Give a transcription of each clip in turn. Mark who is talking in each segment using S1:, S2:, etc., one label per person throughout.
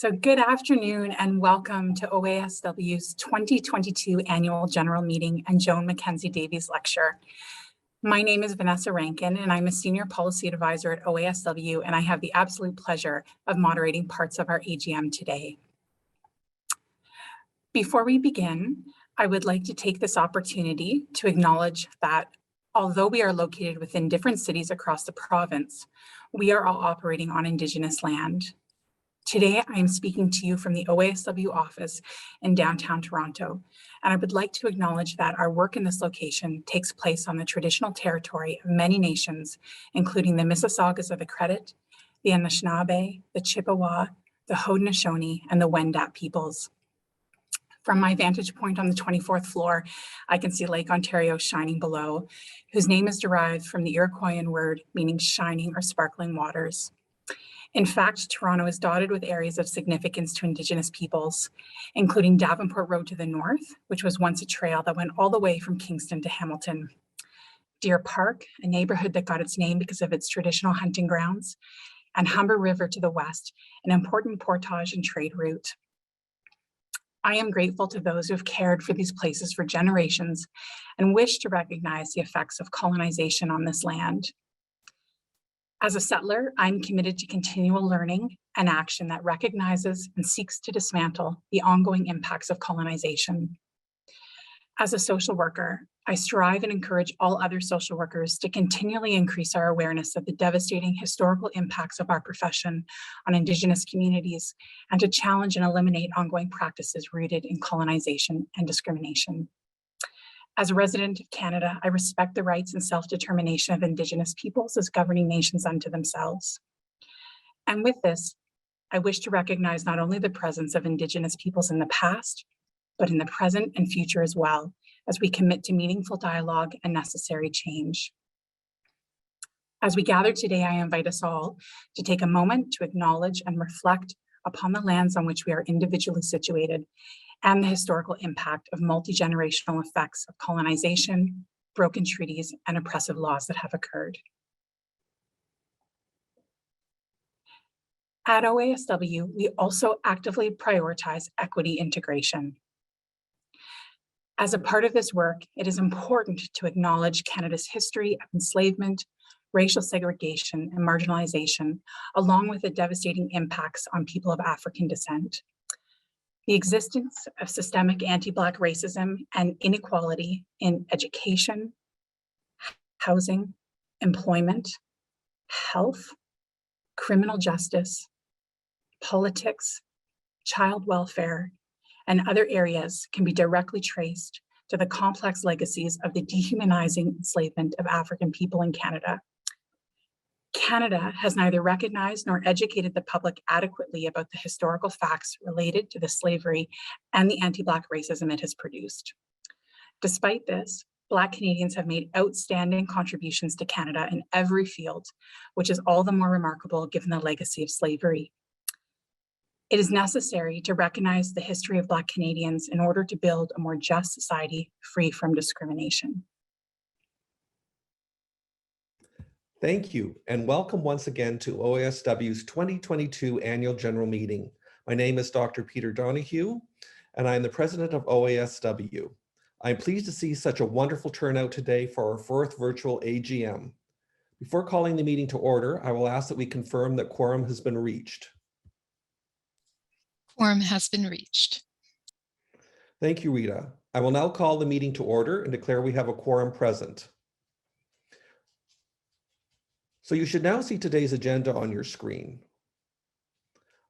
S1: So good afternoon and welcome to OASW's 2022 Annual General Meeting and Joan MacKenzie Davies Lecture. My name is Vanessa Rankin and I'm a Senior Policy Advisor at OASW, and I have the absolute pleasure of moderating parts of our AGM today. Before we begin, I would like to take this opportunity to acknowledge that although we are located within different cities across the province, we are all operating on Indigenous land. Today, I am speaking to you from the OASW office in downtown Toronto, and I would like to acknowledge that our work in this location takes place on the traditional territory of many nations, including the Mississaugas of the Credit, the Anishinaabe, the Chippewa, the Haudenosaunee, and the Wendat peoples. From my vantage point on the 24th floor, I can see Lake Ontario shining below, whose name is derived from the Iroquoian word meaning shining or sparkling waters. In fact, Toronto is dotted with areas of significance to Indigenous peoples, including Davenport Road to the north, which was once a trail that went all the way from Kingston to Hamilton. Deer Park, a neighborhood that got its name because of its traditional hunting grounds, and Humber River to the west, an important portage and trade route. I am grateful to those who have cared for these places for generations and wish to recognize the effects of colonization on this land. As a settler, I'm committed to continual learning and action that recognizes and seeks to dismantle the ongoing impacts of colonization. As a social worker, I strive and encourage all other social workers to continually increase our awareness of the devastating historical impacts of our profession on Indigenous communities and to challenge and eliminate ongoing practices rooted in colonization and discrimination. As a resident of Canada, I respect the rights and self-determination of Indigenous peoples as governing nations unto themselves. And with this, I wish to recognize not only the presence of Indigenous peoples in the past, but in the present and future as well, as we commit to meaningful dialogue and necessary change. As we gather today, I invite us all to take a moment to acknowledge and reflect upon the lands on which we are individually situated and the historical impact of multi-generational effects of colonization, broken treaties, and oppressive laws that have occurred. At OASW, we also actively prioritize equity integration. As a part of this work, it is important to acknowledge Canada's history of enslavement, racial segregation, and marginalization, along with the devastating impacts on people of African descent. The existence of systemic anti-Black racism and inequality in education, housing, employment, health, criminal justice, politics, child welfare, and other areas can be directly traced to the complex legacies of the dehumanizing enslavement of African people in Canada. Canada has neither recognized nor educated the public adequately about the historical facts related to the slavery and the anti-Black racism it has produced. Despite this, Black Canadians have made outstanding contributions to Canada in every field, which is all the more remarkable given the legacy of slavery. It is necessary to recognize the history of Black Canadians in order to build a more just society free from discrimination.
S2: Thank you, and welcome once again to OASW's 2022 Annual General Meeting. My name is Dr. Peter Donahue, and I am the President of OASW. I'm pleased to see such a wonderful turnout today for our fourth virtual AGM. Before calling the meeting to order, I will ask that we confirm that quorum has been reached.
S3: Quorum has been reached.
S2: Thank you, Rita. I will now call the meeting to order and declare we have a quorum present. So you should now see today's agenda on your screen.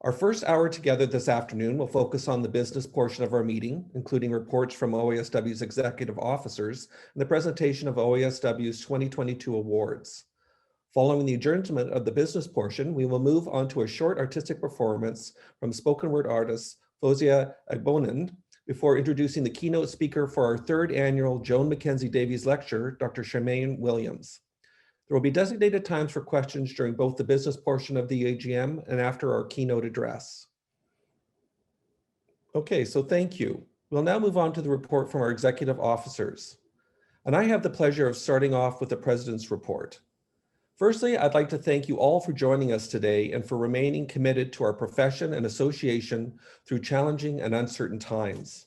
S2: Our first hour together this afternoon will focus on the business portion of our meeting, including reports from OASW's executive officers and the presentation of OASW's 2022 awards. Following the adjournment of the business portion, we will move on to a short artistic performance from spoken word artist Fozia Agbonin before introducing the keynote speaker for our third annual Joan MacKenzie Davies Lecture, Dr. Charmaine Williams. There will be designated times for questions during both the business portion of the AGM and after our keynote address. Okay, so thank you. We'll now move on to the report from our executive officers. And I have the pleasure of starting off with the President's report. Firstly, I'd like to thank you all for joining us today and for remaining committed to our profession and association through challenging and uncertain times.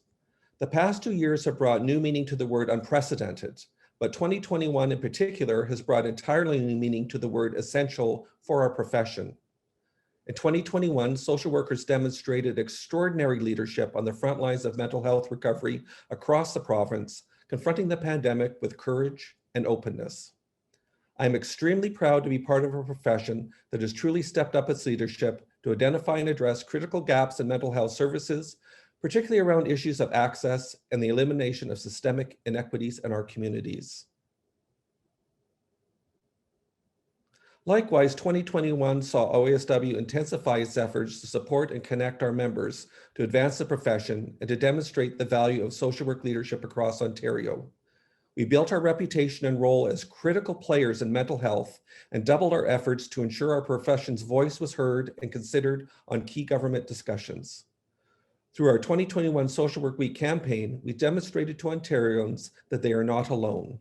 S2: The past 2 years have brought new meaning to the word unprecedented, but 2021 in particular has brought entirely new meaning to the word essential for our profession. In 2021, social workers demonstrated extraordinary leadership on the front lines of mental health recovery across the province, confronting the pandemic with courage and openness. I am extremely proud to be part of a profession that has truly stepped up its leadership to identify and address critical gaps in mental health services, particularly around issues of access and the elimination of systemic inequities in our communities. Likewise, 2021 saw OASW intensify its efforts to support and connect our members to advance the profession and to demonstrate the value of social work leadership across Ontario. We built our reputation and role as critical players in mental health and doubled our efforts to ensure our profession's voice was heard and considered on key government discussions. Through our 2021 Social Work Week campaign, we demonstrated to Ontarians that they are not alone.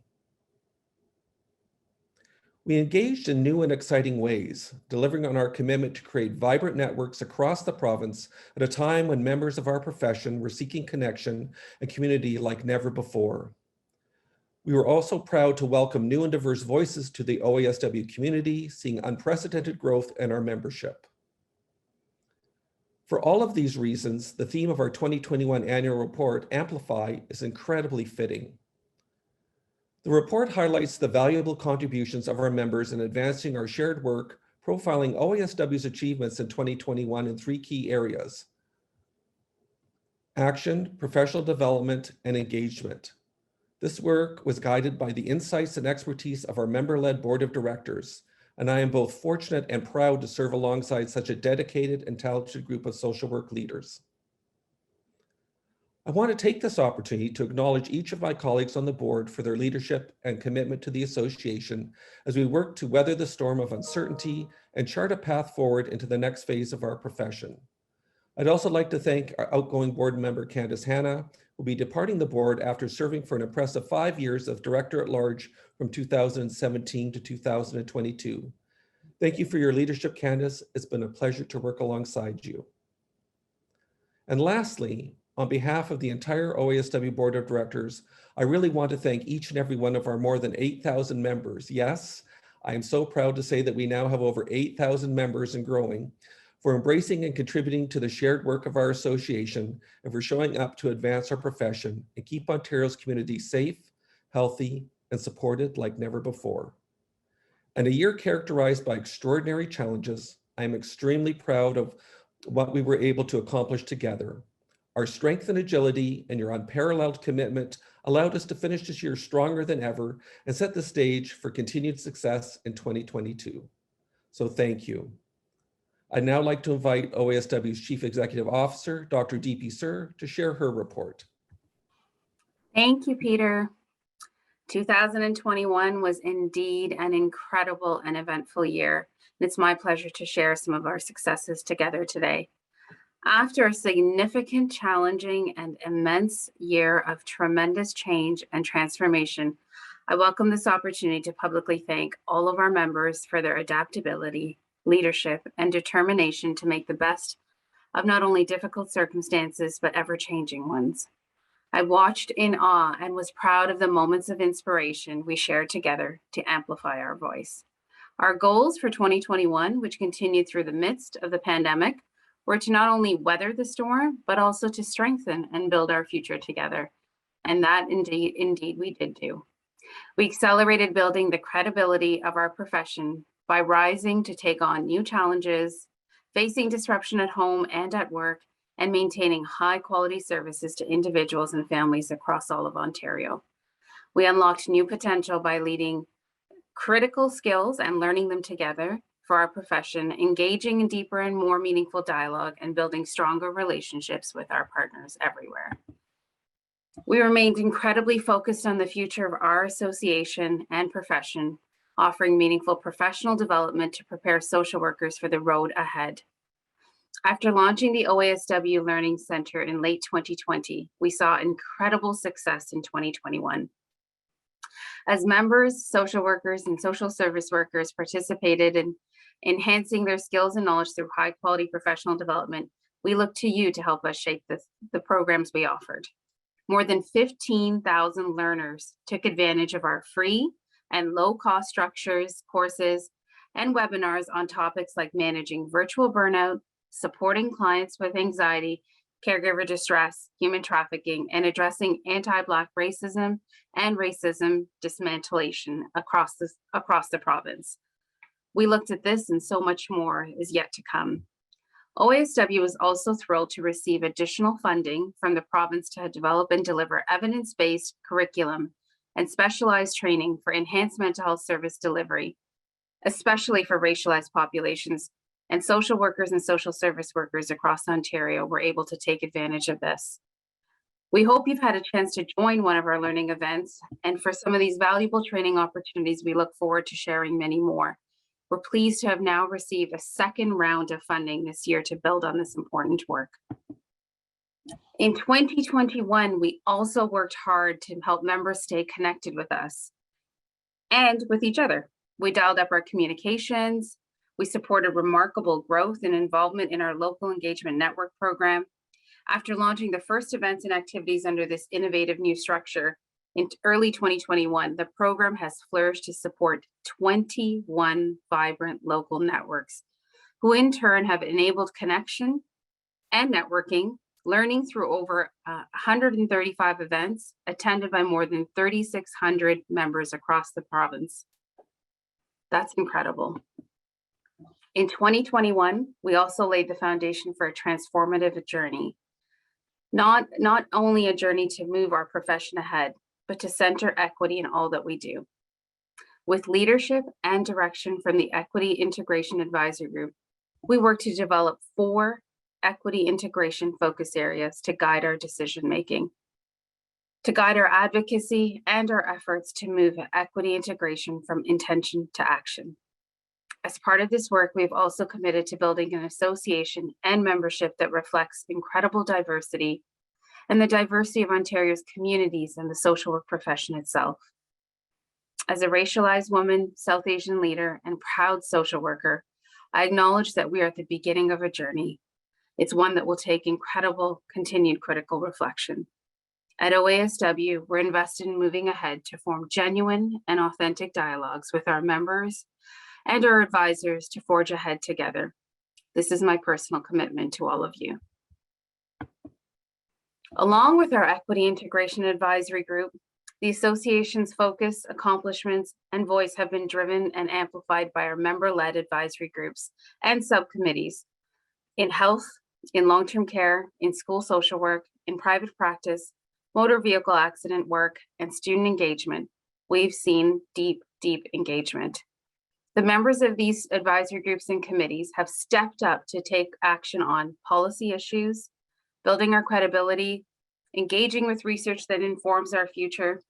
S2: We engaged in new and exciting ways, delivering on our commitment to create vibrant networks across the province at a time when members of our profession were seeking connection and community like never before. We were also proud to welcome new and diverse voices to the OASW community, seeing unprecedented growth in our membership. For all of these reasons, the theme of our 2021 annual report, Amplify, is incredibly fitting. The report highlights the valuable contributions of our members in advancing our shared work, profiling OASW's achievements in 2021 in 3 key areas: action, professional development, and engagement. This work was guided by the insights and expertise of our member-led board of directors, and I am both fortunate and proud to serve alongside such a dedicated and talented group of social work leaders. I want to take this opportunity to acknowledge each of my colleagues on the board for their leadership and commitment to the association as we work to weather the storm of uncertainty and chart a path forward into the next phase of our profession. I'd also like to thank our outgoing board member, Candace Hanna, who will be departing the board after serving for an impressive 5 years as Director at Large from 2017 to 2022. Thank you for your leadership, Candace. It's been a pleasure to work alongside you. And lastly, on behalf of the entire OASW Board of Directors, I really want to thank each and every one of our more than 8,000 members. Yes, I am so proud to say that we now have over 8,000 members and growing, for embracing and contributing to the shared work of our association and for showing up to advance our profession and keep Ontario's community safe, healthy, and supported like never before. In a year characterized by extraordinary challenges, I am extremely proud of what we were able to accomplish together. Our strength and agility and your unparalleled commitment allowed us to finish this year stronger than ever and set the stage for continued success in 2022. So thank you. I'd now like to invite OASW's Chief Executive Officer, Dr. Deepi Sir, to share her report.
S3: Thank you, Peter. 2021 was indeed an incredible and eventful year. It's my pleasure to share some of our successes together today. After a significant, challenging, and immense year of tremendous change and transformation, I welcome this opportunity to publicly thank all of our members for their adaptability, leadership, and determination to make the best of not only difficult circumstances, but ever-changing ones. I watched in awe and was proud of the moments of inspiration we shared together to amplify our voice. Our goals for 2021, which continued through the midst of the pandemic, were to not only weather the storm, but also to strengthen and build our future together. And that indeed we did do. We accelerated building the credibility of our profession by rising to take on new challenges, facing disruption at home and at work, and maintaining high quality services to individuals and families across all of Ontario. We unlocked new potential by leading critical skills and learning them together for our profession, engaging in deeper and more meaningful dialogue, and building stronger relationships with our partners everywhere. We remained incredibly focused on the future of our association and profession, offering meaningful professional development to prepare social workers for the road ahead. After launching the OASW Learning Center in late 2020, we saw incredible success in 2021. As members, social workers, and social service workers participated in enhancing their skills and knowledge through high quality professional development, we look to you to help us shape the programs we offered. More than 15,000 learners took advantage of our free and low-cost structures, courses, and webinars on topics like managing virtual burnout, supporting clients with anxiety, caregiver distress, human trafficking, and addressing anti-Black racism and racism dismantlation across the province. We looked at this and so much more is yet to come. OASW is also thrilled to receive additional funding from the province to develop and deliver evidence-based curriculum and specialized training for enhanced mental health service delivery, especially for racialized populations, and social workers and social service workers across Ontario were able to take advantage of this. We hope you've had a chance to join one of our learning events, and for some of these valuable training opportunities, we look forward to sharing many more. We're pleased to have now received a second round of funding this year to build on this important work. In 2021, we also worked hard to help members stay connected with us and with each other. We dialed up our communications. We supported remarkable growth and involvement in our local engagement network program. After launching the first events and activities under this innovative new structure in early 2021, the program has flourished to support 21 vibrant local networks, who in turn have enabled connection and networking, learning through over 135 events attended by more than 3,600 members across the province. That's incredible. In 2021, we also laid the foundation for a transformative journey. Not only a journey to move our profession ahead, but to center equity in all that we do. With leadership and direction from the Equity Integration Advisory Group, we work to develop 4 equity integration focus areas to guide our decision-making, to guide our advocacy and our efforts to move equity integration from intention to action. As part of this work, we've also committed to building an association and membership that reflects incredible diversity and the diversity of Ontario's communities and the social work profession itself. As a racialized woman, South Asian leader, and proud social worker, I acknowledge that we are at the beginning of a journey. It's one that will take incredible continued critical reflection. At OASW, we're invested in moving ahead to form genuine and authentic dialogues with our members and our advisors to forge ahead together. This is my personal commitment to all of you. Along with our Equity Integration Advisory Group, the association's focus, accomplishments, and voice have been driven and amplified by our member-led advisory groups and subcommittees in health, in long-term care, in school social work, in private practice, motor vehicle accident work, and student engagement. We've seen deep engagement. The members of these advisory groups and committees have stepped up to take action on policy issues, building our credibility, engaging with research that informs our future,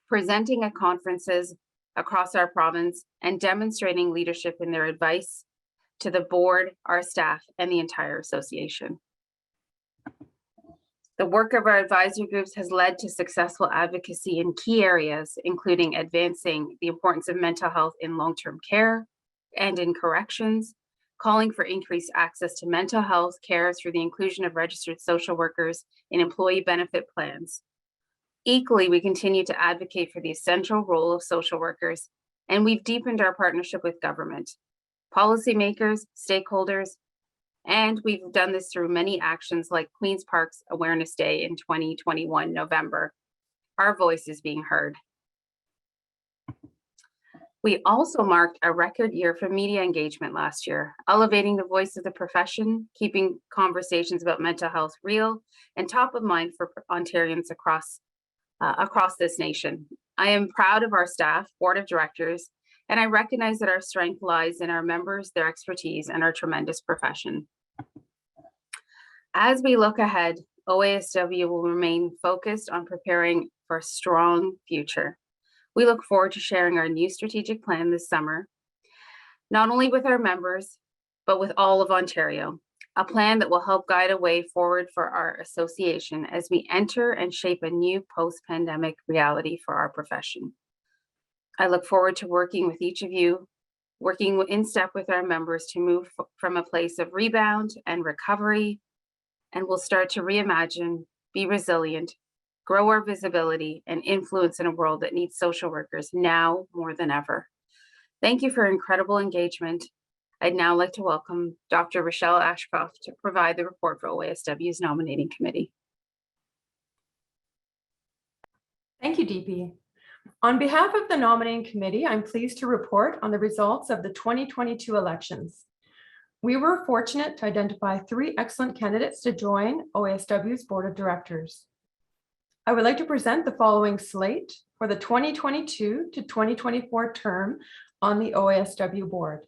S3: presenting at conferences across our province, and demonstrating leadership in their advice to the board, our staff, and the entire association. The work of our advisory groups has led to successful advocacy in key areas, including advancing the importance of mental health in long-term care and in corrections, calling for increased access to mental health care through the inclusion of registered social workers in employee benefit plans. Equally, we continue to advocate for the essential role of social workers, and we've deepened our partnership with government, policymakers, stakeholders, and we've done this through many actions like Queen's Park's Awareness Day in 2021 November. Our voice is being heard. We also marked a record year for media engagement last year, elevating the voice of the profession, keeping conversations about mental health real and top of mind for Ontarians across this nation. I am proud of our staff, board of directors, and I recognize that our strength lies in our members, their expertise, and our tremendous profession. As we look ahead, OASW will remain focused on preparing for a strong future. We look forward to sharing our new strategic plan this summer, not only with our members, but with all of Ontario, a plan that will help guide a way forward for our association as we enter and shape a new post-pandemic reality for our profession. I look forward to working with each of you, working in step with our members to move from a place of rebound and recovery, and we'll start to reimagine, be resilient, grow our visibility and influence in a world that needs social workers now more than ever. Thank you for incredible engagement. I'd now like to welcome Dr. Rochelle Ashcroft to provide the report for OASW's nominating committee.
S4: Thank you, DP. On behalf of the nominating committee, I'm pleased to report on the results of the 2022 elections. We were fortunate to identify 3 excellent candidates to join OASW's board of directors. I would like to present the following slate for the 2022 to 2024 term on the OASW board.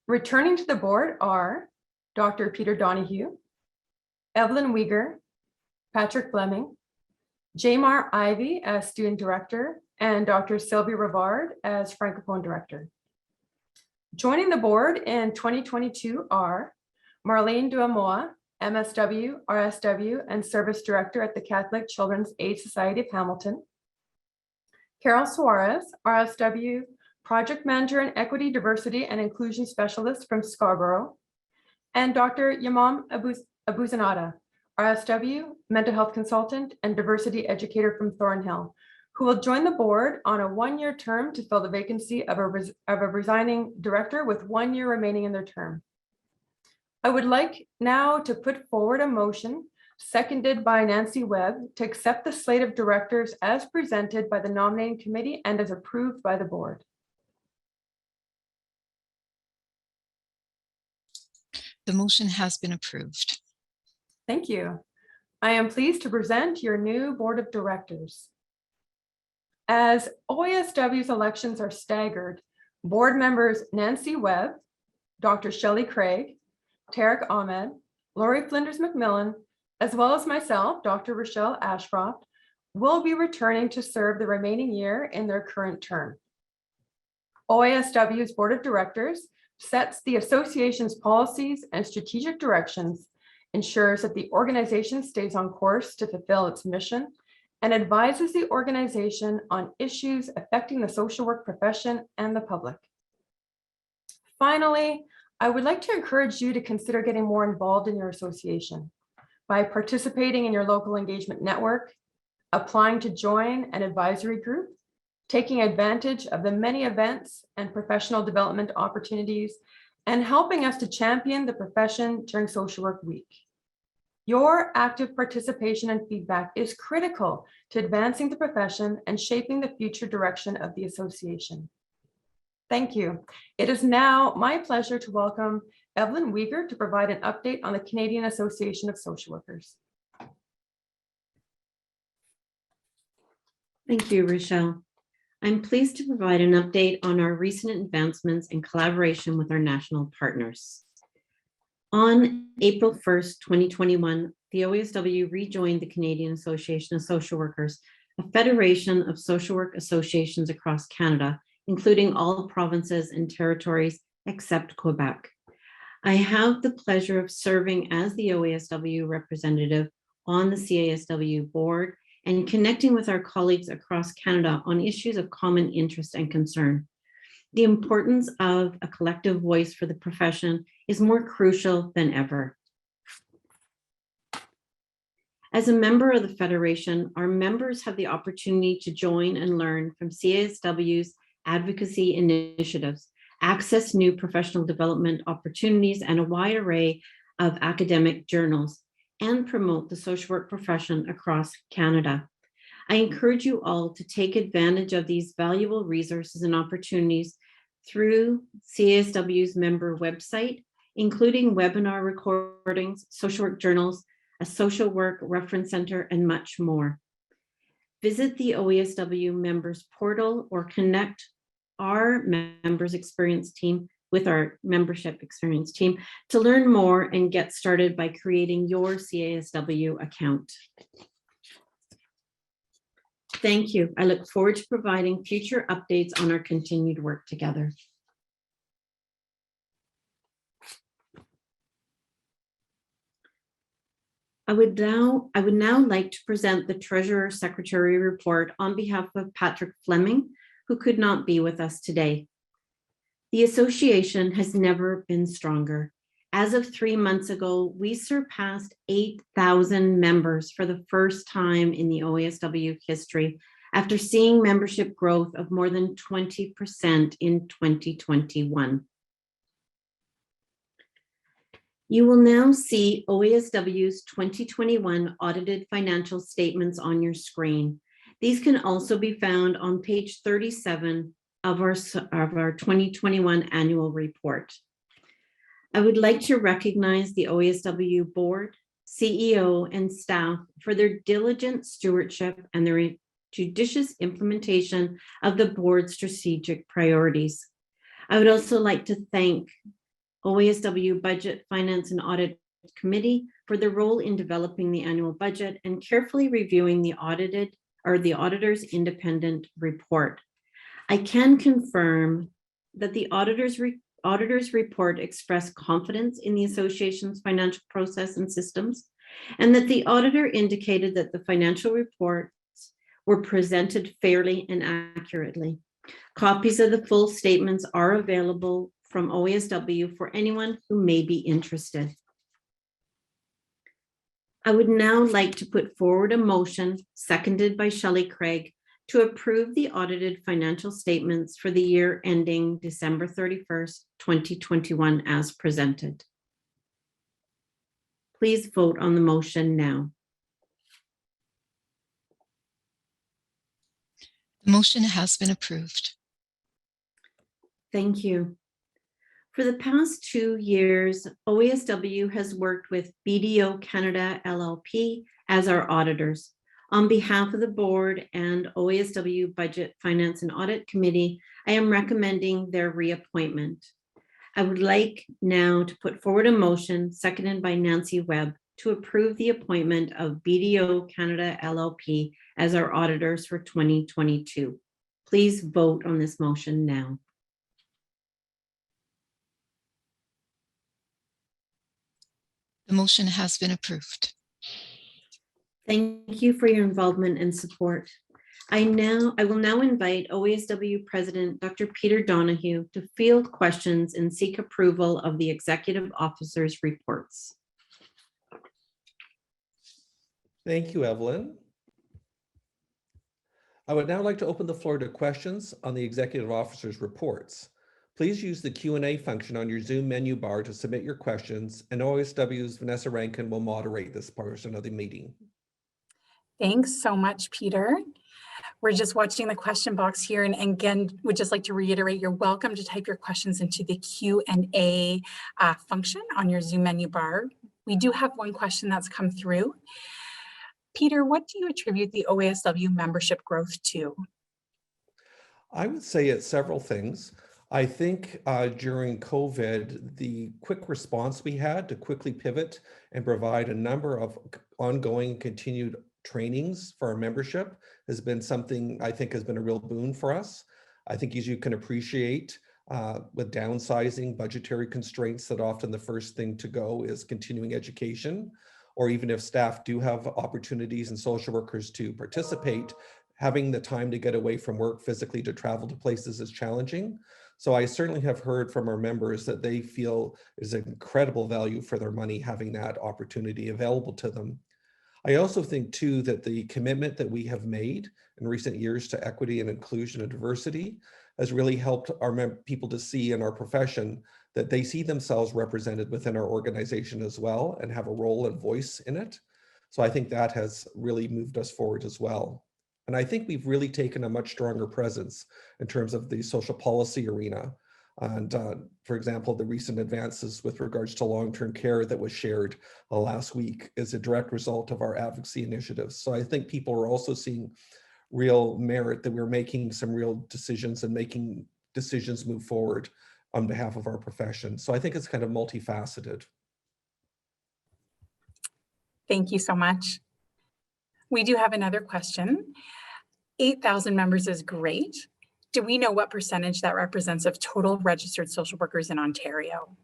S4: Returning to the board are Dr. Peter Donahue, Evelyn Uyghur, Patrick Fleming, Jamar Ivy as student director, and Dr. Sylvie Rivard as francophone director. Joining the board in 2022 are Marlene Duamoa, MSW, RSW, and service director at the Catholic Children's Aid Society of Hamilton, Carol Suarez, RSW, project manager and equity, diversity, and inclusion specialist from Scarborough, and Dr. Yamam Abuzanada, RSW, mental health consultant and diversity educator from Thornhill, who will join the board on a 1-year term to fill the vacancy of a resigning director with 1 year remaining in their term. I would like now to put forward a motion, seconded by Nancy Webb, to accept the slate of directors as presented by the nominating committee and as approved by the board.
S5: The motion has been approved.
S4: Thank you. I am pleased to present your new board of directors. As OASW's elections are staggered, board members Nancy Webb, Dr. Shelley Craig, Tarek Ahmed, Lori Flinders McMillan, as well as myself, Dr. Rochelle Ashcroft, will be returning to serve the remaining year in their current term. OASW's board of directors sets the association's policies and strategic directions, ensures that the organization stays on course to fulfill its mission, and advises the organization on issues affecting the social work profession and the public. Finally, I would like to encourage you to consider getting more involved in your association by participating in your local engagement network, applying to join an advisory group, taking advantage of the many events and professional development opportunities, and helping us to champion the profession during Social Work Week. Your active participation and feedback is critical to advancing the profession and shaping the future direction of the association. Thank you. It is now my pleasure to welcome Evelyn Uyghur to provide an update on the Canadian Association of Social Workers.
S6: Thank you, Rochelle. I'm pleased to provide an update on our recent advancements in collaboration with our national partners. On April 1st, 2021, the OASW rejoined the Canadian Association of Social Workers, a federation of social work associations across Canada, including all provinces and territories except Quebec. I have the pleasure of serving as the OASW representative on the CASW board and connecting with our colleagues across Canada on issues of common interest and concern. The importance of a collective voice for the profession is more crucial than ever. As a member of the Federation, our members have the opportunity to join and learn from CASW's advocacy initiatives, access new professional development opportunities and a wide array of academic journals, and promote the social work profession across Canada. I encourage you all to take advantage of these valuable resources and opportunities through CASW's member website, including webinar recordings, social work journals, a social work reference center, and much more. Visit the OASW members portal or connect our members experience team with our membership experience team to learn more and get started by creating your CASW account. Thank you. I look forward to providing future updates on our continued work together. I would now like to present the Treasurer Secretary report on behalf of Patrick Fleming, who could not be with us today. The association has never been stronger. As of 3 months ago, we surpassed 8,000 members for the first time in the OASW history, after seeing membership growth of more than 20% in 2021. You will now see OASW's 2021 audited financial statements on your screen. These can also be found on page 37 of our 2021 annual report. I would like to recognize the OASW board, CEO, and staff for their diligent stewardship and their judicious implementation of the board's strategic priorities. I would also like to thank OASW Budget, Finance, and Audit Committee for their role in developing the annual budget and carefully reviewing the auditor's independent report. I can confirm that the auditor's report expressed confidence in the association's financial process and systems, and that the auditor indicated that the financial reports were presented fairly and accurately. Copies of the full statements are available from OASW for anyone who may be interested. I would now like to put forward a motion, seconded by Shelley Craig, to approve the audited financial statements for the year ending December 31st, 2021 as presented. Please vote on the motion now.
S5: The motion has been approved.
S6: Thank you. For the past 2 years, OASW has worked with BDO Canada LLP as our auditors. On behalf of the board and OASW Budget, Finance, and Audit Committee, I am recommending their reappointment. I would like now to put forward a motion, seconded by Nancy Webb, to approve the appointment of BDO Canada LLP as our auditors for 2022. Please vote on this motion now.
S5: The motion has been approved.
S6: Thank you for your involvement and support. I will now invite OASW President Dr. Peter Donahue to field questions and seek approval of the executive officers' reports.
S2: Thank you, Evelyn. I would now like to open the floor to questions on the executive officers' reports. Please use the Q&A function on your Zoom menu bar to submit your questions, and OASW's Vanessa Rankin will moderate this portion of the meeting.
S1: Thanks so much, Peter. We're just watching the question box here, and again, would just like to reiterate, you're welcome to type your questions into the Q&A function on your Zoom menu bar. We do have one question that's come through. Peter, what do you attribute the OASW membership growth to?
S2: I would say it's several things. I think during COVID, the quick response we had to quickly pivot and provide a number of ongoing continued trainings for our membership has been something I think has been a real boon for us. I think, as you can appreciate, with downsizing, budgetary constraints, that often the first thing to go is continuing education, or even if staff do have opportunities and social workers to participate, having the time to get away from work physically to travel to places is challenging. So I certainly have heard from our members that they feel is an incredible value for their money having that opportunity available to them. I also think too that the commitment that we have made in recent years to equity and inclusion and diversity has really helped our people to see in our profession that they see themselves represented within our organization as well and have a role and voice in it. So I think that has really moved us forward as well. And I think we've really taken a much stronger presence in terms of the social policy arena. And for example, the recent advances with regards to long-term care that was shared last week is a direct result of our advocacy initiatives. So I think people are also seeing real merit that we're making some real decisions and making decisions move forward on behalf of our profession. So I think it's kind of multifaceted.
S1: Thank you so much. We do have another question. 8,000 members is great. Do we know what percentage that represents of total registered social workers in Ontario?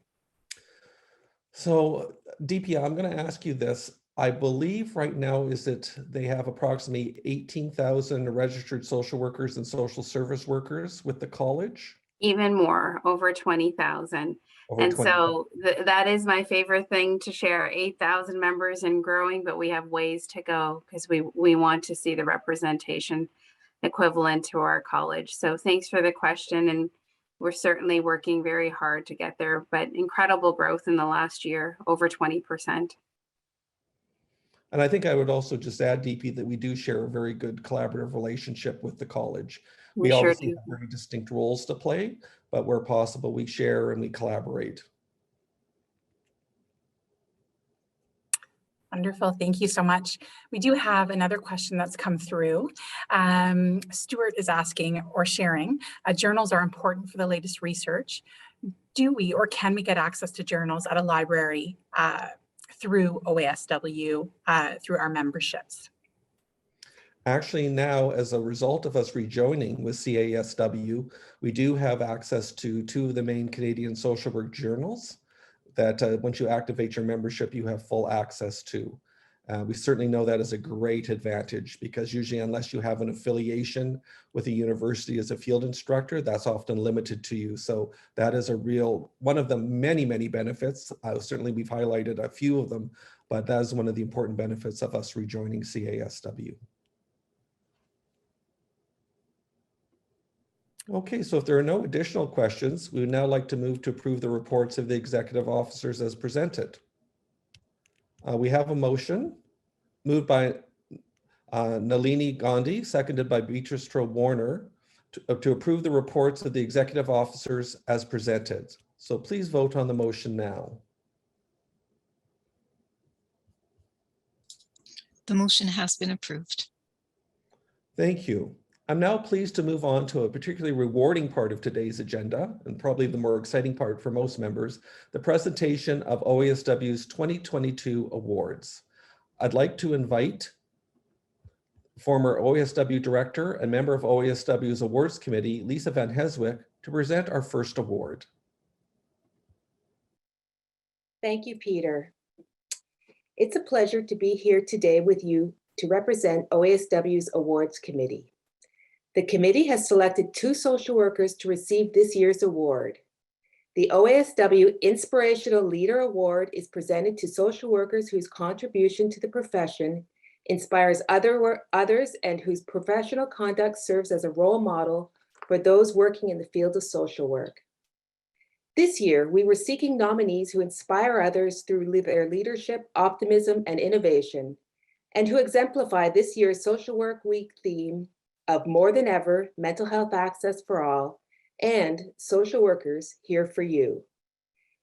S2: So DP, I'm going to ask you this. I believe right now they have approximately 18,000 registered social workers and social service workers with the college.
S3: Even more, over 20,000.
S2: Over
S3: And
S2: 20.
S3: so that is my favorite thing to share, 8,000 members and growing, but we have ways to go because we want to see the representation equivalent to our college. So thanks for the question. And we're certainly working very hard to get there, but incredible growth in the last year, over 20%.
S2: And I think I would also just add, DP, that we do share a very good collaborative relationship with the college. We
S3: We sure
S2: obviously
S3: do.
S2: have very distinct roles to play, but where possible, we share and we collaborate.
S1: Wonderful. Thank you so much. We do have another question that's come through. Stuart is asking or sharing, journals are important for the latest research. Do we or can we get access to journals at a library through OASW, through our memberships?
S2: Actually, now, as a result of us rejoining with CASW, we do have access to 2 of the main Canadian social work journals that once you activate your membership, you have full access to. We certainly know that is a great advantage because usually unless you have an affiliation with a university as a field instructor, that's often limited to you. So that is a real, one of the many, many benefits. Certainly we've highlighted a few of them, but that is one of the important benefits of us rejoining CASW. Okay, so if there are no additional questions, we would now like to move to approve the reports of the executive officers as presented. We have a motion moved by Nalini Gandhi, seconded by Beatrice Warner, to approve the reports of the executive officers as presented. So please vote on the motion now.
S5: The motion has been approved.
S2: Thank you. I'm now pleased to move on to a particularly rewarding part of today's agenda, and probably the more exciting part for most members, the presentation of OASW's 2022 awards. I'd like to invite former OASW Director and member of OASW's Awards Committee, Lisa Van Heswick, to present our first award.
S7: Thank you, Peter. It's a pleasure to be here today with you to represent OASW's Awards Committee. The committee has selected 2 social workers to receive this year's award. The OASW Inspirational Leader Award is presented to social workers whose contribution to the profession inspires others and whose professional conduct serves as a role model for those working in the field of social work. This year, we were seeking nominees who inspire others through their leadership, optimism, and innovation, and who exemplify this year's Social Work Week theme of More Than Ever, Mental Health Access for All, and Social Workers Here for You.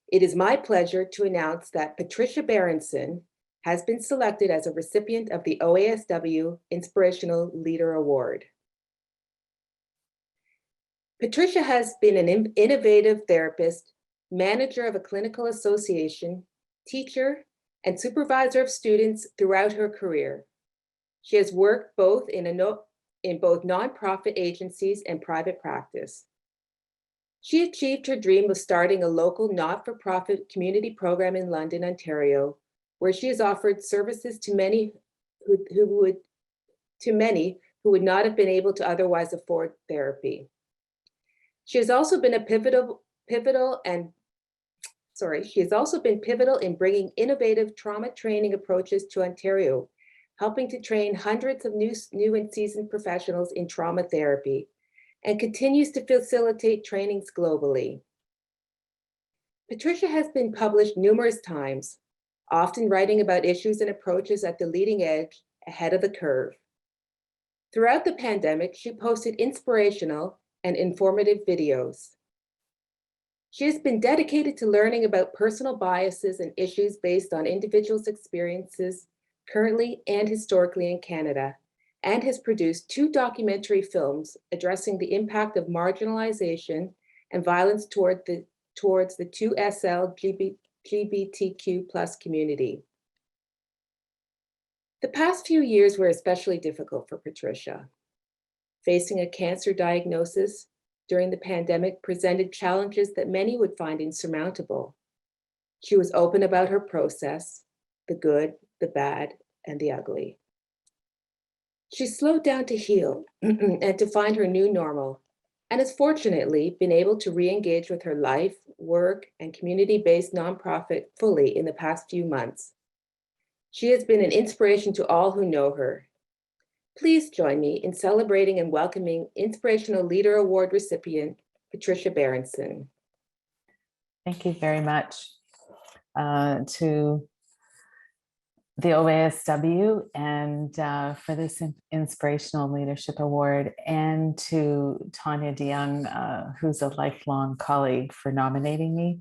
S7: It is my pleasure to announce that Patricia Berenson has been selected as a recipient of the OASW Inspirational Leader Award. Patricia has been an innovative therapist, manager of a clinical association, teacher, and supervisor of students throughout her career. She has worked both in both nonprofit agencies and private practice. She achieved her dream of starting a local not-for-profit community program in London, Ontario, where she has offered services to many who would not have been able to otherwise afford therapy. She has also been pivotal in bringing innovative trauma training approaches to Ontario, helping to train hundreds of new and seasoned professionals in trauma therapy, and continues to facilitate trainings globally. Patricia has been published numerous times, often writing about issues and approaches at the leading edge, ahead of the curve. Throughout the pandemic, she posted inspirational and informative videos. She has been dedicated to learning about personal biases and issues based on individuals' experiences currently and historically in Canada, and has produced 2 documentary films addressing the impact of marginalization and violence towards the 2SL LGBTQ+ community. The past few years were especially difficult for Patricia. Facing a cancer diagnosis during the pandemic presented challenges that many would find insurmountable. She was open about her process, the good the bad, and the ugly. She slowed down to heal and to find her new normal, and has fortunately been able to re-engage with her life, work, and community-based nonprofit fully in the past few months. She has been an inspiration to all who know her. Please join me in celebrating and welcoming Inspirational Leader Award recipient, Patricia Berenson.
S8: Thank you very much to the OASW and for this Inspirational Leadership Award, and to Tanya DeYoung, who's a lifelong colleague, for nominating me.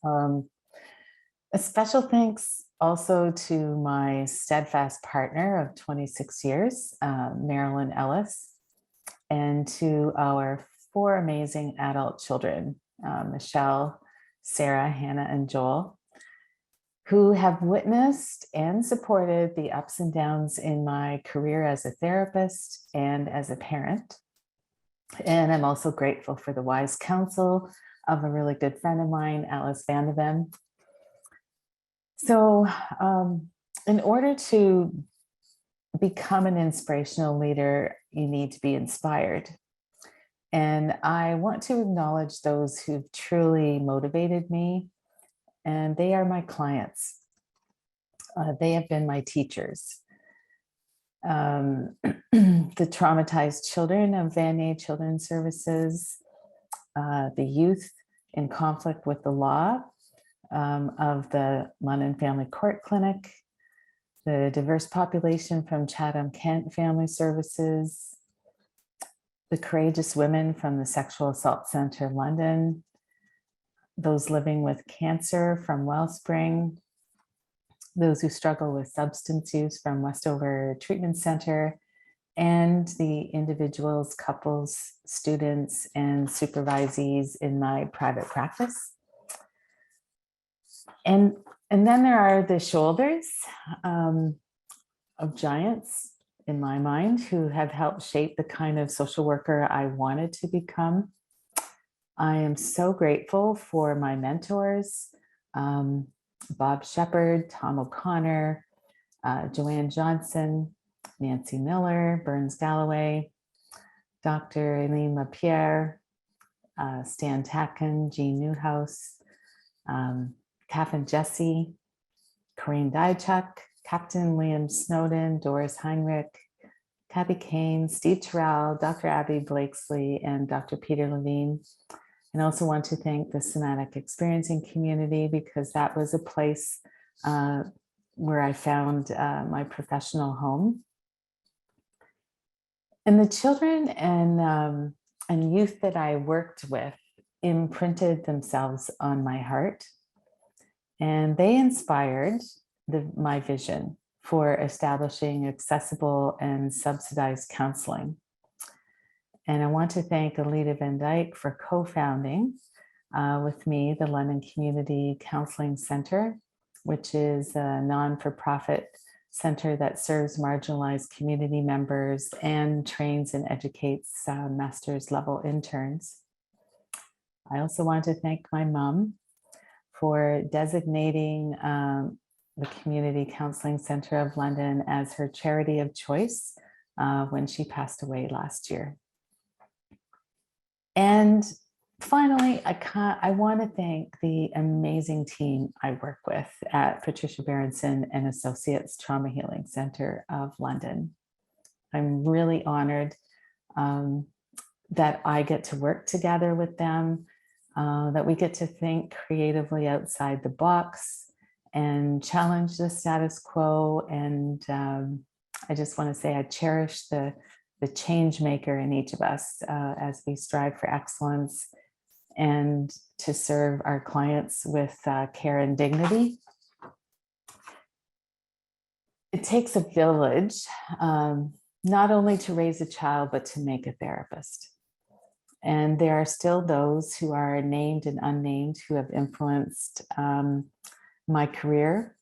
S8: A special thanks also to my steadfast partner of 26 years, Marilyn Ellis, and to our 4 amazing adult children, Michelle, Sarah, Hannah, and Joel, who have witnessed and supported the ups and downs in my career as a therapist and as a parent. And I'm also grateful for the wise counsel of a really good friend of mine, Alice Vandeven. So in order to become an inspirational leader, you need to be inspired. And I want to acknowledge those who've truly motivated me, and they are my clients. They have been my teachers. The traumatized children of Vanier Children's Services, the youth in conflict with the law of the London Family Court Clinic, the diverse population from Chatham-Kent Family Services, the courageous women from the Sexual Assault Centre London, those living with cancer from Wellspring, those who struggle with substance use from Westover Treatment Centre, and the individuals, couples, students, and supervisees in my private practice. And then there are the shoulders of giants in my mind who have helped shape the kind of social worker I wanted to become. I am so grateful for my mentors, Bob Shepard, Tom O'Connor, Joanne Johnson, Nancy Miller, Burns Galloway, Dr. Eileen LaPierre, Stan Tatkin, Jean Newhouse, Catherine Jesse, Corinne Diachuk, Captain Liam Snowden, Doris Heinrich, Kathy Kane, Steve Terrell, Dr. Abby Blakesley, and Dr. Peter Levine. And I also want to thank the Somatic Experiencing community, because that was a place where I found my professional home. And the children and youth that I worked with imprinted themselves on my heart, and they inspired my vision for establishing accessible and subsidized counseling. And I want to thank Alita Van Dyke for co-founding with me the London Community Counseling Center, which is a non-for-profit center that serves marginalized community members and trains and educates master's level interns. I also want to thank my mom for designating the Community Counseling Center of London as her charity of choice when she passed away last year. And finally, I want to thank the amazing team I work with at Patricia Berenson and Associates Trauma Healing Center of London. I'm really honored that I get to work together with them, that we get to think creatively outside the box and challenge the status quo. And I just want to say I cherish the change maker in each of us as we strive for excellence and to serve our clients with care and dignity. It takes a village, not only to raise a child, but to make a therapist. And there are still those who are named and unnamed who have influenced my career,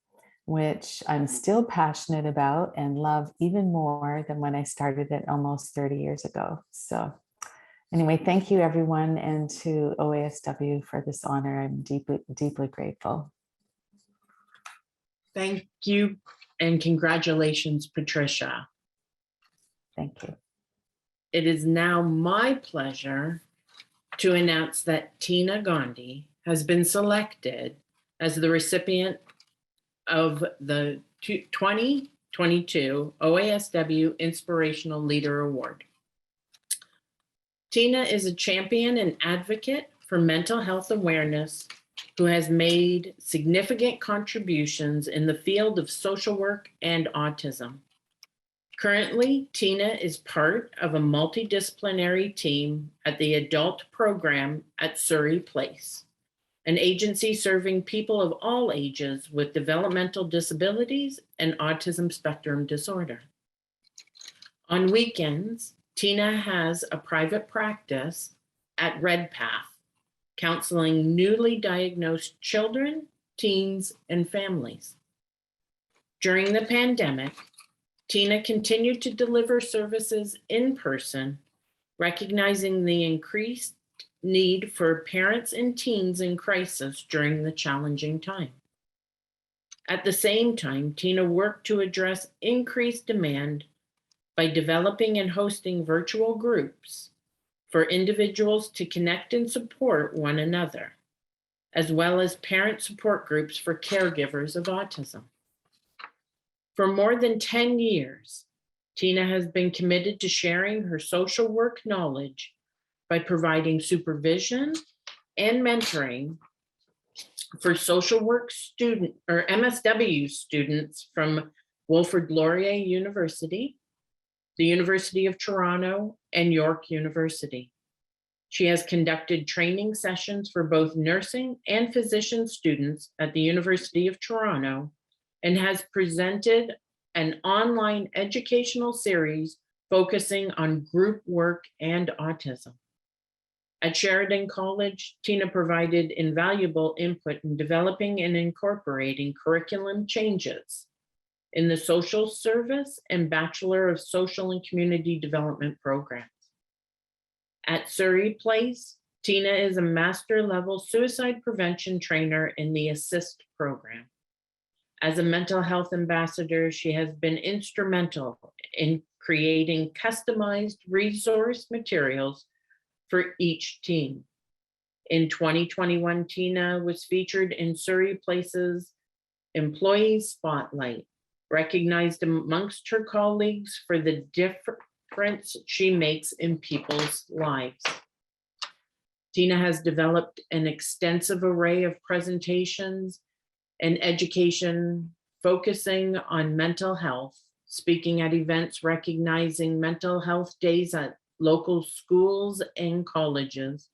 S8: which I'm still passionate about and love even more than when I started it almost 30 years ago. So anyway, thank you everyone, and to OASW for this honor. I'm deeply, deeply grateful.
S9: Thank you and congratulations, Patricia.
S8: Thank you.
S9: It is now my pleasure to announce that Tina Gandhi has been selected as the recipient of the 2022 OASW Inspirational Leader Award. Tina is a champion and advocate for mental health awareness who has made significant contributions in the field of social work and autism. Currently, Tina is part of a multidisciplinary team at the adult program at Surrey Place, an agency serving people of all ages with developmental disabilities and autism spectrum disorder. On weekends, Tina has a private practice at Redpath, counseling newly diagnosed children, teens, and families. During the pandemic, Tina continued to deliver services in person, recognizing the increased need for parents and teens in crisis during the challenging time. At the same time, Tina worked to address increased demand by developing and hosting virtual groups for individuals to connect and support one another, as well as parent support groups for caregivers of autism. For more than 10 years, Tina has been committed to sharing her social work knowledge by providing supervision and mentoring for social work student or MSW students from Wilfrid Laurier University, the University of Toronto, and York University. She has conducted training sessions for both nursing and physician students at the University of Toronto and has presented an online educational series focusing on group work and autism. At Sheridan College, Tina provided invaluable input in developing and incorporating curriculum changes in the social service and Bachelor of Social and Community Development programs. At Surrey Place, Tina is a master level suicide prevention trainer in the ASSIST program. As a mental health ambassador, she has been instrumental in creating customized resource materials for each team. In 2021, Tina was featured in Surrey Place's Employee Spotlight, recognized amongst her colleagues for the difference she makes in people's lives. Tina has developed an extensive array of presentations and education focusing on mental health, speaking at events recognizing mental health days at local schools and colleges,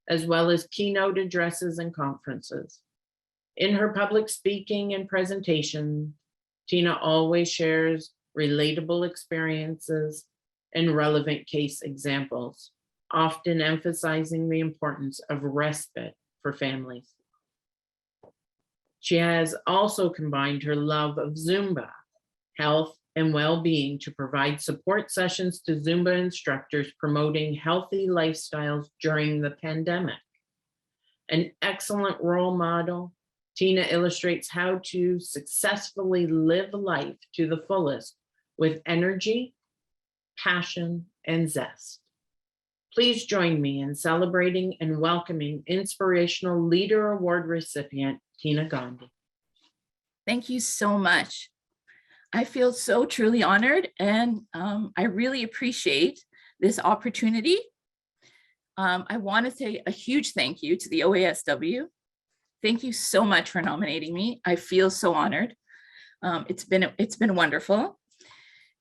S9: as well as keynote addresses and conferences. In her public speaking and presentation, Tina always shares relatable experiences and relevant case examples, often emphasizing the importance of respite for families. She has also combined her love of Zumba, health, and well-being to provide support sessions to Zumba instructors promoting healthy lifestyles during the pandemic. An excellent role model, Tina illustrates how to successfully live life to the fullest with energy, passion, and zest. Please join me in celebrating and welcoming Inspirational Leader Award recipient, Tina Gandhi.
S10: Thank you so much. I feel so truly honored, and I really appreciate this opportunity. I want to say a huge thank you to the OASW. Thank you so much for nominating me. I feel so honored. It's been wonderful.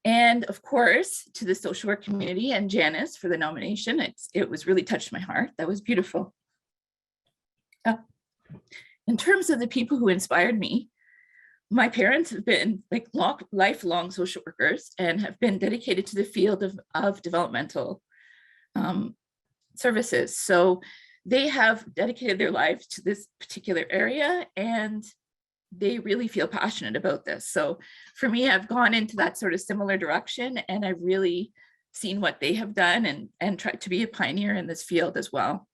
S10: And of course, to the social work community and Janice for the nomination. It was really touched my heart. That was beautiful. In terms of the people who inspired me, my parents have been like lifelong social workers and have been dedicated to the field of developmental services. So they have dedicated their lives to this particular area, and they really feel passionate about this. So for me, I've gone into that sort of similar direction, and I've really seen what they have done and tried to be a pioneer in this field as well.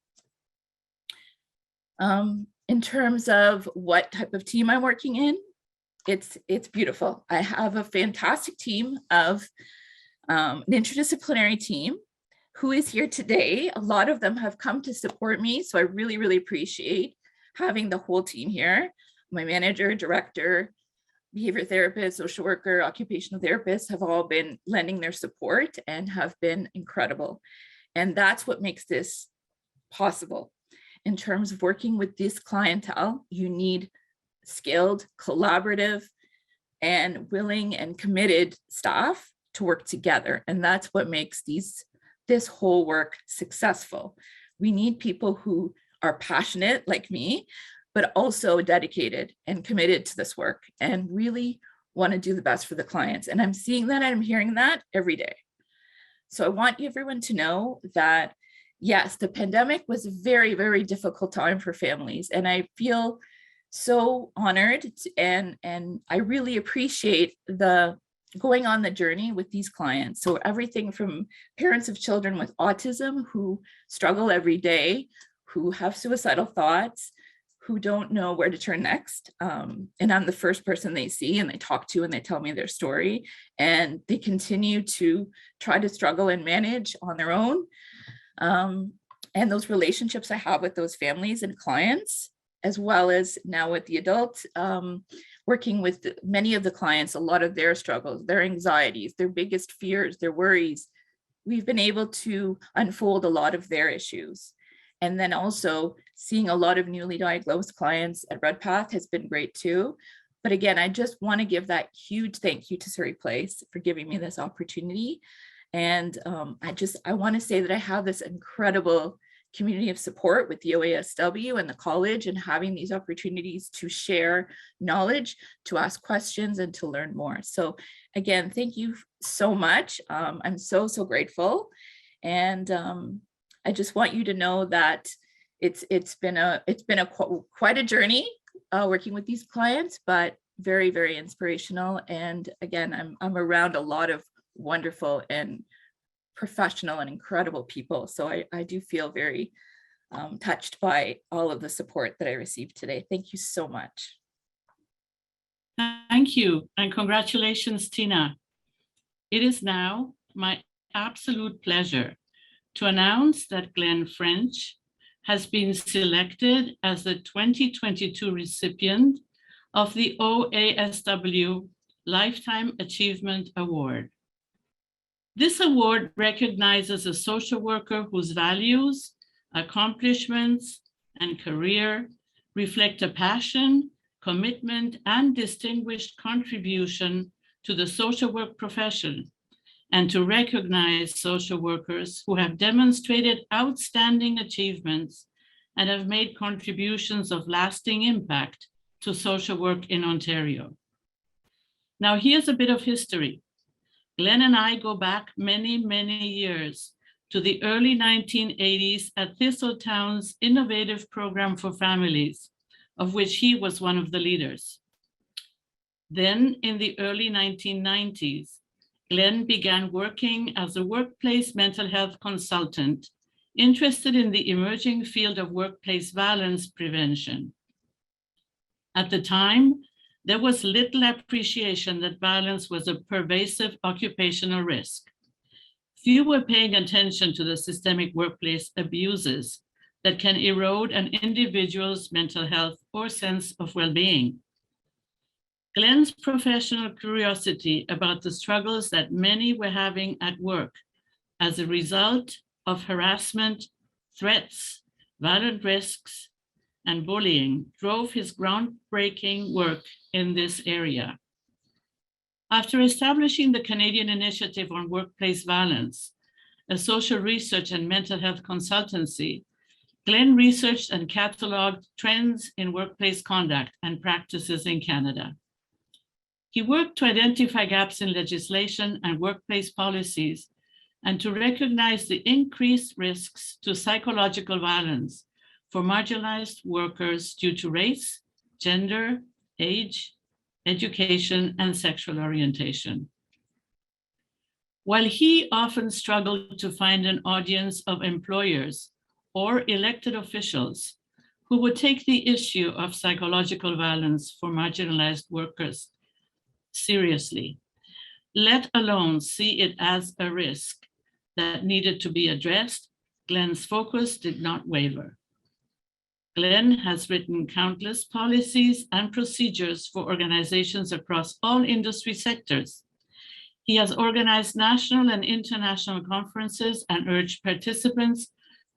S10: In terms of what type of team I'm working in, it's beautiful. I have a fantastic team of an interdisciplinary team who is here today. A lot of them have come to support me, so I really, really appreciate having the whole team here. My manager, director, behavior therapist, social worker, occupational therapist have all been lending their support and have been incredible. And that's what makes this possible. In terms of working with this clientele, you need skilled, collaborative, and willing and committed staff to work together. And that's what makes this whole work successful. We need people who are passionate like me, but also dedicated and committed to this work and really want to do the best for the clients. And I'm seeing that and I'm hearing that every day. So I want everyone to know that, yes, the pandemic was a very, very difficult time for families. And I feel so honored and I really appreciate the going on the journey with these clients. So everything from parents of children with autism who struggle every day, who have suicidal thoughts, who don't know where to turn next. And I'm the first person they see and they talk to and they tell me their story, and they continue to try to struggle and manage on their own. And those relationships I have with those families and clients, as well as now with the adults, working with many of the clients, a lot of their struggles, their anxieties, their biggest fears, their worries, we've been able to unfold a lot of their issues. And then also seeing a lot of newly diagnosed clients at Redpath has been great too. But again, I just want to give that huge thank you to Surrey Place for giving me this opportunity. And I want to say that I have this incredible community of support with the OASW and the college, and having these opportunities to share knowledge, to ask questions, and to learn more. So again, thank you so much. I'm so grateful. And I just want you to know that it's been quite a journey working with these clients, but very, very inspirational. And again, I'm around a lot of wonderful and professional and incredible people. So I do feel very touched by all of the support that I received today. Thank you so much.
S11: Thank you, and congratulations, Tina. It is now my absolute pleasure to announce that Glenn French has been selected as the 2022 recipient of the OASW Lifetime Achievement Award. This award recognizes a social worker whose values, accomplishments, and career reflect a passion, commitment, and distinguished contribution to the social work profession, and to recognize social workers who have demonstrated outstanding achievements and have made contributions of lasting impact to social work in Ontario. Now, here's a bit of history. Glenn and I go back many, many years to the early 1980s at Thistletown's innovative program for families, of which he was one of the leaders. Then in the early 1990s, Glenn began working as a workplace mental health consultant, interested in the emerging field of workplace violence prevention. At the time, there was little appreciation that violence was a pervasive occupational risk. Few were paying attention to the systemic workplace abuses that can erode an individual's mental health or sense of well-being. Glenn's professional curiosity about the struggles that many were having at work as a result of harassment, threats, violent risks, and bullying drove his groundbreaking work in this area. After establishing the Canadian Initiative on Workplace Violence, a social research and mental health consultancy, Glenn researched and cataloged trends in workplace conduct and practices in Canada. He worked to identify gaps in legislation and workplace policies and to recognize the increased risks to psychological violence for marginalized workers due to race, gender, age, education, and sexual orientation. While he often struggled to find an audience of employers or elected officials who would take the issue of psychological violence for marginalized workers seriously, let alone see it as a risk that needed to be addressed. Glenn's focus did not waver. Glenn has written countless policies and procedures for organizations across all industry sectors. He has organized national and international conferences and urged participants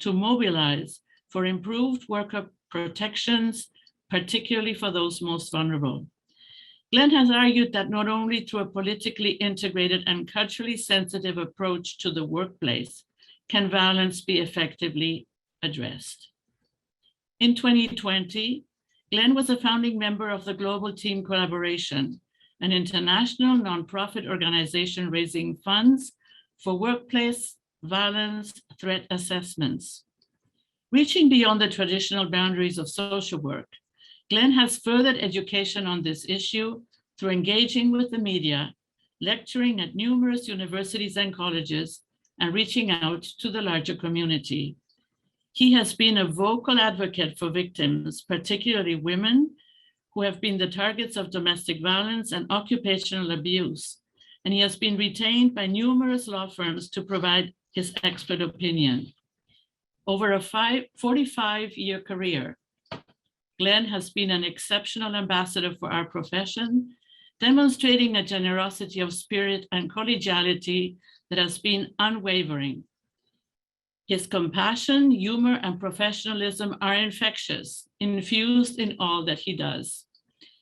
S11: to mobilize for improved worker protections, particularly for those most vulnerable. Glenn has argued that not only through a politically integrated and culturally sensitive approach to the workplace can violence be effectively addressed. In 2020, Glenn was a founding member of the Global Team Collaboration, an international nonprofit organization raising funds for workplace violence threat assessments. Reaching beyond the traditional boundaries of social work, Glenn has furthered education on this issue through engaging with the media, lecturing at numerous universities and colleges, and reaching out to the larger community. He has been a vocal advocate for victims, particularly women, who have been the targets of domestic violence and occupational abuse, and he has been retained by numerous law firms to provide his expert opinion. Over a 45-year career, Glenn has been an exceptional ambassador for our profession, demonstrating a generosity of spirit and collegiality that has been unwavering. His compassion, humor, and professionalism are infectious, infused in all that he does.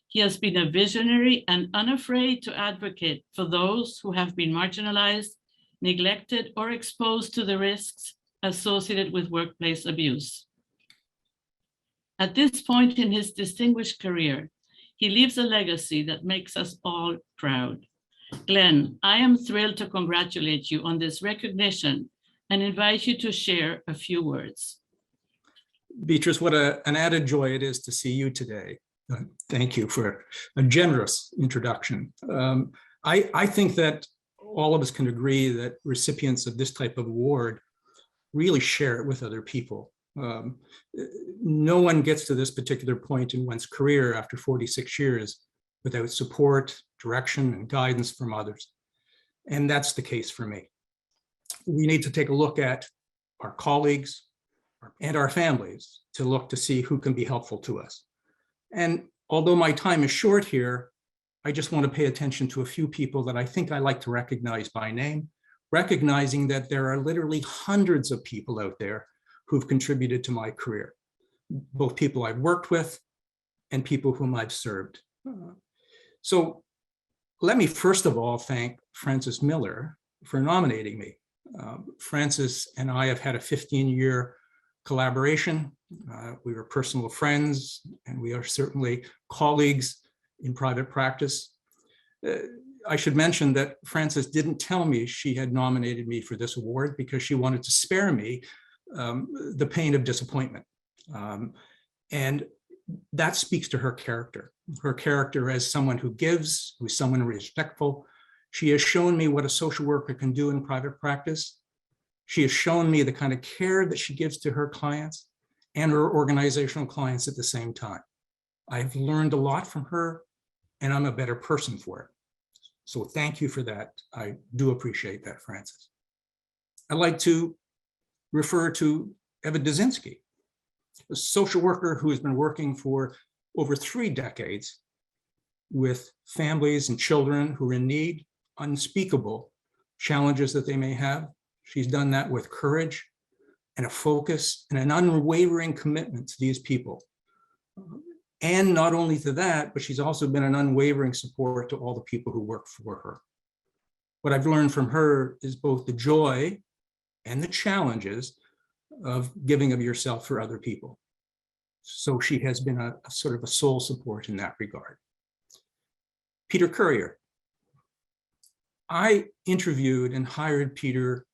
S11: He has been a visionary and unafraid to advocate for those who have been marginalized, neglected, or exposed to the risks associated with workplace abuse. At this point in his distinguished career, he leaves a legacy that makes us all proud. Glenn, I am thrilled to congratulate you on this recognition and invite you to share a few words.
S12: Beatrice, what an added joy it is to see you today. Thank you for a generous introduction. I think that all of us can agree that recipients of this type of award really share it with other people. No one gets to this particular point in one's career after 46 years without support, direction, and guidance from others. And that's the case for me. We need to take a look at our colleagues and our families to look to see who can be helpful to us. And although my time is short here, I just want to pay attention to a few people that I think I like to recognize by name, recognizing that there are literally hundreds of people out there who've contributed to my career, both people I've worked with and people whom I've served. So let me first of all thank Frances Miller for nominating me. Frances and I have had a 15-year collaboration. We were personal friends, and we are certainly colleagues in private practice. I should mention that Frances didn't tell me she had nominated me for this award because she wanted to spare me the pain of disappointment. And that speaks to her character as someone who gives, who's someone respectful. She has shown me what a social worker can do in private practice. She has shown me the kind of care that she gives to her clients and her organizational clients at the same time. I've learned a lot from her, and I'm a better person for it. So thank you for that. I do appreciate that, Frances. I'd like to refer to Eva Dzinski, a social worker who has been working for over 3 decades with families and children who are in need, unspeakable challenges that they may have. She's done that with courage and a focus and an unwavering commitment to these people. And not only to that, but she's also been an unwavering support to all the people who work for her. What I've learned from her is both the joy and the challenges of giving of yourself for other people. So she has been a sort of a soul support in that regard. Peter Currier. I interviewed and hired Peter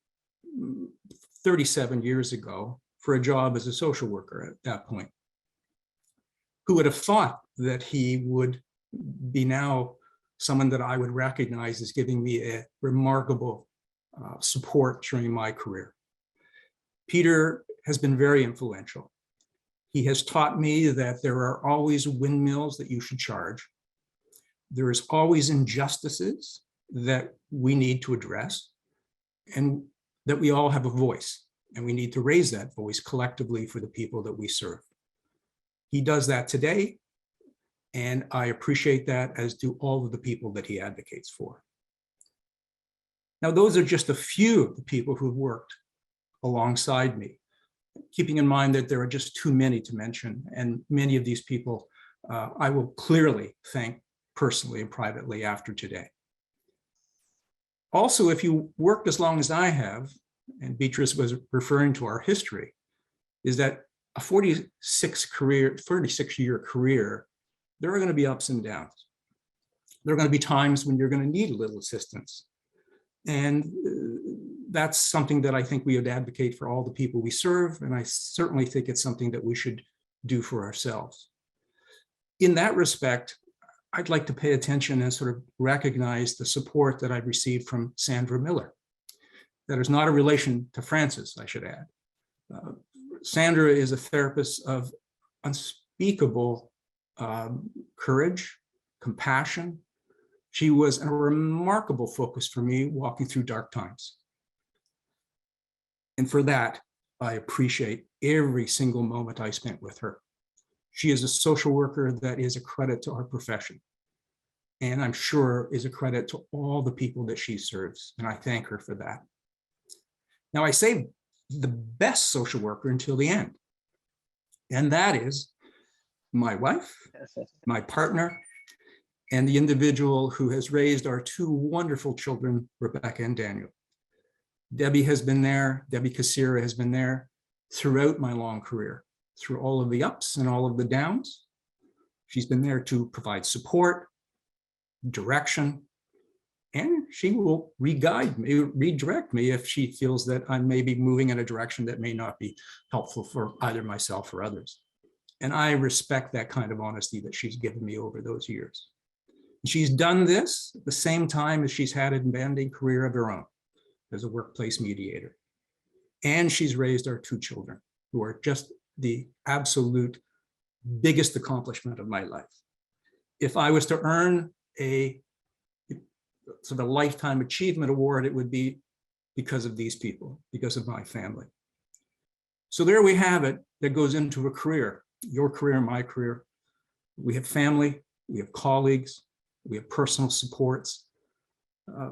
S12: 37 years ago for a job as a social worker at that point. Who would have thought that he would be now someone that I would recognize as giving me a remarkable support during my career. Peter has been very influential. He has taught me that there are always windmills that you should charge. There is always injustices that we need to address, and that we all have a voice, and we need to raise that voice collectively for the people that we serve. He does that today, and I appreciate that, as do all of the people that he advocates for. Now, those are just a few of the people who've worked alongside me, keeping in mind that there are just too many to mention, and many of these people I will clearly thank personally and privately after today. Also, if you worked as long as I have, and Beatrice was referring to our history, is that a 46-year career, there are going to be ups and downs. There are going to be times when you're going to need a little assistance. And that's something that I think we would advocate for all the people we serve. And I certainly think it's something that we should do for ourselves. In that respect, I'd like to pay attention and sort of recognize the support that I've received from Sandra Miller. That is not a relation to Francis, I should add. Sandra is a therapist of unspeakable courage, compassion. She was a remarkable focus for me walking through dark times. And for that, I appreciate every single moment I spent with her. She is a social worker that is a credit to our profession, and I'm sure is a credit to all the people that she serves, and I thank her for that. Now, I say the best social worker until the end, and that is my wife, my partner, and the individual who has raised our two wonderful children, Rebecca and Daniel. Debbie has been there, Debbie Cassira has been there throughout my long career, through all of the ups and all of the downs. She's been there to provide support, direction, and she will re-guide me, redirect me if she feels that I'm maybe moving in a direction that may not be helpful for either myself or others. And I respect that kind of honesty that she's given me over those years. She's done this at the same time as she's had a demanding career of her own as a workplace mediator. And she's raised our two children, who are just the absolute biggest accomplishment of my life. If I was to earn a sort of lifetime achievement award, it would be because of these people, because of my family. So there we have it. That goes into a career, your career, my career. We have family, we have colleagues, we have personal supports.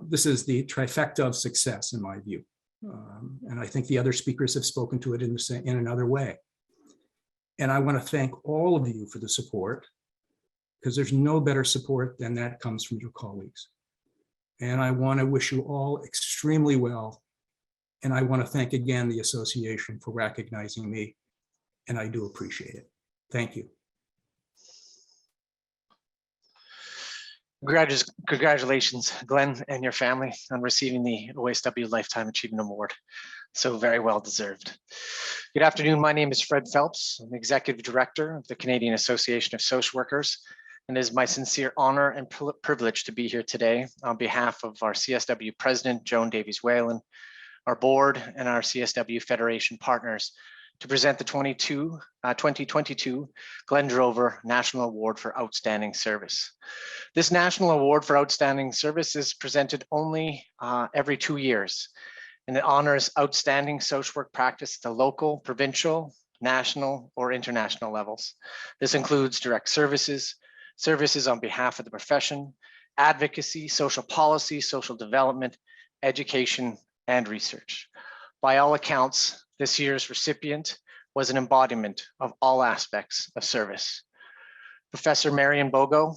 S12: This is the trifecta of success in my view. And I think the other speakers have spoken to it in another way. And I want to thank all of you for the support, because there's no better support than that comes from your colleagues. And I want to wish you all extremely well. And I want to thank again the association for recognizing me, and I do appreciate it. Thank you.
S13: Congratulations, Glenn and your family, on receiving the OASW Lifetime Achievement Award. So very well deserved. Good afternoon. My name is Fred Phelps. I'm the Executive Director of the Canadian Association of Social Workers, and it is my sincere honor and privilege to be here today on behalf of our CSW President, Joan Davies Lecture, our board, and our CSW Federation partners to present the 2022 Glenn Drover National Award for Outstanding Service. This National Award for Outstanding Service is presented only every 2 years, and it honors outstanding social work practice at the local, provincial, national, or international levels. This includes direct services, services on behalf of the profession, advocacy, social policy, social development, education, and research. By all accounts, this year's recipient was an embodiment of all aspects of service. Professor Marion Bogo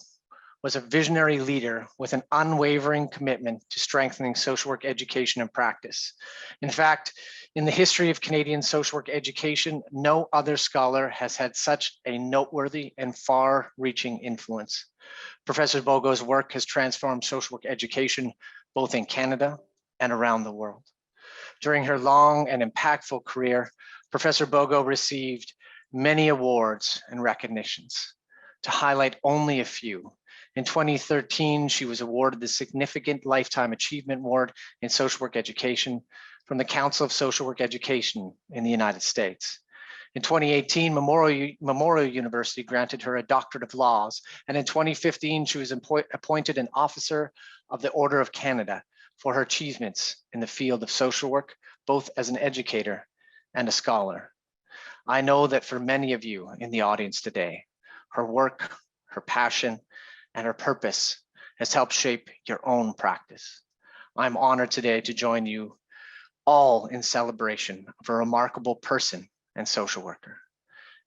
S13: was a visionary leader with an unwavering commitment to strengthening social work education and practice. In fact, in the history of Canadian social work education, no other scholar has had such a noteworthy and far-reaching influence. Professor Bogo's work has transformed social work education both in Canada and around the world. During her long and impactful career, Professor Bogo received many awards and recognitions. To highlight only a few, in 2013, she was awarded the Significant Lifetime Achievement Award in Social Work Education from the Council of Social Work Education in the United States. In 2018, Memorial University granted her a doctorate of laws. And in 2015, she was appointed an officer of the Order of Canada for her achievements in the field of social work, both as an educator and a scholar. I know that for many of you in the audience today, her work, her passion, and her purpose has helped shape your own practice. I'm honored today to join you all in celebration of a remarkable person and social worker.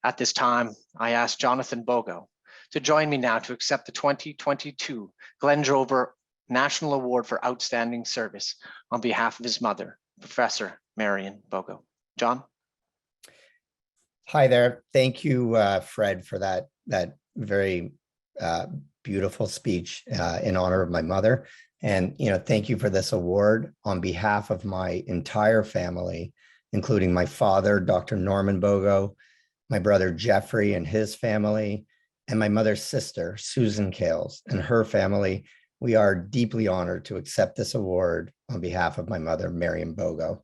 S13: At this time, I ask Jonathan Bogo to join me now to accept the 2022 Glenn Drover National Award for Outstanding Service on behalf of his mother, Professor Marion Bogo. John?
S14: Hi there. Thank you, Fred, for that very beautiful speech in honor of my mother. And thank you for this award on behalf of my entire family, including my father, Dr. Norman Bogo, my brother Jeffrey and his family, and my mother's sister, Susan Kales, and her family. We are deeply honored to accept this award on behalf of my mother, Marion Bogo.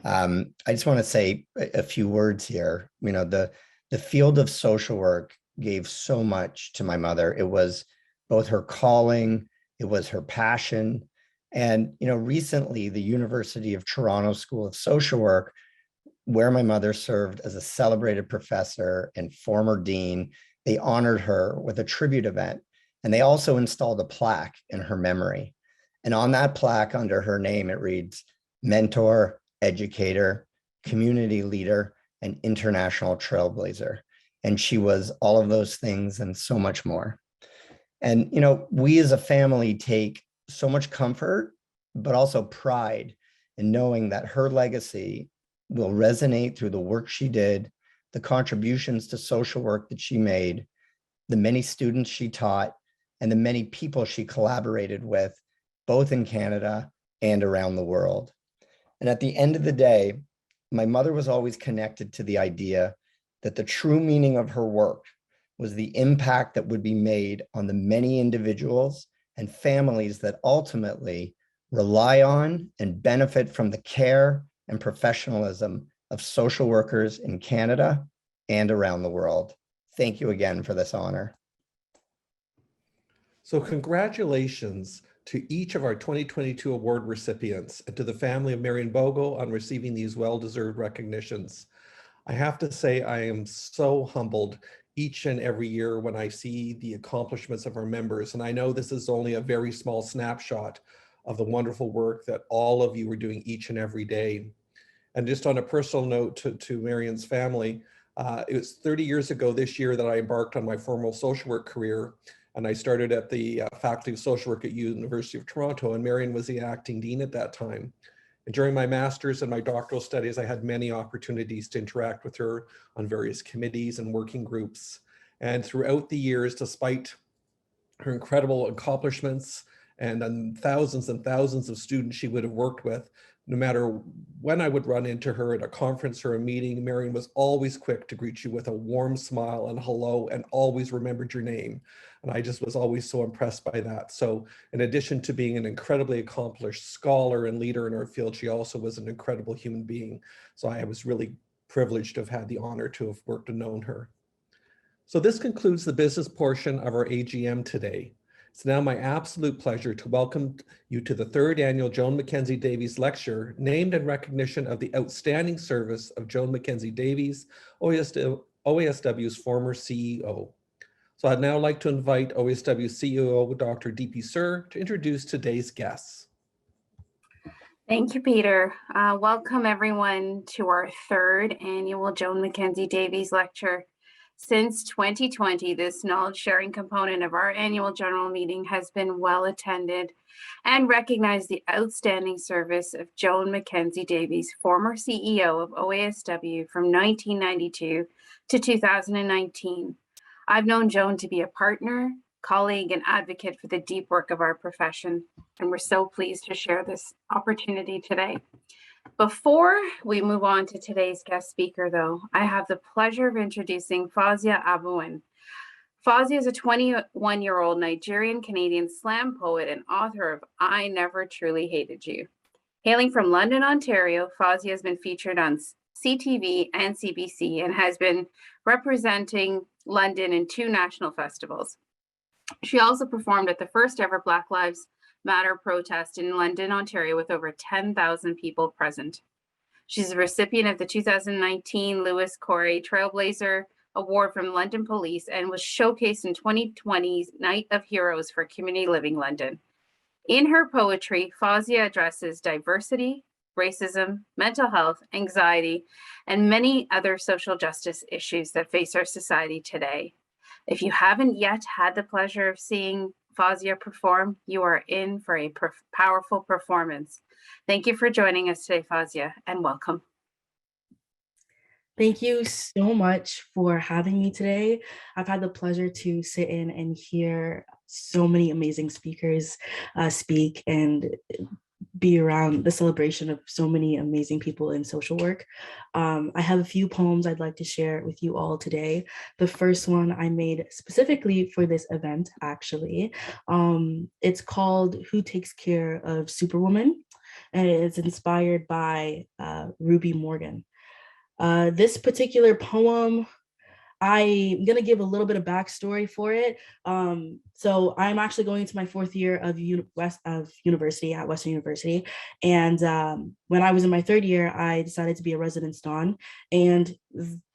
S14: I just want to say a few words here. The field of social work gave so much to my mother. It was both her calling, it was her passion. And, recently the University of Toronto School of Social Work, where my mother served as a celebrated professor and former dean, they honored her with a tribute event. And they also installed a plaque in her memory. And on that plaque under her name, it reads, mentor, educator, community leader, and international trailblazer. And she was all of those things and so much more. And, we as a family take so much comfort, but also pride in knowing that her legacy will resonate through the work she did, the contributions to social work that she made, the many students she taught, and the many people she collaborated with, both in Canada and around the world. And at the end of the day, my mother was always connected to the idea that the true meaning of her work was the impact that would be made on the many individuals and families that ultimately rely on and benefit from the care and professionalism of social workers in Canada and around the world. Thank you again for this honor.
S2: So congratulations to each of our 2022 award recipients and to the family of Marion Bogo on receiving these well-deserved recognitions. I have to say I am so humbled each and every year when I see the accomplishments of our members. And I know this is only a very small snapshot of the wonderful work that all of you are doing each and every day. And just on a personal note to Marion's family, it was 30 years ago this year that I embarked on my formal social work career. And I started at the Faculty of Social Work at University of Toronto, and Marion was the acting dean at that time. And during my master's and my doctoral studies, I had many opportunities to interact with her on various committees and working groups. And throughout the years, despite her incredible accomplishments and thousands of students she would have worked with, no matter when I would run into her at a conference or a meeting, Marion was always quick to greet you with a warm smile and hello, and always remembered your name. And I just was always so impressed by that. So in addition to being an incredibly accomplished scholar and leader in our field, she also was an incredible human being. So I was really privileged to have had the honor to have worked and known her. So this concludes the business portion of our AGM today. It's now my absolute pleasure to welcome you to the third annual Joan MacKenzie Davies Lecture, named in recognition of the outstanding service of Joan MacKenzie Davies, OASW's former CEO. So I'd now like to invite OASW CEO, Dr. DP Sir, to introduce today's guests.
S3: Thank you, Peter. Welcome everyone to our third annual Joan MacKenzie Davies Lecture. Since 2020, this knowledge sharing component of our annual general meeting has been well attended and recognized the outstanding service of Joan MacKenzie Davies, former CEO of OASW from 1992 to 2019. I've known Joan to be a partner, colleague, and advocate for the deep work of our profession, and we're so pleased to share this opportunity today. Before we move on to today's guest speaker, though, I have the pleasure of introducing Fawzia Abuin. Fawzia is a 21-year-old Nigerian-Canadian slam poet and author of I Never Truly Hated You. Hailing from London, Ontario, Fawzia has been featured on CTV, and CBC, and has been representing London in 2 national festivals. She also performed at the first ever Black Lives Matter protest in London, Ontario, with over 10,000 people present. She's a recipient of the 2019 Lewis Corey Trailblazer Award from London Police and was showcased in 2020's Night of Heroes for Community Living London. In her poetry, Fawzia addresses diversity, racism, mental health, anxiety, and many other social justice issues that face our society today. If you haven't yet had the pleasure of seeing Fawzia perform, you are in for a powerful performance. Thank you for joining us today, Fawzia, and welcome.
S15: Thank you so much for having me today. I've had the pleasure to sit in and hear so many amazing speakers speak and be around the celebration of so many amazing people in social work. I have a few poems I'd like to share with you all today. The first one I made specifically for this event, actually. It's called Who Takes Care of Superwoman? And it's inspired by Ruby Morgan. This particular poem, I'm going to give a little bit of backstory for it. So I'm actually going into my 4th year of university at Western University. And when I was in my 3rd year, I decided to be a residence don. And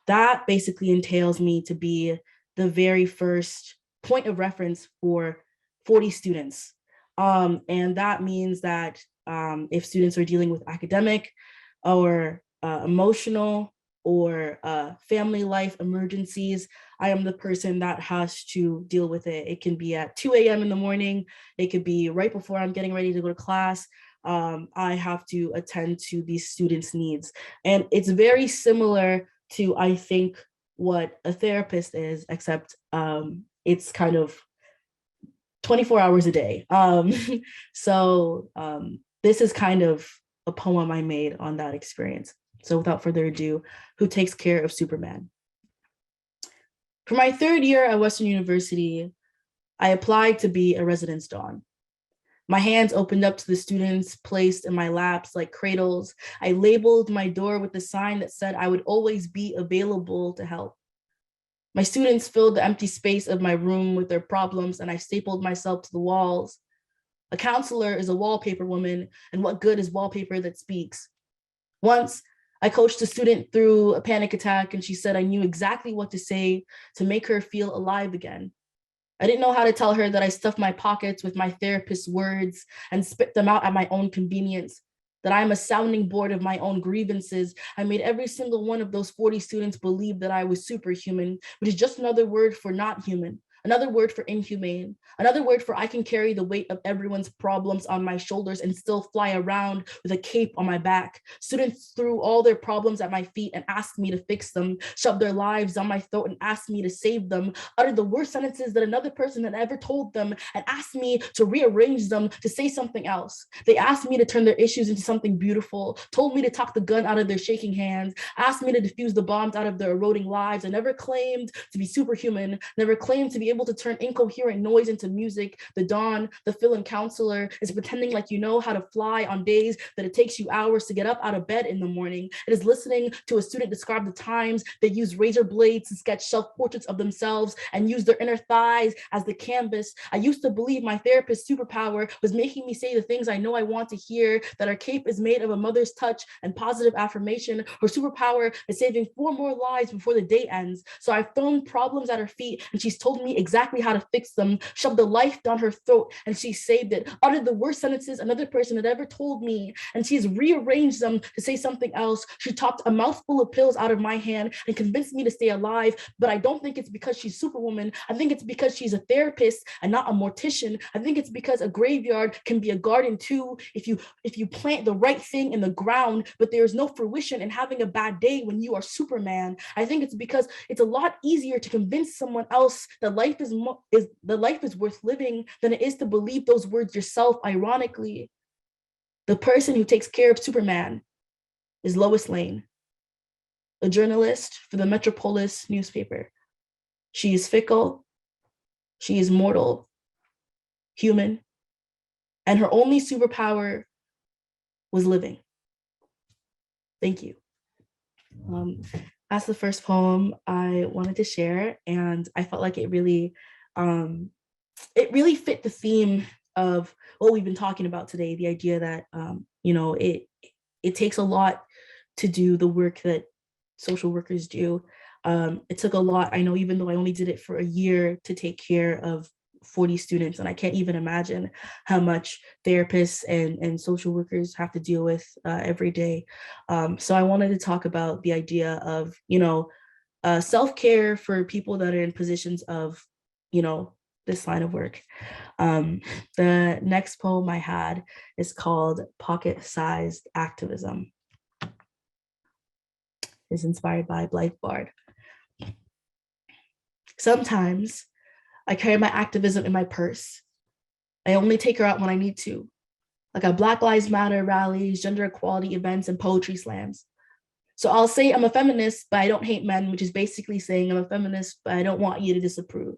S15: that basically entails me to be the very first point of reference for 40 students. And that means that if students are dealing with academic or emotional or family life emergencies, I am the person that has to deal with it. It can be at 2 a.m. in the morning. It could be right before I'm getting ready to go to class. I have to attend to these students' needs. And it's very similar to, I think, what a therapist is, except it's kind of 24 hours a day. So this is kind of a poem I made on that experience. So without further ado, Who Takes Care of Superman? For my 3rd year at Western University, I applied to be a residence don. My hands opened up to the students placed in my laps like cradles. I labeled my door with a sign that said I would always be available to help. My students filled the empty space of my room with their problems, and I stapled myself to the walls. A counselor is a wallpaper woman, and what good is wallpaper that speaks? Once, I coached a student through a panic attack, and she said I knew exactly what to say to make her feel alive again. I didn't know how to tell her that I stuffed my pockets with my therapist's words and spit them out at my own convenience, that I'm a sounding board of my own grievances. I made every single one of those 40 students believe that I was superhuman, which is just another word for not human. Another word for inhumane, another word for I can carry the weight of everyone's problems on my shoulders and still fly around with a cape on my back. Students threw all their problems at my feet and asked me to fix them, shoved their lives down my throat and asked me to save them, uttered the worst sentences that another person had ever told them and asked me to rearrange them to say something else. They asked me to turn their issues into something beautiful, told me to talk the gun out of their shaking hands, asked me to defuse the bombs out of their eroding lives. I never claimed to be superhuman, never claimed to be able to turn incoherent noise into music. The Dawn, the fill-in counselor, is pretending like you know how to fly on days that it takes you hours to get up out of bed in the morning. It is listening to a student describe the times they use razor blades to sketch self-portraits of themselves and use their inner thighs as the canvas. I used to believe my therapist's superpower was making me say the things I know I want to hear, that our cape is made of a mother's touch and positive affirmation. Her superpower is saving 4 more lives before the day ends. So I've thrown problems at her feet and she's told me exactly how to fix them, shoved a life down her throat and she saved it, uttered the worst sentences another person had ever told me, and she's rearranged them to say something else. She topped a mouthful of pills out of my hand and convinced me to stay alive, but I don't think it's because she's Superwoman. I think it's because she's a therapist and not a mortician. I think it's because a graveyard can be a garden too if you plant the right thing in the ground, but there's no fruition in having a bad day when you are Superman. I think it's because it's a lot easier to convince someone else that life is worth living than it is to believe those words yourself. Ironically, the person who takes care of Superman is Lois Lane, a journalist for the Metropolis newspaper. She is fickle, she is mortal, human, and her only superpower was living. Thank you. That's the first poem I wanted to share, and I felt like it really fit the theme of what we've been talking about today. The idea that it takes a lot to do the work that social workers do. It took a lot. I know, even though I only did it for a year, to take care of 40 students, and I can't even imagine how much therapists and social workers have to deal with every day. So I wanted to talk about the idea of, self-care for people that are in positions of, this line of work. The next poem I had is called Pocket-Sized Activism. It's inspired by Blythe Bard. Sometimes I carry my activism in my purse. I only take her out when I need to, like at Black Lives Matter rallies, gender equality events, and poetry slams. So I'll say I'm a feminist, but I don't hate men, which is basically saying I'm a feminist, but I don't want you to disapprove.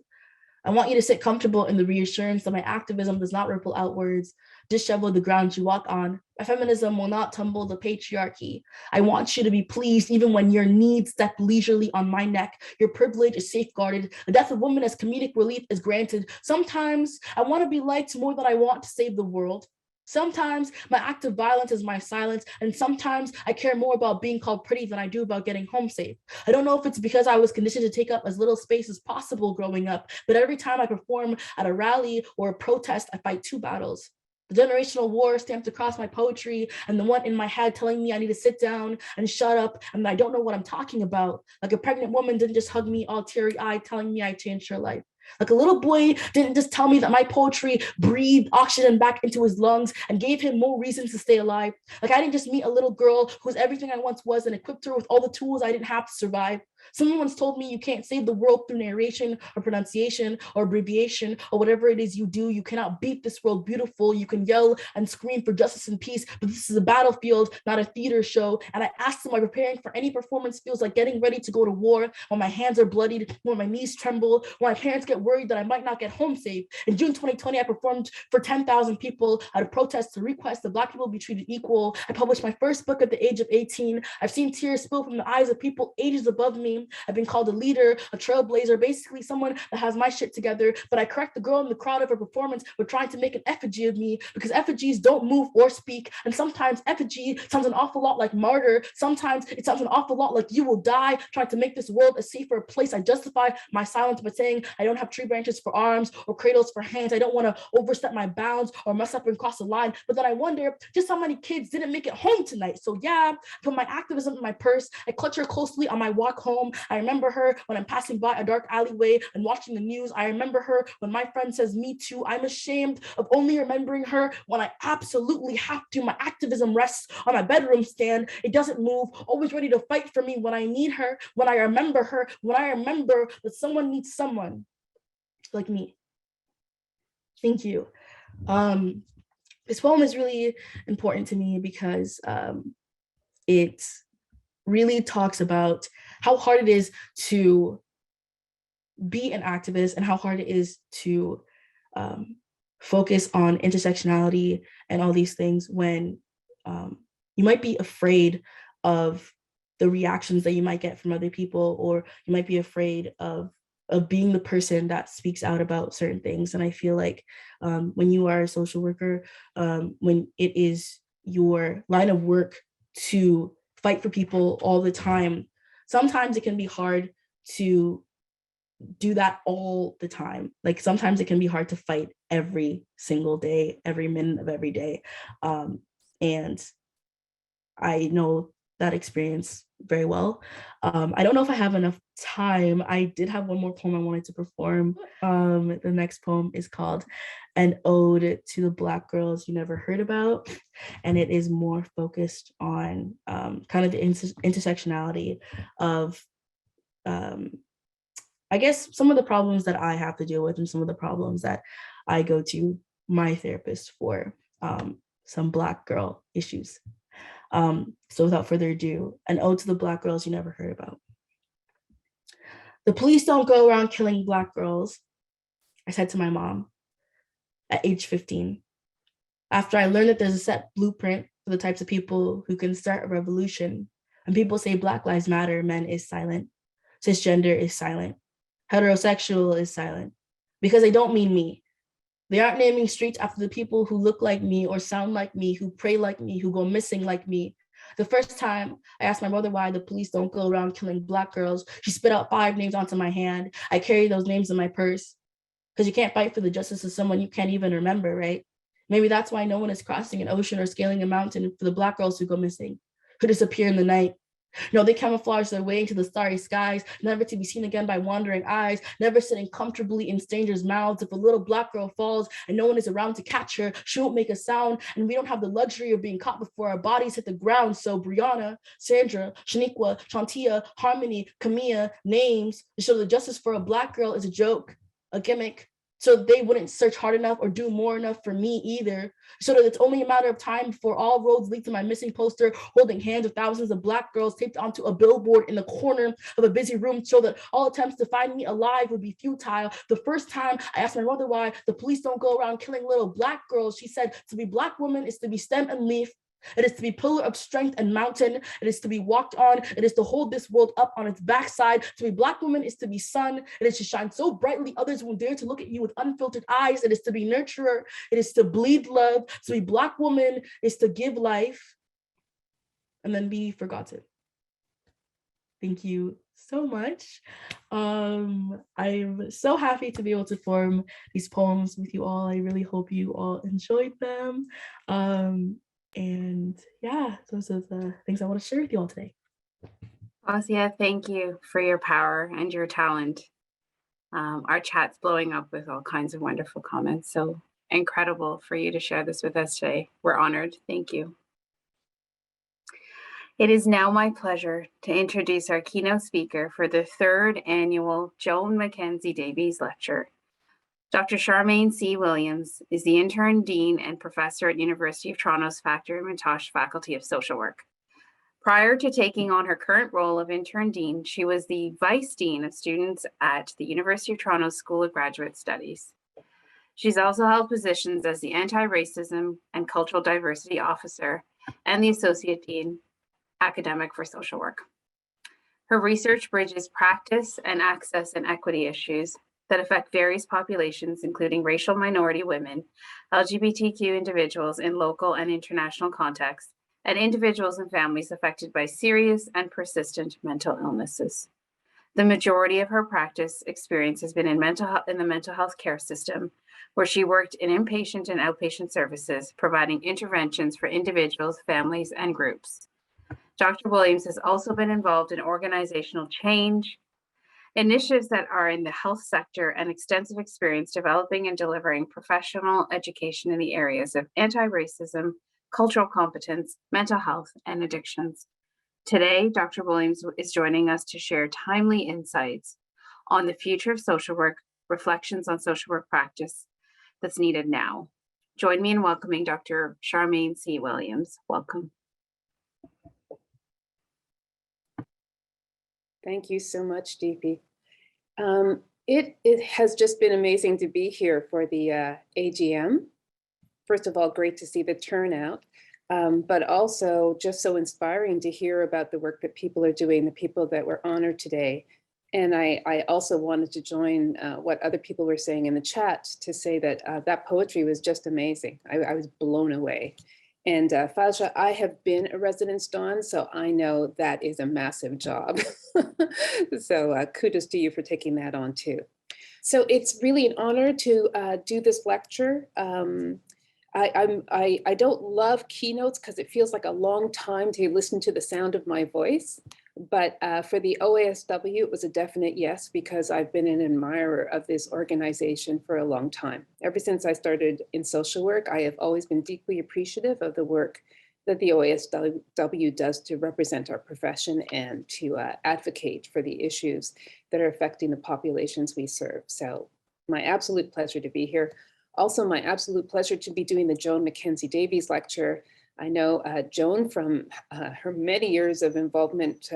S15: I want you to sit comfortable in the reassurance that my activism does not ripple outwards, dishevel the ground you walk on. My feminism will not tumble the patriarchy. I want you to be pleased even when your needs step leisurely on my neck. Your privilege is safeguarded. The death of women as comedic relief is granted. Sometimes I want to be liked more than I want to save the world. Sometimes my act of violence is my silence, and sometimes I care more about being called pretty than I do about getting home safe. I don't know if it's because I was conditioned to take up as little space as possible growing up, but every time I perform at a rally or a protest, I fight two battles. The generational war stamped across my poetry, and the one in my head telling me I need to sit down and shut up, and I don't know what I'm talking about. Like a pregnant woman didn't just hug me all teary-eyed telling me I changed her life. Like a little boy didn't just tell me that my poetry breathed oxygen back into his lungs and gave him more reasons to stay alive. Like I didn't just meet a little girl who was everything I once was and equipped her with all the tools I didn't have to survive. Someone once told me you can't save the world through narration or pronunciation or abbreviation or whatever it is you do. You cannot beat this world beautiful. You can yell and scream for justice and peace, but this is a battlefield, not a theater show. And I asked them why preparing for any performance feels like getting ready to go to war, when my hands are bloodied, when my knees tremble, when my parents get worried that I might not get home safe. In June 2020, I performed for 10,000 people at a protest to request that Black people be treated equal. I published my first book at the age of 18. I've seen tears spill from the eyes of people ages above me. I've been called a leader, a trailblazer, basically someone that has my shit together, but I correct the girl in the crowd of her performance for trying to make an effigy of me, because effigies don't move or speak, and sometimes effigy sounds an awful lot like martyr. Sometimes it sounds an awful lot like you will die, trying to make this world a safer place. I justify my silence by saying I don't have tree branches for arms or cradles for hands. I don't want to overstep my bounds or mess up and cross the line, but then I wonder just how many kids didn't make it home tonight. So yeah, I put my activism in my purse. I clutch her closely on my walk home. I remember her when I'm passing by a dark alleyway and watching the news. I remember her when my friend says me too. I'm ashamed of only remembering her when I absolutely have to. My activism rests on my bedroom stand. It doesn't move, always ready to fight for me when I need her, when I remember her, when I remember that someone needs someone like me. Thank you. This poem is really important to me because it really talks about how hard it is to be an activist and how hard it is to focus on intersectionality and all these things when you might be afraid of the reactions that you might get from other people, or you might be afraid of being the person that speaks out about certain things. And I feel like when you are a social worker, when it is your line of work to fight for people all the time, sometimes it can be hard to do that all the time. Like sometimes it can be hard to fight every single day, every minute of every day. And I know that experience very well. I don't know if I have enough time. I did have one more poem I wanted to perform. The next poem is called An Ode to the Black Girls You Never Heard About. And it is more focused on kind of the intersectionality of, I guess, some of the problems that I have to deal with and some of the problems that I go to my therapist for, some Black girl issues. So without further ado, an ode to the Black girls you never heard about. The police don't go around killing Black girls, I said to my mom at age 15. After I learned that there's a set blueprint for the types of people who can start a revolution, When people say Black Lives Matter, men is silent, cisgender is silent, heterosexual is silent, because they don't mean me. They aren't naming streets after the people who look like me or sound like me, who pray like me, who go missing like me. The first time I asked my mother why the police don't go around killing Black girls, she spit out 5 names onto my hand. I carry those names in my purse because you can't fight for the justice of someone you can't even remember, right? Maybe that's why no one is crossing an ocean or scaling a mountain for the Black girls who go missing, who disappear in the night. No, they camouflage their way into the starry skies, never to be seen again by wandering eyes, never sitting comfortably in strangers' mouths. If a little Black girl falls and no one is around to catch her, she won't make a sound, and we don't have the luxury of being caught before our bodies hit the ground. So Brianna, Sandra, Shaniqua, Shantia, Harmony, Camilla, names to show the justice for a Black girl is a joke, a gimmick, so they wouldn't search hard enough or do more enough for me either, so that it's only a matter of time before all roads lead to my missing poster holding hands with thousands of Black girls taped onto a billboard in the corner of a busy room, so that all attempts to find me alive would be futile. The first time I asked my mother why the police don't go around killing little Black girls, she said, to be Black woman is to be stem and leaf. It is to be pillar of strength and mountain. It is to be walked on. It is to hold this world up on its backside. To be Black woman is to be sun. It is to shine so brightly others won't dare to look at you with unfiltered eyes. It is to be nurturer. It is to bleed love. To be Black woman is to give life and then be forgotten. Thank you so much. I'm so happy to be able to form these poems with you all. I really hope you all enjoyed them. And yeah, those are the things I want to share with you all today.
S3: Asia, thank you for your power and your talent. Our chat's blowing up with all kinds of wonderful comments. So incredible for you to share this with us today. We're honored. Thank you. It is now my pleasure to introduce our keynote speaker for the 3rd annual Joan MacKenzie Davies Lecture. Dr. Charmaine C. Williams is the intern dean and professor at University of Toronto's Factor Mintosh Faculty of Social Work. Prior to taking on her current role of intern dean, she was the vice dean of students at the University of Toronto's School of Graduate Studies. She's also held positions as the anti-racism and cultural diversity officer and the associate dean academic for social work. Her research bridges practice and access and equity issues that affect various populations, including racial minority women, LGBTQ individuals in local and international contexts, and individuals and families affected by serious and persistent mental illnesses. The majority of her practice experience has been in the mental health care system, where she worked in inpatient and outpatient services, providing interventions for individuals, families, and groups. Dr. Williams has also been involved in organizational change, initiatives that are in the health sector, and extensive experience developing and delivering professional education in the areas of anti-racism, cultural competence, mental health, and addictions. Today, Dr. Williams is joining us to share timely insights on the future of social work, reflections on social work practice that's needed now. Join me in welcoming Dr. Charmaine C. Williams. Welcome.
S16: Thank you so much, DP. It has just been amazing to be here for the AGM. First of all, great to see the turnout, but also just so inspiring to hear about the work that people are doing, the people that were honored today. And I also wanted to join what other people were saying in the chat to say that that poetry was just amazing. I was blown away. And Fajra, I have been a residence Dawn, so I know that is a massive job. So kudos to you for taking that on too. So it's really an honor to do this lecture. I don't love keynotes because it feels like a long time to listen to the sound of my voice. But for the OASW, it was a definite yes, because I've been an admirer of this organization for a long time. Ever since I started in social work, I have always been deeply appreciative of the work that the OASW does to represent our profession and to advocate for the issues that are affecting the populations we serve. So my absolute pleasure to be here. Also, my absolute pleasure to be doing the Joan MacKenzie Davies Lecture. I know Joan from her many years of involvement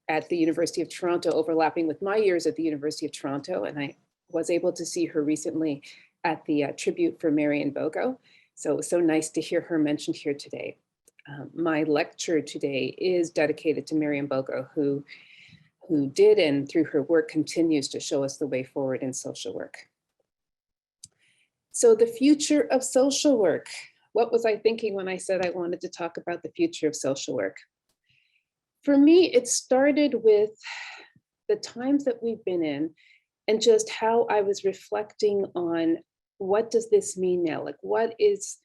S16: at the University of Toronto, overlapping with my years at the University of Toronto, and I was able to see her recently at the tribute for Marion Bogo. So it was so nice to hear her mentioned here today. my lecture today is dedicated to Miriam Bogo, who did and through her work continues to show us the way forward in social work. So the future of social work. What was I thinking when I said I wanted to talk about the future of social work? For me, it started with the times that we've been in and just how I was reflecting on what does this mean now? Like, what is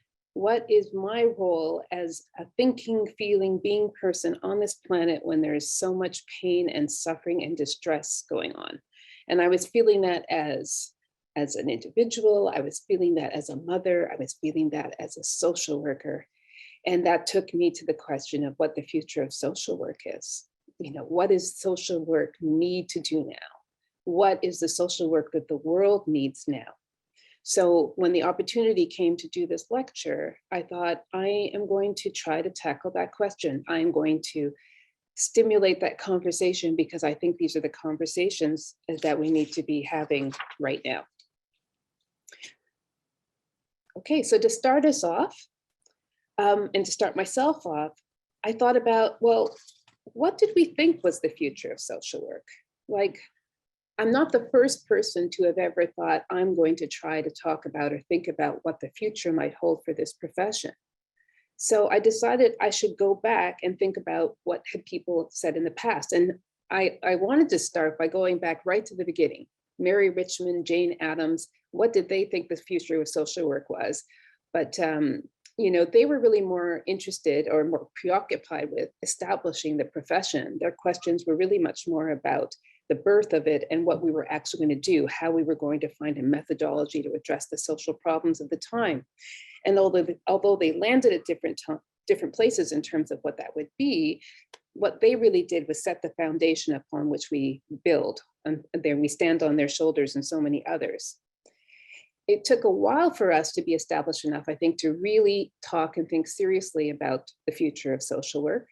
S16: my role as a thinking, feeling, being person on this planet when there is so much pain and suffering and distress going on? And I was feeling that as an individual, I was feeling that as a mother, I was feeling that as a social worker. And that took me to the question of what the future of social work is. You know, what does social work need to do now? What is the social work that the world needs now? So when the opportunity came to do this lecture, I thought, I am going to try to tackle that question. I'm going to stimulate that conversation because I think these are the conversations that we need to be having right now. Okay, so to start us off, and to start myself off, I thought about, well, what did we think was the future of social work? Like, I'm not the first person to have ever thought I'm going to try to talk about or think about what the future might hold for this profession. So I decided I should go back and think about what had people said in the past. And I wanted to start by going back right to the beginning. Mary Richmond, Jane Addams, what did they think the future of social work was? But you know, they were really more interested or more preoccupied with establishing the profession. Their questions were really much more about the birth of it and what we were actually going to do, how we were going to find a methodology to address the social problems of the time. And although they landed at different places in terms of what that would be, what they really did was set the foundation upon which we build. And then we stand on their shoulders and so many others. It took a while for us to be established enough, I think, to really talk and think seriously about the future of social work.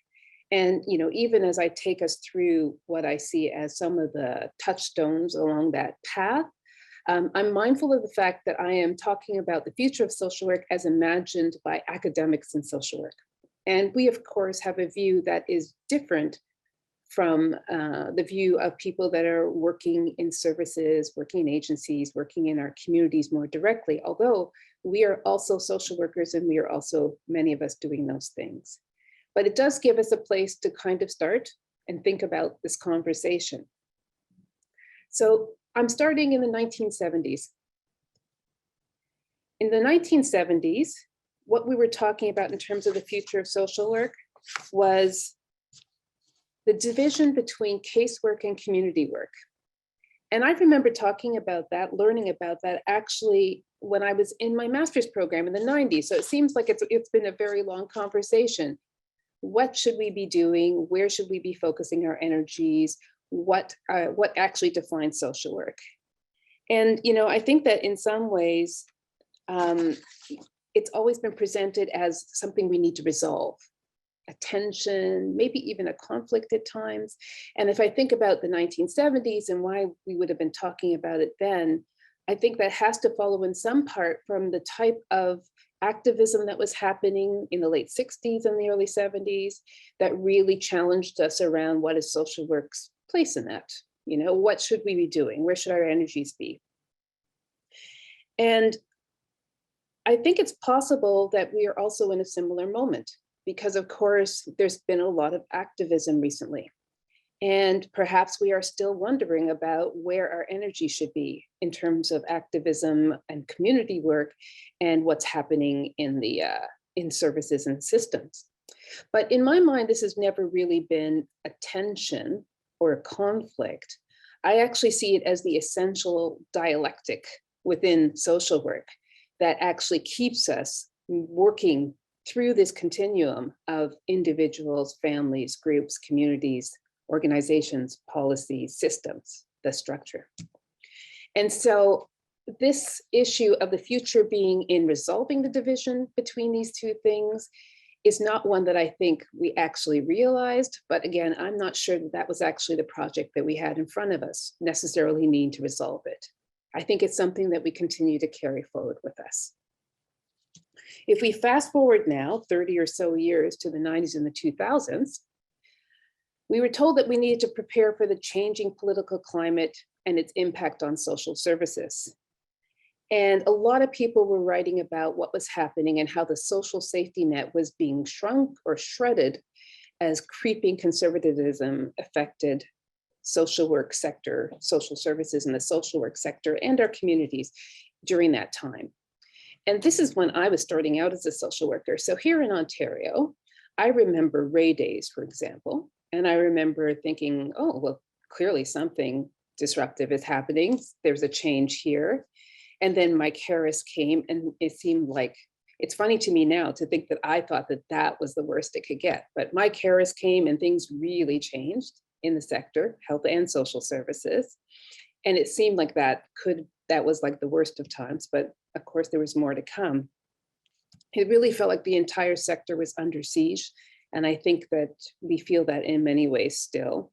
S16: And, you know, even as I take us through what I see as some of the touchstones along that path, I'm mindful of the fact that I am talking about the future of social work as imagined by academics in social work. And we, of course, have a view that is different from the view of people that are working in services, working in agencies, working in our communities more directly, although we are also social workers and we are also, many of us, doing those things. But it does give us a place to kind of start and think about this conversation. So I'm starting in the 1970s. In the 1970s, what we were talking about in terms of the future of social work was the division between casework and community work. And I remember talking about that, learning about that actually when I was in my master's program in the 90s. So it seems like it's been a very long conversation. What should we be doing? Where should we be focusing our energies? What actually defines social work? And, you know, I think that in some ways, it's always been presented as something we need to resolve. A tension, maybe even a conflict at times. And if I think about the 1970s and why we would have been talking about it then, I think that has to follow in some part from the type of activism that was happening in the late 60s and the early 70s that really challenged us around what is social work's place in that. You know, what should we be doing? Where should our energies be? And I think it's possible that we are also in a similar moment, because of course, there's been a lot of activism recently. And perhaps we are still wondering about where our energy should be in terms of activism and community work and what's happening in the in services and systems. But in my mind, this has never really been a tension or a conflict. I actually see it as the essential dialectic within social work that actually keeps us working through this continuum of individuals, families, groups, communities, organizations, policies, systems, the structure. And so this issue of the future being in resolving the division between these two things is not one that I think we actually realized. But again, I'm not sure that that was actually the project that we had in front of us, necessarily needing to resolve it. I think it's something that we continue to carry forward with us. If we fast forward now 30 or so years to the 90s and the 2000s, we were told that we needed to prepare for the changing political climate and its impact on social services. And a lot of people were writing about what was happening and how the social safety net was being shrunk or shredded as creeping conservatism affected social work sector, social services in the social work sector and our communities during that time. And this is when I was starting out as a social worker. So here in Ontario, I remember Ray Days, for example, and I remember thinking, oh, well, clearly something disruptive is happening. There's a change here. And then Mike Harris came, and it seemed like, it's funny to me now to think that I thought that that was the worst it could get. But Mike Harris came and things really changed in the sector, health and social services. And it seemed like that was like the worst of times, but of course there was more to come. It really felt like the entire sector was under siege. And I think that we feel that in many ways still.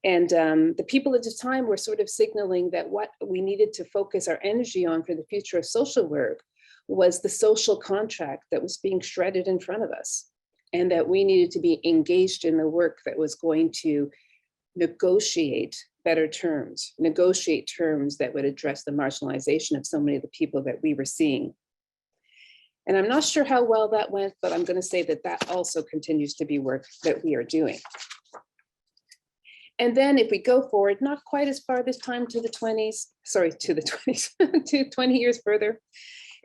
S16: And the people at the time were sort of signaling that what we needed to focus our energy on for the future of social work was the social contract that was being shredded in front of us, and that we needed to be engaged in the work that was going to negotiate better terms, negotiate terms that would address the marginalization of so many of the people that we were seeing. And I'm not sure how well that went, but I'm going to say that that also continues to be work that we are doing. And then if we go forward, not quite as far this time to the 20s, to 20 years further,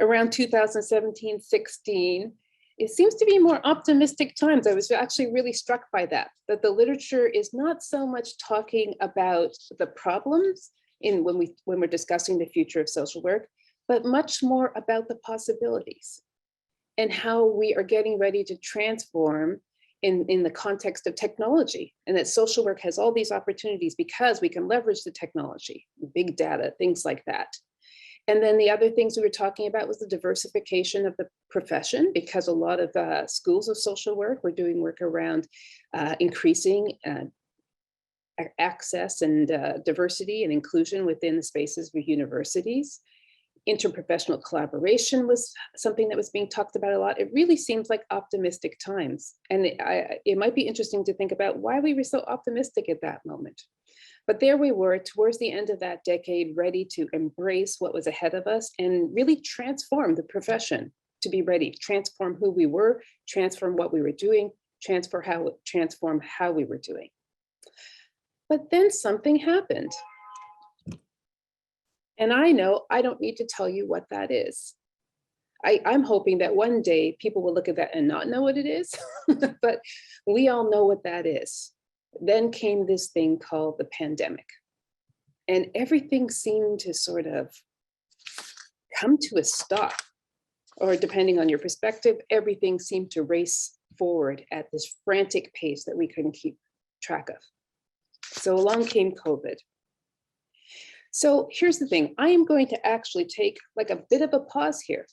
S16: around 2017, 16, it seems to be more optimistic times. I was actually really struck by that the literature is not so much talking about the problems when we're discussing the future of social work, but much more about the possibilities and how we are getting ready to transform in the context of technology, and that social work has all these opportunities because we can leverage the technology, big data, things like that. And then the other things we were talking about was the diversification of the profession, because a lot of schools of social work were doing work around increasing access and diversity and inclusion within the spaces of universities. Interprofessional collaboration was something that was being talked about a lot. It really seems like optimistic times. And it might be interesting to think about why we were so optimistic at that moment. But there we were towards the end of that decade, ready to embrace what was ahead of us and really transform the profession to be ready, transform who we were, transform what we were doing, transform how we were doing. But then something happened. And I know I don't need to tell you what that is. I'm hoping that one day people will look at that and not know what it is, but we all know what that is. Then came this thing called the pandemic. And everything seemed to sort of come to a stop, or depending on your perspective, everything seemed to race forward at this frantic pace that we couldn't keep track of. So along came COVID. So here's the thing, I am going to actually take like a bit of a pause here,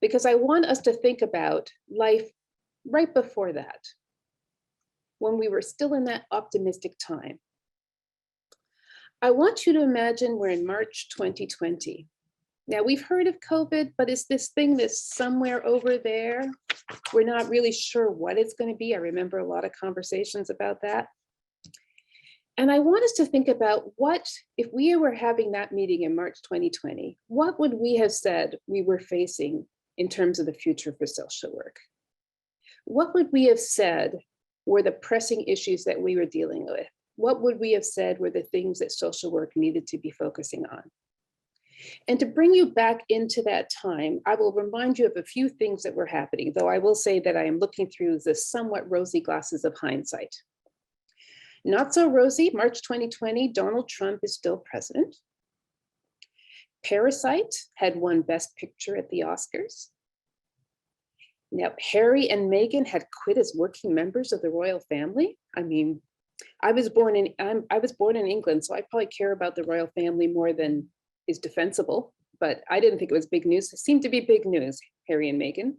S16: because I want us to think about life right before that, when we were still in that optimistic time. I want you to imagine we're in March 2020. Now we've heard of COVID, but it's this thing that's somewhere over there. We're not really sure what it's going to be. I remember a lot of conversations about that. And I want us to think about what, if we were having that meeting in March 2020, what would we have said we were facing in terms of the future for social work? What would we have said were the pressing issues that we were dealing with? What would we have said were the things that social work needed to be focusing on? And to bring you back into that time, I will remind you of a few things that were happening, though I will say that I am looking through the somewhat rosy glasses of hindsight. Not so rosy, March 2020, Donald Trump is still president. Parasite had won Best Picture at the Oscars. Now, Harry and Meghan had quit as working members of the royal family. I mean, I was born in England, so I probably care about the royal family more than is defensible, but I didn't think it was big news. It seemed to be big news, Harry and Meghan.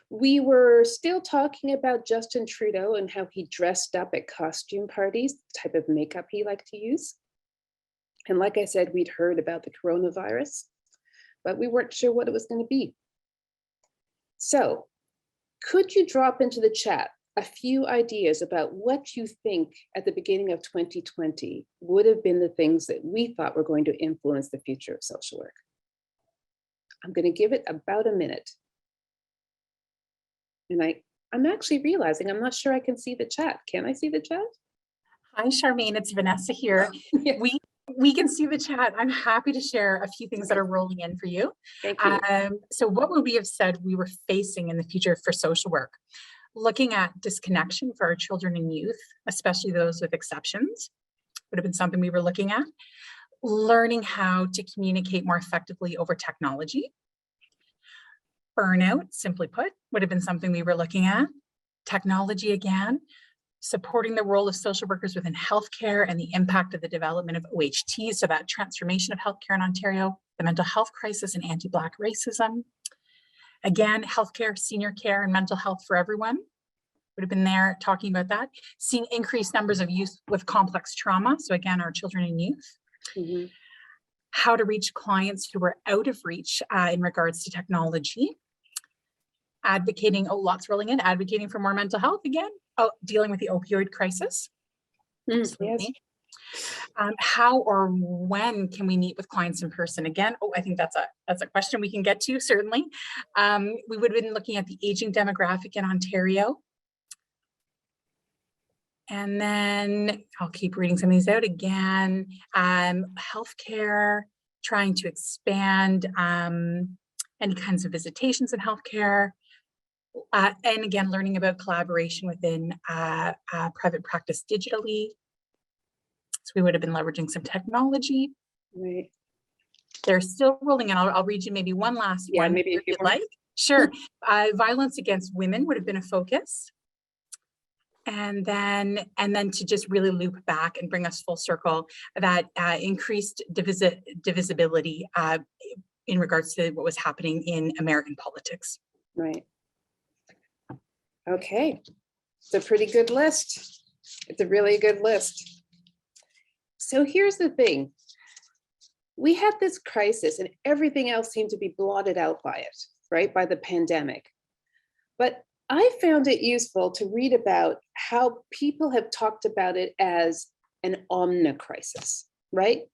S16: We were still talking about Justin Trudeau and how he dressed up at costume parties, the type of makeup he liked to use. And like I said, we'd heard about the coronavirus, but we weren't sure what it was going to be. So could you drop into the chat a few ideas about what you think at the beginning of 2020 would have been the things that we thought were going to influence the future of social work? I'm going to give it about a minute. And I'm actually realizing I'm not sure I can see the chat. Can I see the chat?
S1: Hi, Charmaine, it's Vanessa here.
S16: Yes.
S1: We can see the chat. I'm happy to share a few things that are rolling in for you.
S16: Thank you.
S1: So what would we have said we were facing in the future for social work? Looking at disconnection for our children and youth, especially those with exceptions, would have been something we were looking at. Learning how to communicate more effectively over technology. Burnout, simply put, would have been something we were looking at. Technology again. Supporting the role of social workers within healthcare and the impact of the development of OHT, so that transformation of healthcare in Ontario, the mental health crisis and anti-Black racism. Again, healthcare, senior care, and mental health for everyone would have been there talking about that. Seeing increased numbers of youth with complex trauma, so again, our children and youth.
S16: Mm-hmm.
S1: How to reach clients who were out of reach in regards to technology. Advocating, lots rolling in, advocating for more mental health again. Dealing with the opioid crisis. Absolutely. Yes. How or when can we meet with clients in person again? I think that's a question we can get to, certainly. We would have been looking at the aging demographic in Ontario. And then I'll keep reading some of these out again. Healthcare, trying to expand any kinds of visitations in healthcare. And again, learning about collaboration within private practice digitally. So we would have been leveraging some technology.
S16: Right.
S1: They're still rolling in. I'll read you maybe one last one
S16: maybe
S1: if you'd like. Sure. Violence against women would have been a focus. And then to just really loop back and bring us full circle, that increased divisibility in regards to what was happening in American politics.
S16: Right. Okay, it's a pretty good list. It's a really good list. So here's the thing. We had this crisis and everything else seemed to be blotted out by it, right? By the pandemic. But I found it useful to read about how people have talked about it as an omnicrisis, right?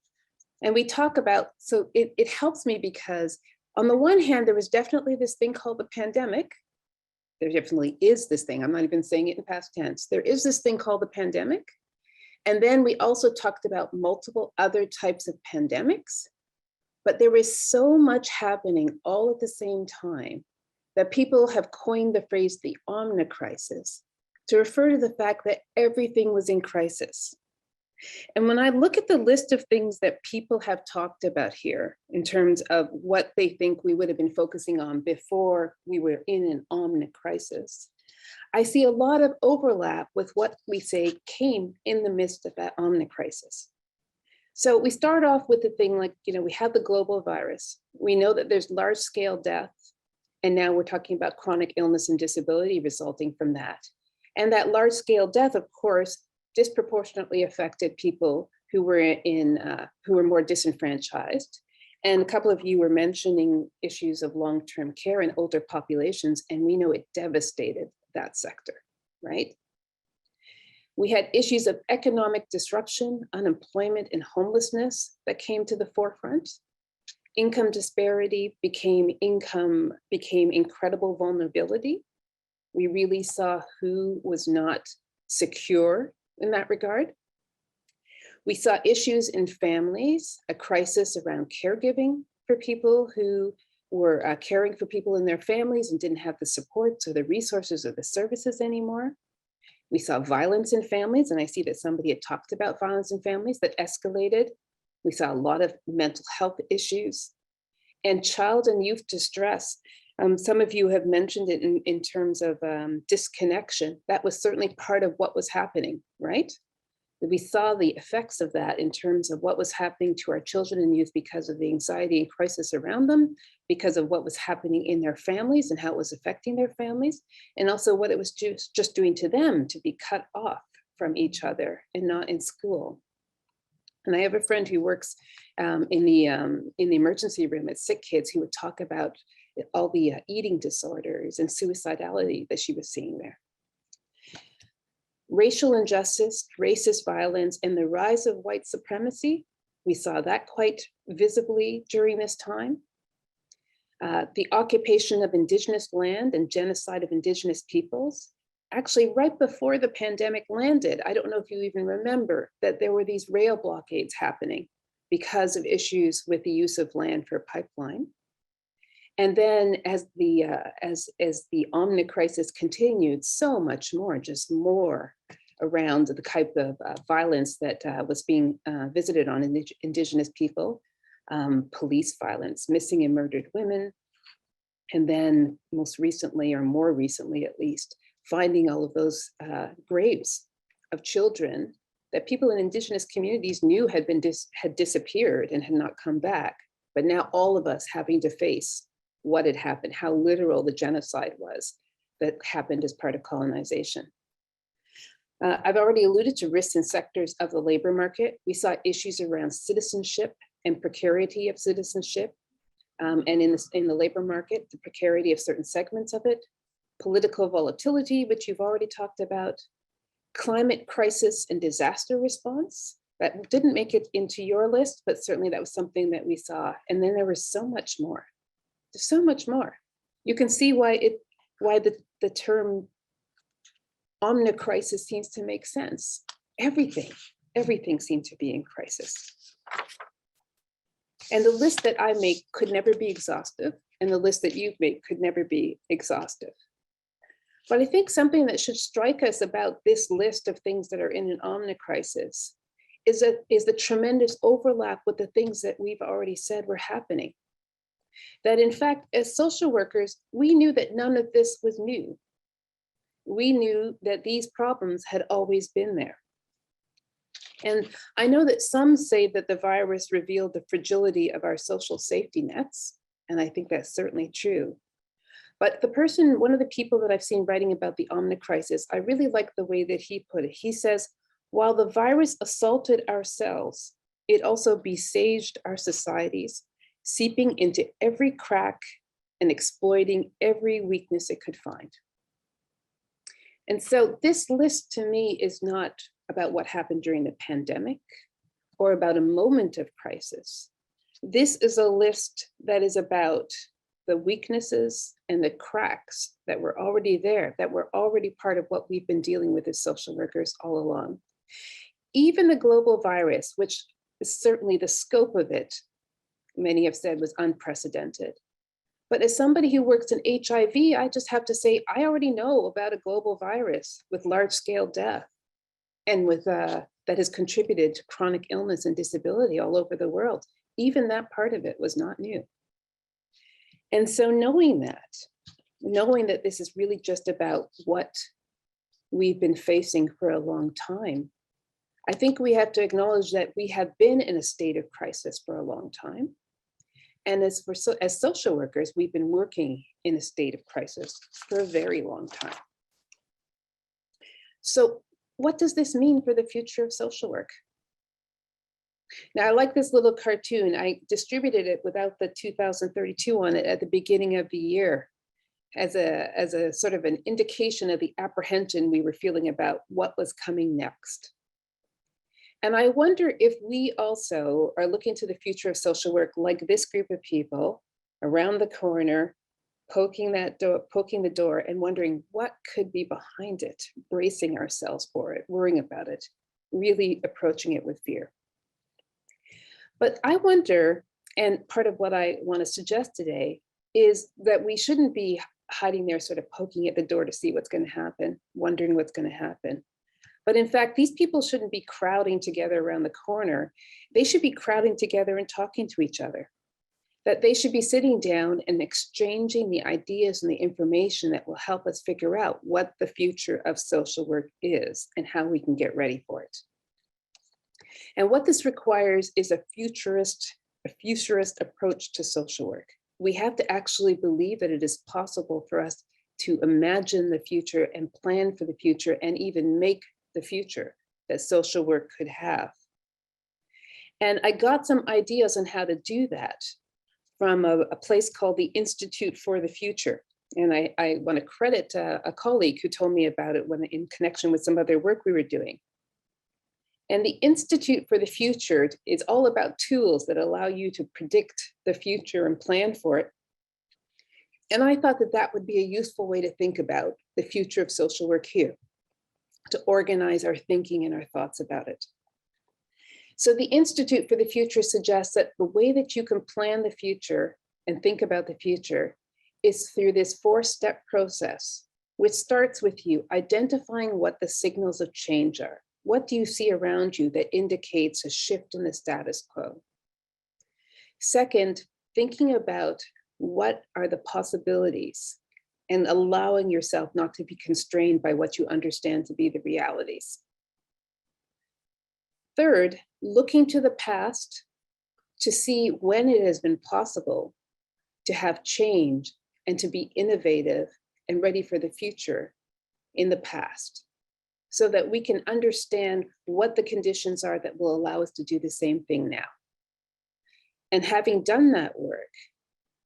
S16: And we talk about, so it helps me because on the one hand, there was definitely this thing called the pandemic. There definitely is this thing. I'm not even saying it in past tense. There is this thing called the pandemic. And then we also talked about multiple other types of pandemics. But there is so much happening all at the same time that people have coined the phrase the omnicrisis to refer to the fact that everything was in crisis. And when I look at the list of things that people have talked about here in terms of what they think we would have been focusing on before we were in an omnicrisis, I see a lot of overlap with what we say came in the midst of that omnicrisis. So we start off with the thing like, we have the global virus. We know that there's large scale death. And now we're talking about chronic illness and disability resulting from that. And that large scale death, of course, disproportionately affected people who were more disenfranchised. And a couple of you were mentioning issues of long-term care in older populations, and we know it devastated that sector, right? We had issues of economic disruption, unemployment, and homelessness that came to the forefront. Income disparity became incredible vulnerability. We really saw who was not secure in that regard. We saw issues in families, a crisis around caregiving for people who were caring for people in their families and didn't have the supports or the resources or the services anymore. We saw violence in families, and I see that somebody had talked about violence in families that escalated. We saw a lot of mental health issues and child and youth distress. Some of you have mentioned it in terms of disconnection. That was certainly part of what was happening, right? We saw the effects of that in terms of what was happening to our children and youth because of the anxiety and crisis around them, because of what was happening in their families and how it was affecting their families, and also what it was just doing to them to be cut off from each other and not in school. And I have a friend who works in the emergency room at sick kids who would talk about all the eating disorders and suicidality that she was seeing there. Racial injustice, racist violence, and the rise of white supremacy, we saw that quite visibly during this time. The occupation of Indigenous land and genocide of Indigenous peoples. Actually, right before the pandemic landed, I don't know if you even remember that there were these rail blockades happening because of issues with the use of land for pipeline. And then as the Omni crisis continued, so much more, just more around the type of violence that was being visited on Indigenous people, police violence, missing and murdered women, and then most recently, or more recently at least, finding all of those graves of children that people in Indigenous communities knew had disappeared and had not come back. But now all of us having to face what had happened, how literal the genocide was that happened as part of colonization. I've already alluded to risks in sectors of the labor market. We saw issues around citizenship and precarity of citizenship, and in the labor market, the precarity of certain segments of it, political volatility, which you've already talked about, climate crisis and disaster response. That didn't make it into your list, but certainly that was something that we saw. And then there was so much more. There's so much more. You can see why the term omnicrisis seems to make sense. Everything seemed to be in crisis. And the list that I make could never be exhaustive, and the list that you've made could never be exhaustive. But I think something that should strike us about this list of things that are in an omnicrisis is the tremendous overlap with the things that we've already said were happening. That in fact, as social workers, we knew that none of this was new. We knew that these problems had always been there. And I know that some say that the virus revealed the fragility of our social safety nets, and I think that's certainly true. But one of the people that I've seen writing about the omnicrisis, I really like the way that he put it. He says, while the virus assaulted our cells, it also besieged our societies, seeping into every crack and exploiting every weakness it could find. And so this list to me is not about what happened during the pandemic or about a moment of crisis. This is a list that is about the weaknesses and the cracks that were already there, that were already part of what we've been dealing with as social workers all along. Even the global virus, which is certainly the scope of it, many have said was unprecedented. But as somebody who works in HIV, I just have to say, I already know about a global virus with large scale death and with that has contributed to chronic illness and disability all over the world. Even that part of it was not new. And so knowing that this is really just about what we've been facing for a long time, I think we have to acknowledge that we have been in a state of crisis for a long time. And as social workers, we've been working in a state of crisis for a very long time. So what does this mean for the future of social work? Now, I like this little cartoon. I distributed it without the 2032 on it at the beginning of the year as a sort of an indication of the apprehension we were feeling about what was coming next. And I wonder if we also are looking to the future of social work like this group of people around the corner, poking the door and wondering what could be behind it, bracing ourselves for it, worrying about it, really approaching it with fear. But I wonder, and part of what I want to suggest today is that we shouldn't be hiding there, sort of poking at the door to see what's going to happen, wondering what's going to happen. But in fact, these people shouldn't be crowding together around the corner. They should be crowding together and talking to each other. That they should be sitting down and exchanging the ideas and the information that will help us figure out what the future of social work is and how we can get ready for it. And what this requires is a futurist approach to social work. We have to actually believe that it is possible for us to imagine the future and plan for the future and even make the future that social work could have. And I got some ideas on how to do that from a place called the Institute for the Future. And I want to credit a colleague who told me about it when in connection with some other work we were doing. And the Institute for the Future is all about tools that allow you to predict the future and plan for it. And I thought that that would be a useful way to think about the future of social work here, to organize our thinking and our thoughts about it. So the Institute for the Future suggests that the way that you can plan the future and think about the future is through this 4-step process, which starts with you identifying what the signals of change are. What do you see around you that indicates a shift in the status quo? Second, thinking about what are the possibilities and allowing yourself not to be constrained by what you understand to be the realities. Third, looking to the past to see when it has been possible to have change and to be innovative and ready for the future in the past, so that we can understand what the conditions are that will allow us to do the same thing now. And having done that work,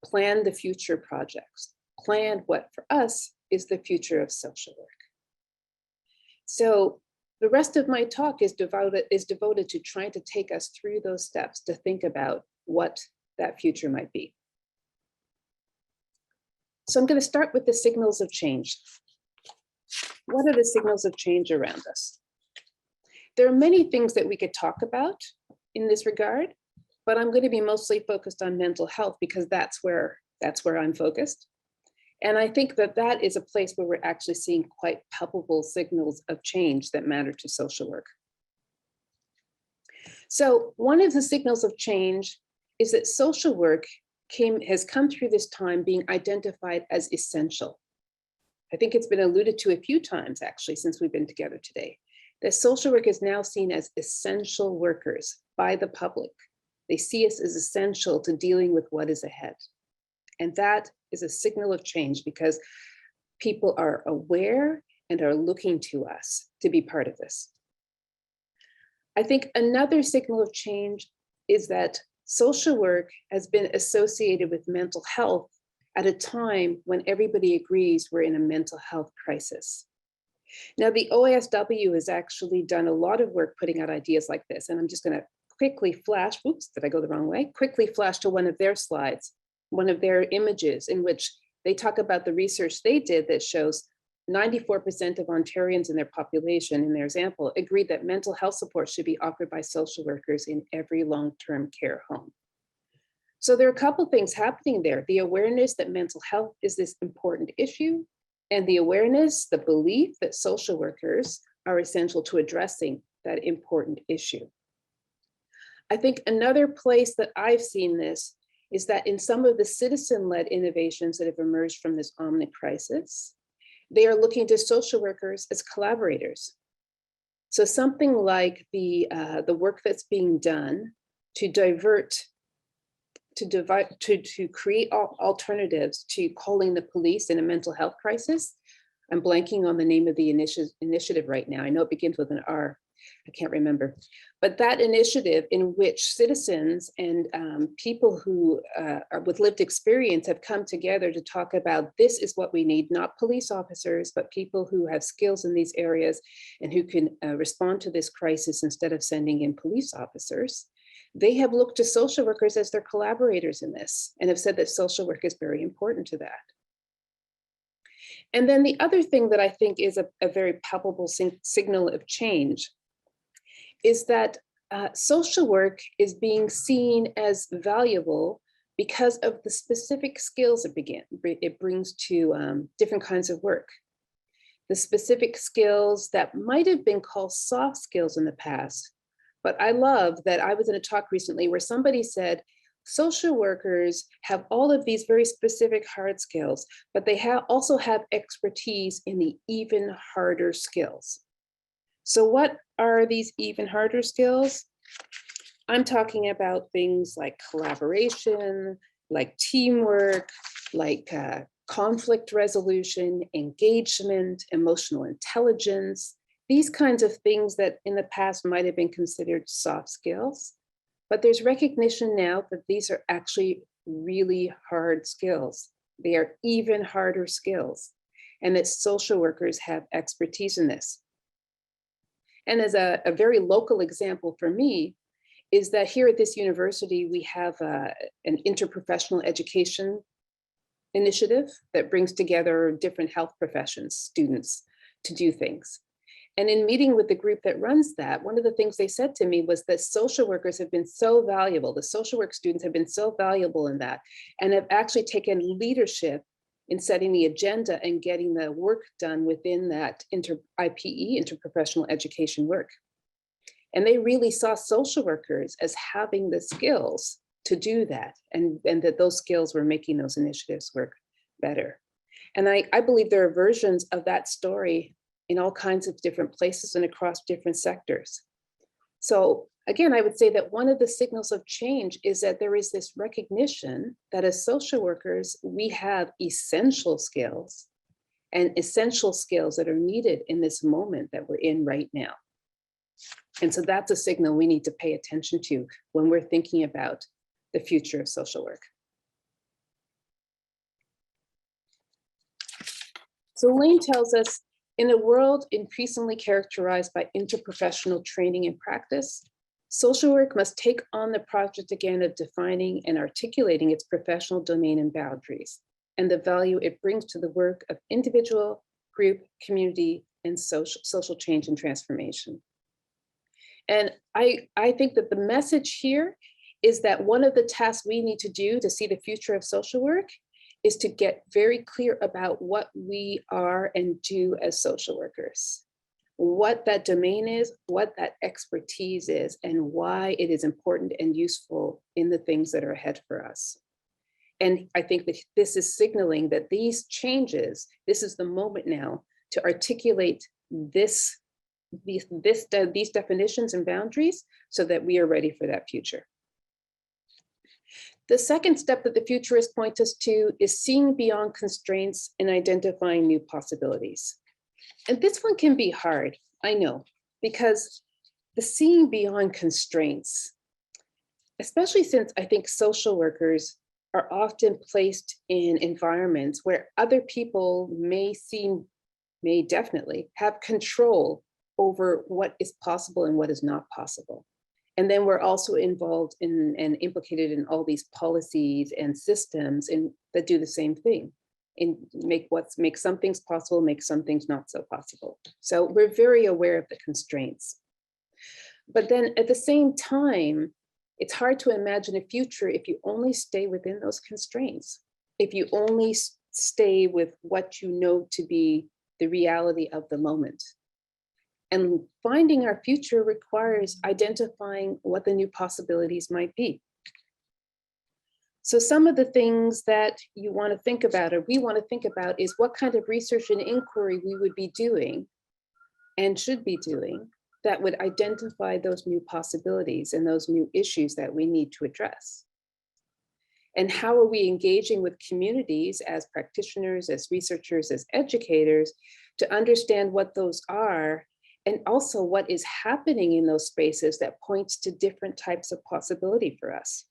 S16: plan the future projects, plan what for us is the future of social work. So the rest of my talk is devoted to trying to take us through those steps to think about what that future might be. So I'm going to start with the signals of change. What are the signals of change around us? There are many things that we could talk about in this regard, but I'm going to be mostly focused on mental health because that's where I'm focused. And I think that that is a place where we're actually seeing quite palpable signals of change that matter to social work. So one of the signals of change is that social work has come through this time being identified as essential. I think it's been alluded to a few times actually since we've been together today, that social work is now seen as essential workers by the public. They see us as essential to dealing with what is ahead. And that is a signal of change because people are aware and are looking to us to be part of this. I think another signal of change is that social work has been associated with mental health at a time when everybody agrees we're in a mental health crisis. Now, the OASW has actually done a lot of work putting out ideas like this, and I'm just going to quickly flash, oops, did I go the wrong way? Quickly flash to one of their slides, one of their images in which they talk about the research they did that shows 94% of Ontarians in their population, in their example, agreed that mental health support should be offered by social workers in every long-term care home. So there are a couple things happening there. The awareness that mental health is this important issue, and the awareness, the belief that social workers are essential to addressing that important issue. I think another place that I've seen this is that in some of the citizen-led innovations that have emerged from this omni crisis, they are looking to social workers as collaborators. So something like the work that's being done to create alternatives to calling the police in a mental health crisis. I'm blanking on the name of the initiative right now. I know it begins with an R. I can't remember. But that initiative in which citizens and people who are with lived experience have come together to talk about this is what we need, not police officers, but people who have skills in these areas and who can respond to this crisis instead of sending in police officers. They have looked to social workers as their collaborators in this and have said that social work is very important to that. And then the other thing that I think is a very palpable signal of change is that social work is being seen as valuable because of the specific skills it brings to different kinds of work. The specific skills that might have been called soft skills in the past. But I love that I was in a talk recently where somebody said, social workers have all of these very specific hard skills, but they also have expertise in the even harder skills. So what are these even harder skills? I'm talking about things like collaboration, like teamwork, like conflict resolution, engagement, emotional intelligence, these kinds of things that in the past might have been considered soft skills. But there's recognition now that these are actually really hard skills. They are even harder skills, and that social workers have expertise in this. And as a very local example for me is that here at this university, we have an interprofessional education initiative that brings together different health professions, students, to do things. And in meeting with the group that runs that, one of the things they said to me was that social workers have been so valuable, the social work students have been so valuable in that, and have actually taken leadership in setting the agenda and getting the work done within that IPE, interprofessional education work. And they really saw social workers as having the skills to do that, and that those skills were making those initiatives work better. And I believe there are versions of that story in all kinds of different places and across different sectors. So again, I would say that one of the signals of change is that there is this recognition that as social workers, we have essential skills and essential skills that are needed in this moment that we're in right now. And so that's a signal we need to pay attention to when we're thinking about the future of social work. So Lane tells us, in a world increasingly characterized by interprofessional training and practice, social work must take on the project again of defining and articulating its professional domain and boundaries, and the value it brings to the work of individual, group, community, and social change and transformation. And I think that the message here is that one of the tasks we need to do to see the future of social work is to get very clear about what we are and do as social workers, what that domain is, what that expertise is, and why it is important and useful in the things that are ahead for us. And I think that this is signaling that these changes, this is the moment now to articulate these definitions and boundaries so that we are ready for that future. The second step that the futurists point us to is seeing beyond constraints and identifying new possibilities. And this one can be hard, I know, because the seeing beyond constraints, especially since I think social workers are often placed in environments where other people may definitely have control over what is possible and what is not possible. And then we're also involved in and implicated in all these policies and systems that do the same thing, and make some things possible, make some things not so possible. So we're very aware of the constraints. But then at the same time, it's hard to imagine a future if you only stay within those constraints, if you only stay with what you know to be the reality of the moment. And finding our future requires identifying what the new possibilities might be. So some of the things that you want to think about, or we want to think about, is what kind of research and inquiry we would be doing and should be doing that would identify those new possibilities and those new issues that we need to address. And how are we engaging with communities as practitioners, as researchers, as educators to understand what those are, and also what is happening in those spaces that points to different types of possibility for us.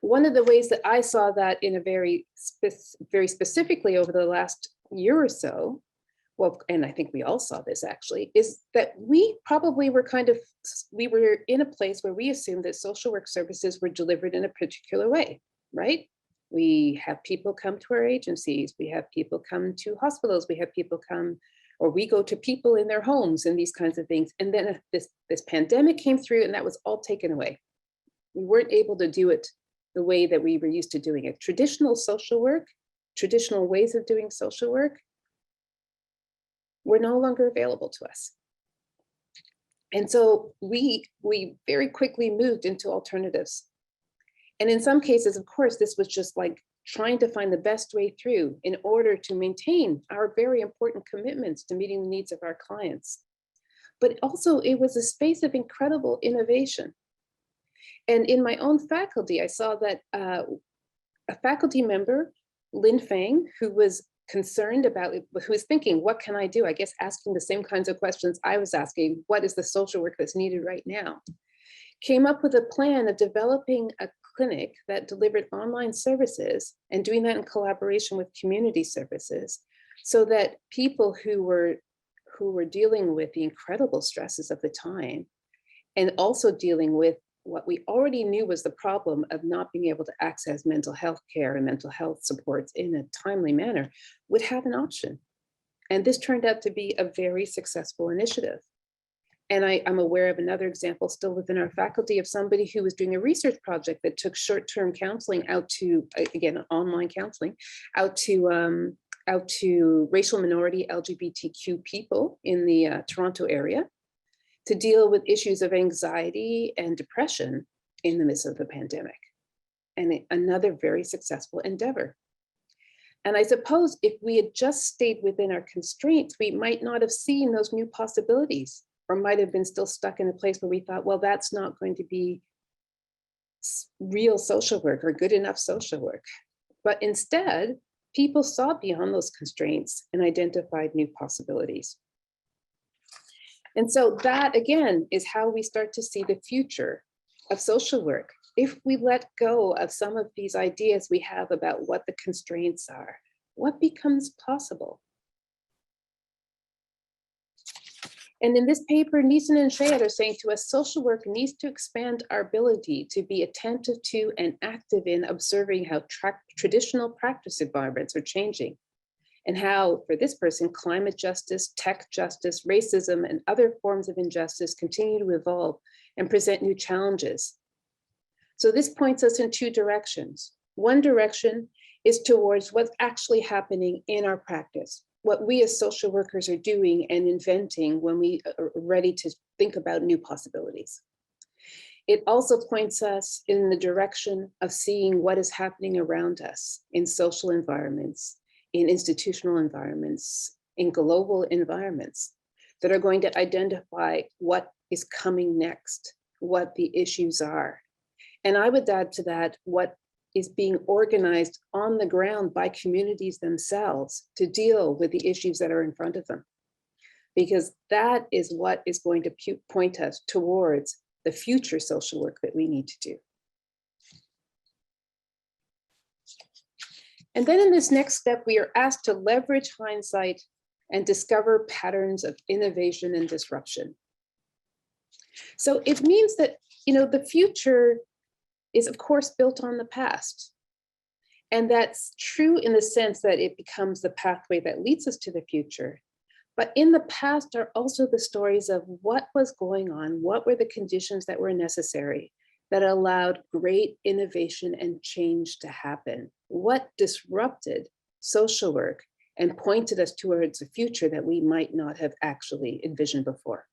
S16: One of the ways that I saw that in a very specifically over the last year or so, well, and I think we all saw this actually, is that we probably were we were in a place where we assumed that social work services were delivered in a particular way, right? We have people come to our agencies, we have people come to hospitals, we have people come, or we go to people in their homes and these kinds of things. And then this pandemic came through and that was all taken away. We weren't able to do it the way that we were used to doing it. Traditional social work, traditional ways of doing social work were no longer available to us. And so we very quickly moved into alternatives. And in some cases, of course, this was just like trying to find the best way through in order to maintain our very important commitments to meeting the needs of our clients. But also it was a space of incredible innovation. And in my own faculty, I saw that a faculty member, Lin Fang, who was concerned about, who was thinking, what can I do? I guess asking the same kinds of questions I was asking, what is the social work that's needed right now? Came up with a plan of developing a clinic that delivered online services and doing that in collaboration with community services so that people who were dealing with the incredible stresses of the time and also dealing with what we already knew was the problem of not being able to access mental health care and mental health supports in a timely manner would have an option. And this turned out to be a very successful initiative. And I'm aware of another example still within our faculty of somebody who was doing a research project that took short-term counseling out to, again, online counseling, out to racial minority LGBTQ people in the Toronto area to deal with issues of anxiety and depression in the midst of the pandemic. And another very successful endeavor. And I suppose if we had just stayed within our constraints, we might not have seen those new possibilities, or might have been still stuck in a place where we thought, well, that's not going to be real social work or good enough social work. But instead, people saw beyond those constraints and identified new possibilities. And so that, again, is how we start to see the future of social work. If we let go of some of these ideas we have about what the constraints are, what becomes possible? And in this paper, Neeson and Shayad are saying to us, social work needs to expand our ability to be attentive to and active in observing how traditional practice environments are changing, and how, for this person, climate justice, tech justice, racism, and other forms of injustice continue to evolve and present new challenges. So this points us in two directions. One direction is towards what's actually happening in our practice, what we as social workers are doing and inventing when we are ready to think about new possibilities. It also points us in the direction of seeing what is happening around us in social environments, in institutional environments, in global environments that are going to identify what is coming next, what the issues are. And I would add to that what is being organized on the ground by communities themselves to deal with the issues that are in front of them. Because that is what is going to point us towards the future social work that we need to do. And then in this next step, we are asked to leverage hindsight and discover patterns of innovation and disruption. So it means that, the future is of course built on the past. And that's true in the sense that it becomes the pathway that leads us to the future. But in the past are also the stories of what was going on, what were the conditions that were necessary that allowed great innovation and change to happen? What disrupted social work and pointed us towards a future that we might not have actually envisioned before?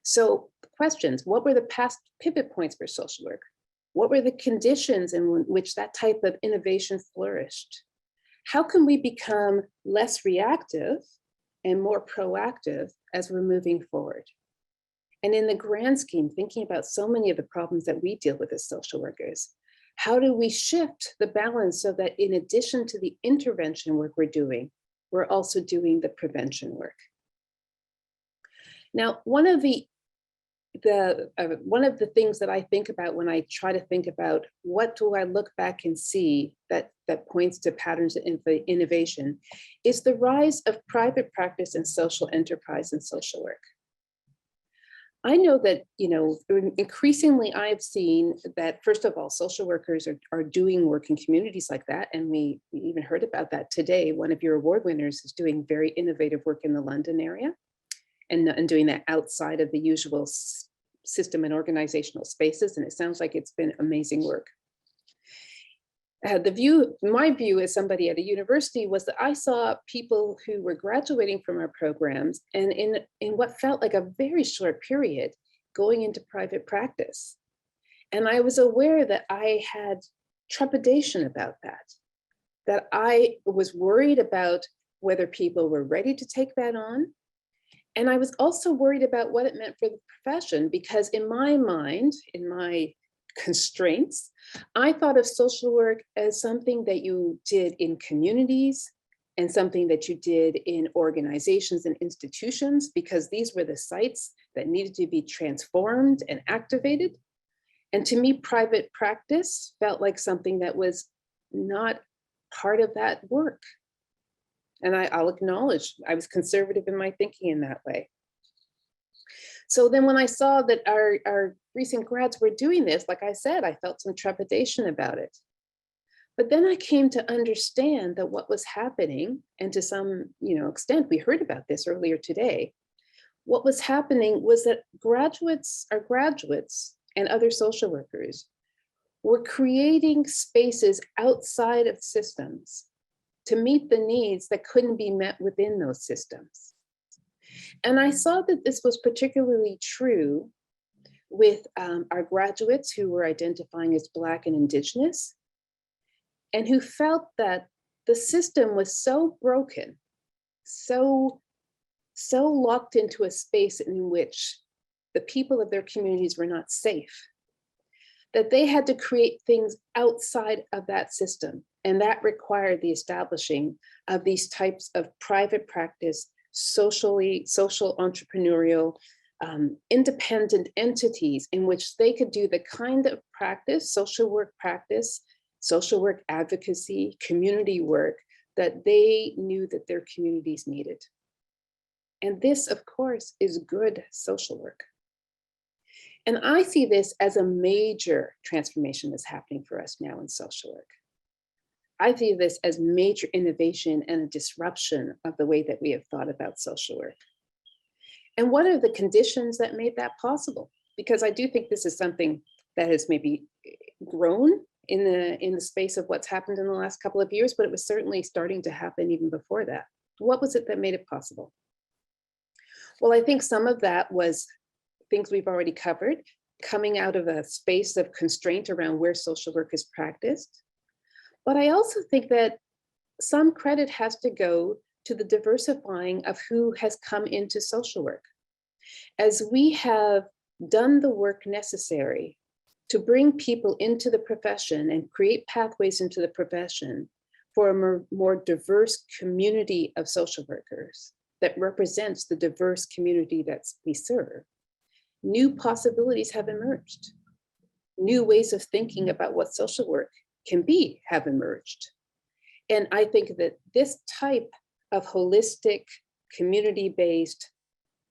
S16: So questions, what were the past pivot points for social work? What were the conditions in which that type of innovation flourished? How can we become less reactive and more proactive as we're moving forward? And in the grand scheme, thinking about so many of the problems that we deal with as social workers, how do we shift the balance so that in addition to the intervention work we're doing, we're also doing the prevention work? Now, one of the things that I think about when I try to think about what do I look back and see that points to patterns of innovation is the rise of private practice and social enterprise and social work. I know that, increasingly I've seen that, first of all, social workers are doing work in communities like that. And we even heard about that today. One of your award winners is doing very innovative work in the London area and doing that outside of the usual system and organizational spaces. And it sounds like it's been amazing work. My view as somebody at a university was that I saw people who were graduating from our programs and in what felt like a very short period going into private practice. And I was aware that I had trepidation about that I was worried about whether people were ready to take that on. And I was also worried about what it meant for the profession, because in my mind, in my constraints, I thought of social work as something that you did in communities and something that you did in organizations and institutions, because these were the sites that needed to be transformed and activated. And to me, private practice felt like something that was not part of that work. And I'll acknowledge I was conservative in my thinking in that way. So then when I saw that our recent grads were doing this, like I said, I felt some trepidation about it. But then I came to understand that what was happening, and to some extent, we heard about this earlier today, what was happening was that our graduates and other social workers were creating spaces outside of systems to meet the needs that couldn't be met within those systems. And I saw that this was particularly true with our graduates who were identifying as Black and Indigenous, and who felt that the system was so broken, so locked into a space in which the people of their communities were not safe, that they had to create things outside of that system. And that required the establishing of these types of private practice, social entrepreneurial, independent entities in which they could do the kind of practice, social work advocacy, community work that they knew that their communities needed. And this, of course, is good social work. And I see this as a major transformation that's happening for us now in social work. I see this as major innovation and a disruption of the way that we have thought about social work. And what are the conditions that made that possible? Because I do think this is something that has maybe grown in the space of what's happened in the last couple of years, but it was certainly starting to happen even before that. What was it that made it possible? Well, I think some of that was things we've already covered, coming out of a space of constraint around where social work is practiced. But I also think that some credit has to go to the diversifying of who has come into social work. As we have done the work necessary to bring people into the profession and create pathways into the profession for a more diverse community of social workers that represents the diverse community that we serve, new possibilities have emerged. New ways of thinking about what social work can be have emerged. And I think that this type of holistic, community-based,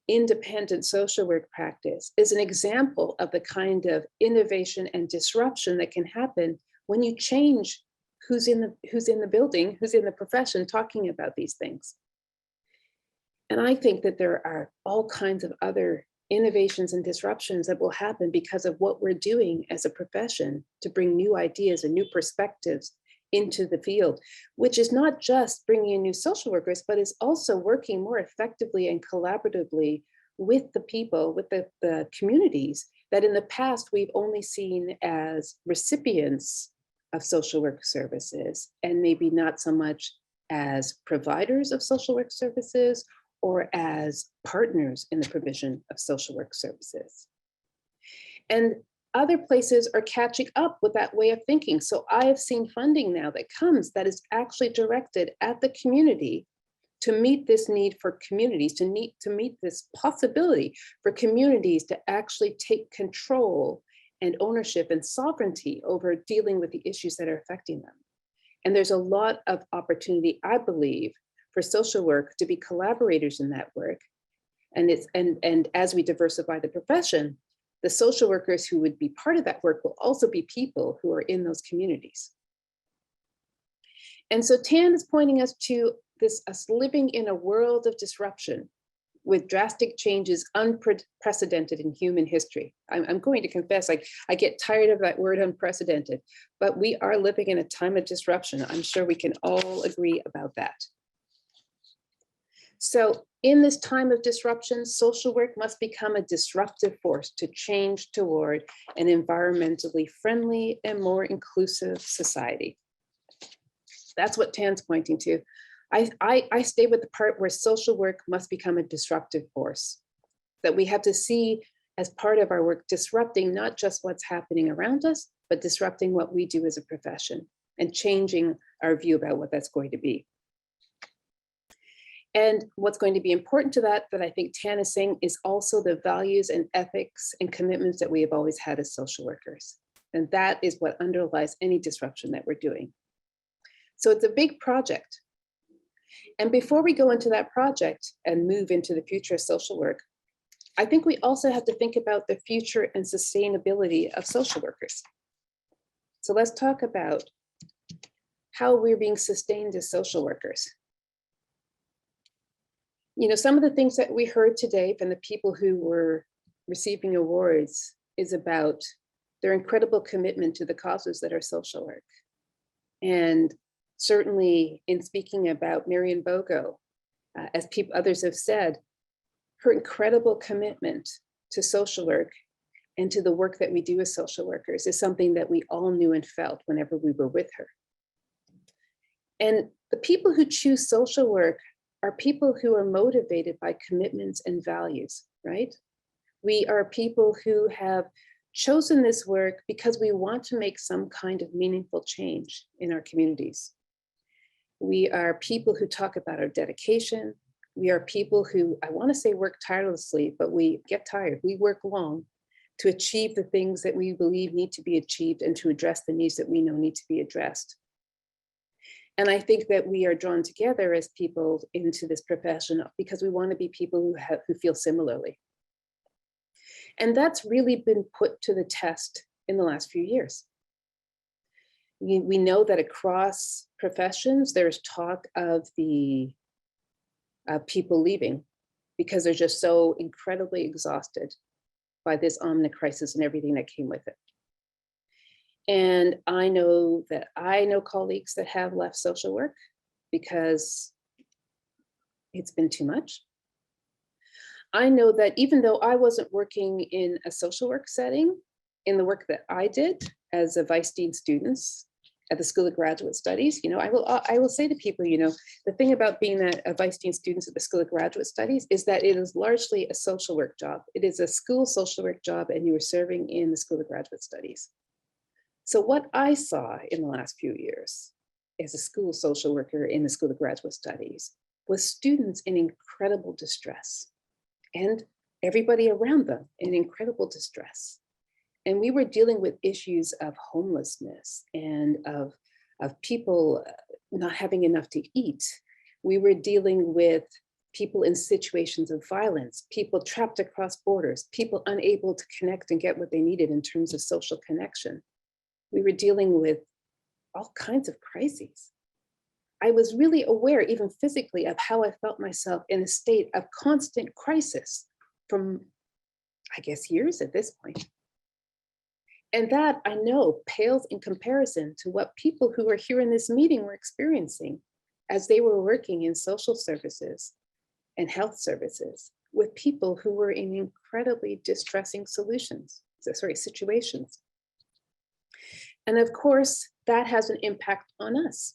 S16: independent social work practice is an example of the kind of innovation and disruption that can happen when you change who's in the building, who's in the profession talking about these things. And I think that there are all kinds of other innovations and disruptions that will happen because of what we're doing as a profession to bring new ideas and new perspectives into the field, which is not just bringing in new social workers, but is also working more effectively and collaboratively with the people, with the communities that in the past we've only seen as recipients of social work services, and maybe not so much as providers of social work services or as partners in the provision of social work services. And other places are catching up with that way of thinking. So I have seen funding now that comes that is actually directed at the community to meet this need for communities, to meet this possibility for communities to actually take control and ownership and sovereignty over dealing with the issues that are affecting them. And there's a lot of opportunity, I believe, for social work to be collaborators in that work. And as we diversify the profession, the social workers who would be part of that work will also be people who are in those communities. And so Tan is pointing us to us living in a world of disruption with drastic changes unprecedented in human history. I'm going to confess, I get tired of that word unprecedented, but we are living in a time of disruption. I'm sure we can all agree about that. So in this time of disruption, social work must become a disruptive force to change toward an environmentally friendly and more inclusive society. That's what Tan's pointing to. I stay with the part where social work must become a disruptive force, that we have to see as part of our work, disrupting not just what's happening around us, but disrupting what we do as a profession and changing our view about what that's going to be. And what's going to be important to that I think Tan is saying, is also the values and ethics and commitments that we have always had as social workers. And that is what underlies any disruption that we're doing. So it's a big project. And before we go into that project and move into the future of social work, I think we also have to think about the future and sustainability of social workers. So let's talk about how we're being sustained as social workers. You know, some of the things that we heard today from the people who were receiving awards is about their incredible commitment to the causes that are social work. And certainly in speaking about Marian Bogo, as others have said, her incredible commitment to social work and to the work that we do as social workers is something that we all knew and felt whenever we were with her. And the people who choose social work are people who are motivated by commitments and values, right? We are people who have chosen this work because we want to make some kind of meaningful change in our communities. We are people who talk about our dedication. We are people who, I want to say work tirelessly, but we get tired. We work long to achieve the things that we believe need to be achieved and to address the needs that we know need to be addressed. And I think that we are drawn together as people into this profession because we want to be people who feel similarly. And that's really been put to the test in the last few years. We know that across professions, there's talk of the people leaving because they're just so incredibly exhausted by this omni crisis and everything that came with it. And I know colleagues that have left social work because it's been too much. I know that even though I wasn't working in a social work setting, in the work that I did as a vice dean students at the School of Graduate Studies, you know, I will say to people, you know, the thing about being a vice dean students at the School of Graduate Studies is that it is largely a social work job. It is a school social work job, and you are serving in the School of Graduate Studies. So what I saw in the last few years as a school social worker in the School of Graduate Studies was students in incredible distress and everybody around them in incredible distress. And we were dealing with issues of homelessness and of people not having enough to eat. We were dealing with people in situations of violence, people trapped across borders, people unable to connect and get what they needed in terms of social connection. We were dealing with all kinds of crises. I was really aware, even physically, of how I felt myself in a state of constant crisis from, I guess, years at this point. And that, I know, pales in comparison to what people who are here in this meeting were experiencing as they were working in social services and health services with people who were in incredibly distressing situations. And of course, that has an impact on us.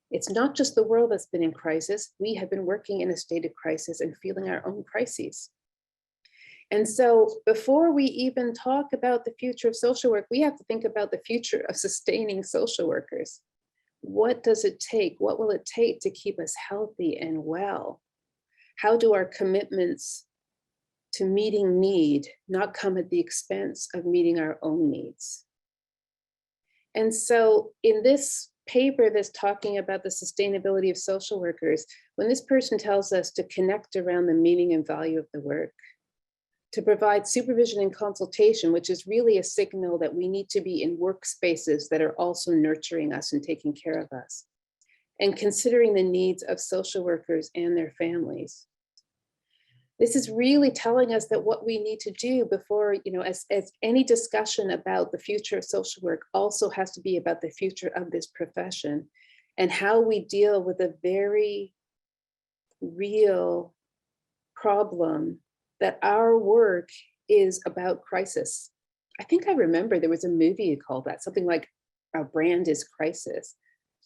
S16: It's not just the world that's been in crisis. We have been working in a state of crisis and feeling our own crises. And so before we even talk about the future of social work, we have to think about the future of sustaining social workers. What does it take? What will it take to keep us healthy and well? How do our commitments to meeting need not come at the expense of meeting our own needs? And so in this paper that's talking about the sustainability of social workers, when this person tells us to connect around the meaning and value of the work, to provide supervision and consultation, which is really a signal that we need to be in workspaces that are also nurturing us and taking care of us, and considering the needs of social workers and their families. This is really telling us that what we need to do before, you know, as any discussion about the future of social work also has to be about the future of this profession and how we deal with a very real problem that our work is about crisis. I think I remember there was a movie called that, something like Our Brand is Crisis.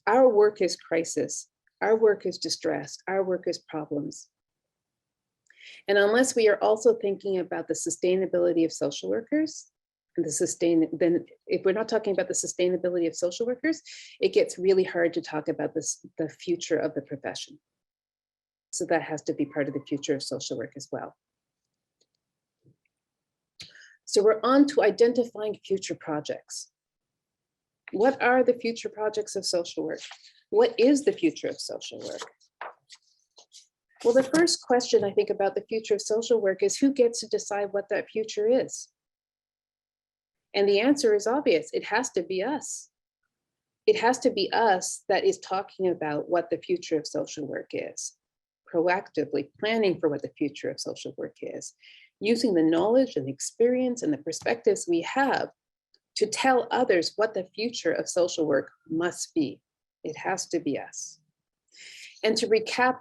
S16: Our work is crisis. Our work is distress. Our work is problems. And unless we are also thinking about the sustainability of social workers, and then if we're not talking about the sustainability of social workers, it gets really hard to talk about the future of the profession. So that has to be part of the future of social work as well. So we're on to identifying future projects. What are the future projects of social work? What is the future of social work? Well, the first question I think about the future of social work is who gets to decide what that future is? And the answer is obvious. It has to be us. It has to be us that is talking about what the future of social work is, proactively planning for what the future of social work is, using the knowledge and experience and the perspectives we have to tell others what the future of social work must be. It has to be us. And to recap,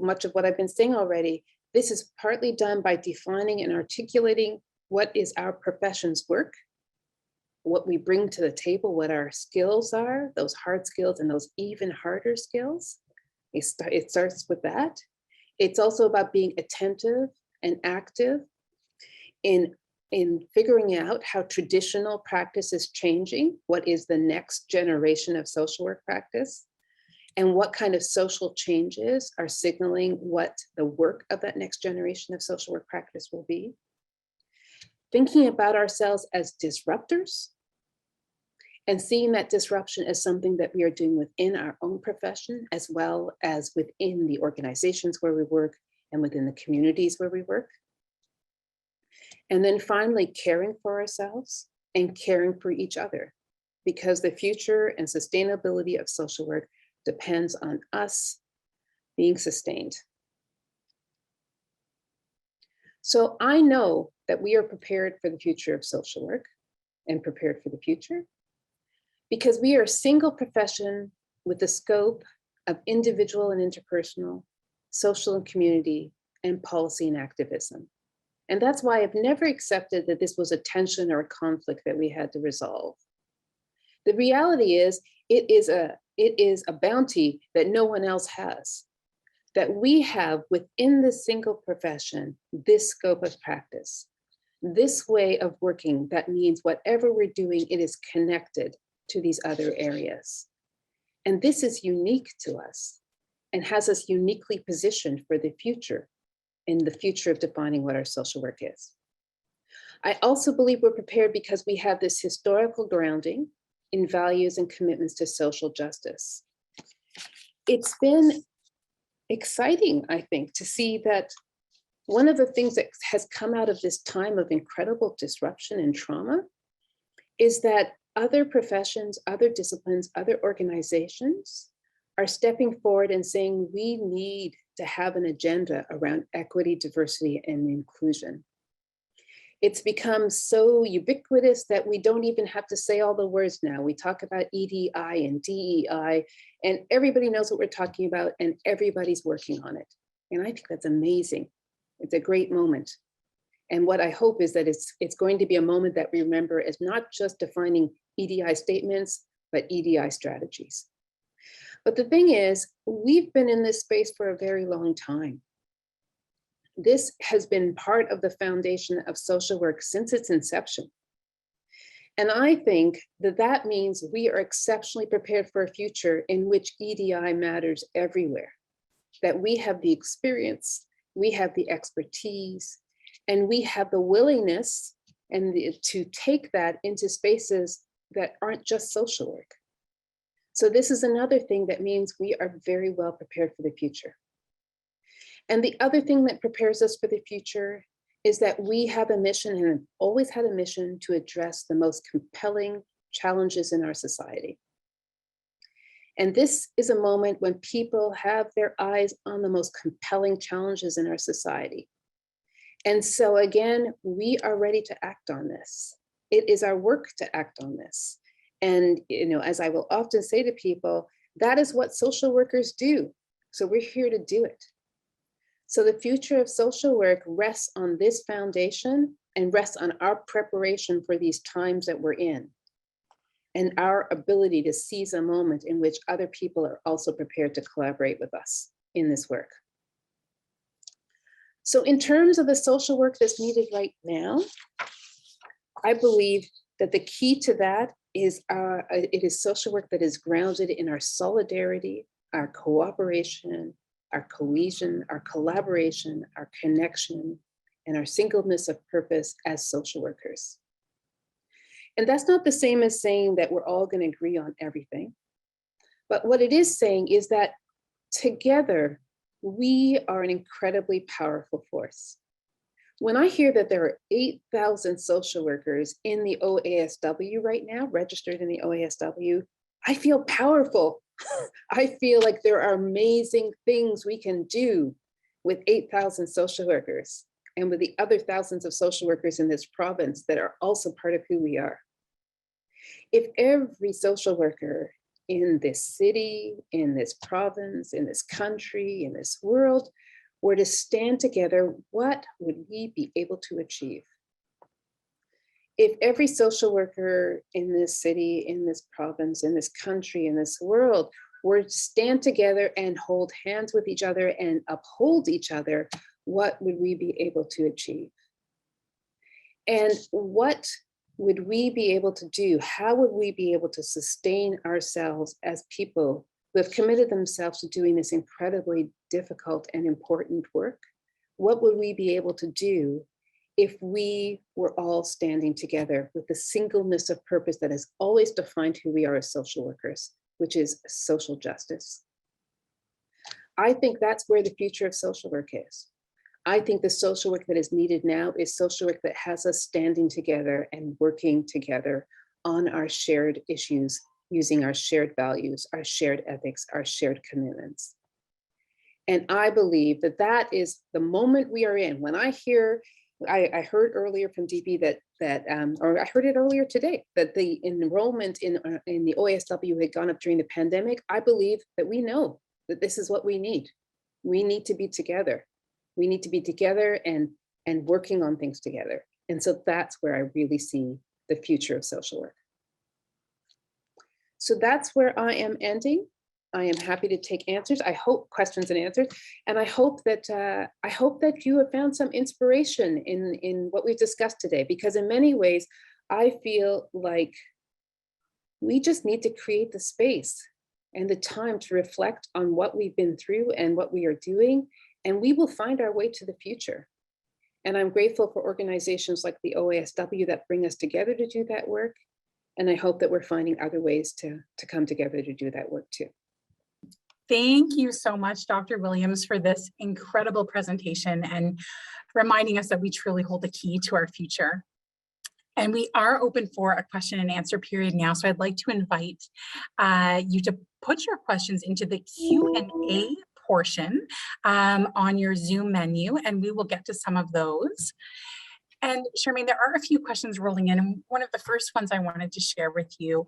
S16: much of what I've been saying already, this is partly done by defining and articulating what is our profession's work, what we bring to the table, what our skills are, those hard skills and those even harder skills. It starts with that. It's also about being attentive and active in figuring out how traditional practice is changing, what is the next generation of social work practice, and what kind of social changes are signaling what the work of that next generation of social work practice will be. Thinking about ourselves as disruptors and seeing that disruption as something that we are doing within our own profession, as well as within the organizations where we work and within the communities where we work. And then finally, caring for ourselves and caring for each other, because the future and sustainability of social work depends on us being sustained. So I know that we are prepared for the future of social work and prepared for the future because we are a single profession with the scope of individual and interpersonal, social and community, and policy and activism. And that's why I've never accepted that this was a tension or a conflict that we had to resolve. The reality is, it is a bounty that no one else has, that we have within this single profession, this scope of practice, this way of working that means whatever we're doing, it is connected to these other areas. And this is unique to us and has us uniquely positioned for the future, in the future of defining what our social work is. I also believe we're prepared because we have this historical grounding in values and commitments to social justice. It's been exciting, I think, to see that one of the things that has come out of this time of incredible disruption and trauma is that other professions, other disciplines, other organizations are stepping forward and saying, we need to have an agenda around equity, diversity, and inclusion. It's become so ubiquitous that we don't even have to say all the words now. We talk about EDI and DEI, and everybody knows what we're talking about, and everybody's working on it. And I think that's amazing. It's a great moment. And what I hope is that it's going to be a moment that we remember as not just defining EDI statements, but EDI strategies. But the thing is, we've been in this space for a very long time. This has been part of the foundation of social work since its inception. And I think that that means we are exceptionally prepared for a future in which EDI matters everywhere, that we have the experience, we have the expertise, and we have the willingness to take that into spaces that aren't just social work. So this is another thing that means we are very well prepared for the future. And the other thing that prepares us for the future is that we have a mission and have always had a mission to address the most compelling challenges in our society. And this is a moment when people have their eyes on the most compelling challenges in our society. And so again, we are ready to act on this. It is our work to act on this. And as I will often say to people, that is what social workers do. So we're here to do it. So the future of social work rests on this foundation and rests on our preparation for these times that we're in, and our ability to seize a moment in which other people are also prepared to collaborate with us in this work. So in terms of the social work that's needed right now, I believe that the key to that is it is social work that is grounded in our solidarity, our cooperation, our cohesion, our collaboration, our connection, and our singleness of purpose as social workers. And that's not the same as saying that we're all going to agree on everything. But what it is saying is that together, we are an incredibly powerful force. When I hear that there are 8,000 social workers in the OASW right now, registered in the OASW, I feel powerful. I feel like there are amazing things we can do with 8,000 social workers and with the other thousands of social workers in this province that are also part of who we are. If every social worker in this city, in this province, in this country, in this world, were to stand together, what would we be able to achieve? If every social worker in this city, in this province, in this country, in this world, were to stand together and hold hands with each other and uphold each other, what would we be able to achieve? And what would we be able to do? How would we be able to sustain ourselves as people who have committed themselves to doing this incredibly difficult and important work? What would we be able to do if we were all standing together with the singleness of purpose that has always defined who we are as social workers, which is social justice? I think that's where the future of social work is. I think the social work that is needed now is social work that has us standing together and working together on our shared issues, using our shared values, our shared ethics, our shared commitments. And I believe that that is the moment we are in. When I hear, I heard earlier from DP or I heard it earlier today, that the enrollment in the OASW had gone up during the pandemic. I believe that we know that this is what we need. We need to be together. We need to be together and working on things together. And so that's where I really see the future of social work. So that's where I am ending. I am happy to take answers. I hope questions and answers. And I hope that you have found some inspiration in what we've discussed today, because in many ways, I feel like we just need to create the space and the time to reflect on what we've been through and what we are doing, and we will find our way to the future. And I'm grateful for organizations like the OASW that bring us together to do that work. And I hope that we're finding other ways to come together to do that work too.
S1: Thank you so much, Dr. Williams, for this incredible presentation and reminding us that we truly hold the key to our future. And we are open for a question and answer period now. So I'd like to invite you to put your questions into the Q&A portion on your Zoom menu, and we will get to some of those. And Charmaine, there are a few questions rolling in. And one of the first ones I wanted to share with you,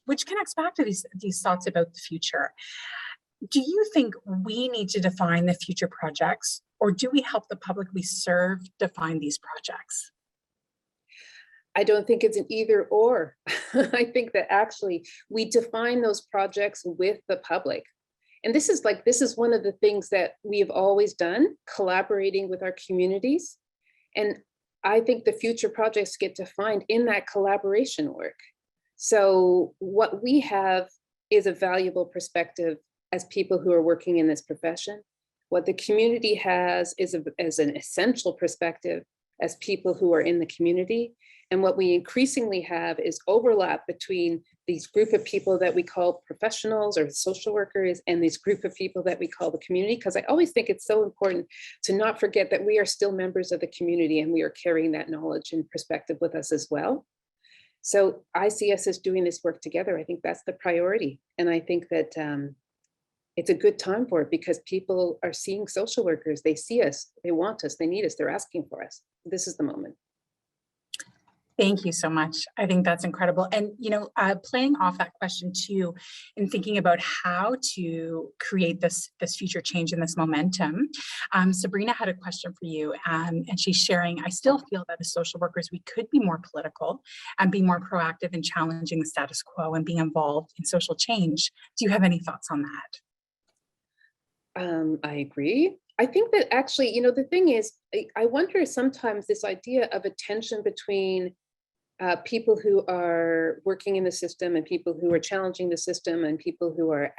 S1: which connects back to these thoughts about the future. Do you think we need to define the future projects, or do we help the public we serve define these projects?
S16: I don't think it's an either or. I think that actually we define those projects with the public. And this is one of the things that we have always done, collaborating with our communities. And I think the future projects get defined in that collaboration work. So what we have is a valuable perspective as people who are working in this profession. What the community has is an essential perspective as people who are in the community. And what we increasingly have is overlap between these group of people that we call professionals or social workers and this group of people that we call the community. Because I always think it's so important to not forget that we are still members of the community and we are carrying that knowledge and perspective with us as well. So I see us as doing this work together. I think that's the priority. And I think that it's a good time for it because people are seeing social workers. They see us, they want us, they need us, they're asking for us. This is the moment.
S1: Thank you so much. I think that's incredible. And, playing off that question too, in thinking about how to create this future change and this momentum, Sabrina had a question for you, and she's sharing, I still feel that as social workers, we could be more political and be more proactive in challenging the status quo and being involved in social change. Do you have any thoughts on that?
S16: I agree. I think that actually, the thing is, I wonder sometimes this idea of a tension between people who are working in the system and people who are challenging the system and people who are,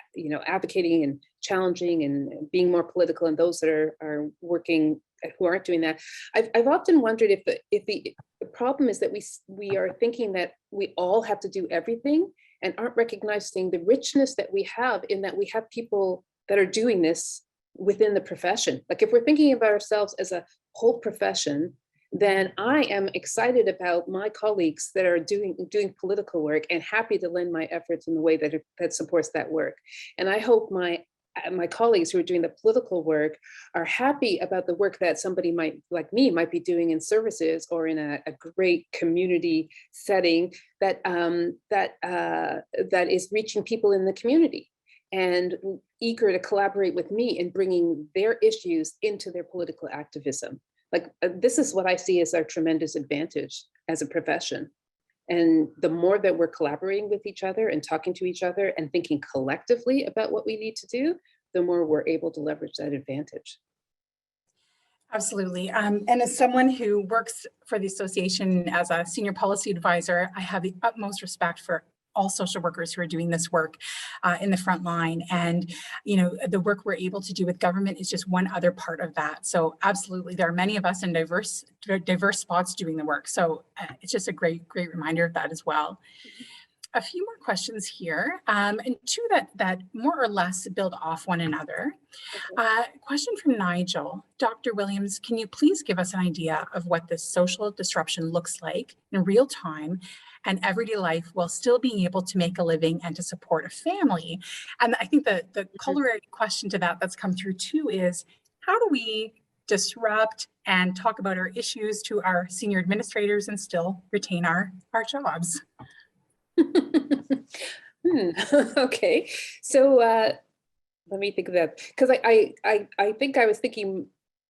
S16: advocating and challenging and being more political, and those that are working who aren't doing that. I've often wondered if the problem is that we are thinking that we all have to do everything and aren't recognizing the richness that we have in that we have people that are doing this within the profession. Like if we're thinking about ourselves as a whole profession, then I am excited about my colleagues that are doing political work and happy to lend my efforts in the way that supports that work. And I hope my colleagues who are doing the political work are happy about the work that somebody like me might be doing in services or in a great community setting that is reaching people in the community and eager to collaborate with me in bringing their issues into their political activism. Like this is what I see as our tremendous advantage as a profession. And the more that we're collaborating with each other and talking to each other and thinking collectively about what we need to do, the more we're able to leverage that advantage.
S1: Absolutely. And as someone who works for the association as a senior policy advisor, I have the utmost respect for all social workers who are doing this work in the front line. And, the work we're able to do with government is just one other part of that. So absolutely, there are many of us in diverse spots doing the work. So it's just a great reminder of that as well. A few more questions here, and two that more or less build off one another. Question from Nigel. Dr. Williams, can you please give us an idea of what this social disruption looks like in real time and everyday life while still being able to make a living and to support a family? And I think the corollary question to that's come through too is, how do we disrupt and talk about our issues to our senior administrators and still retain our jobs?
S16: Okay, so let me think of that, because I think I was thinking,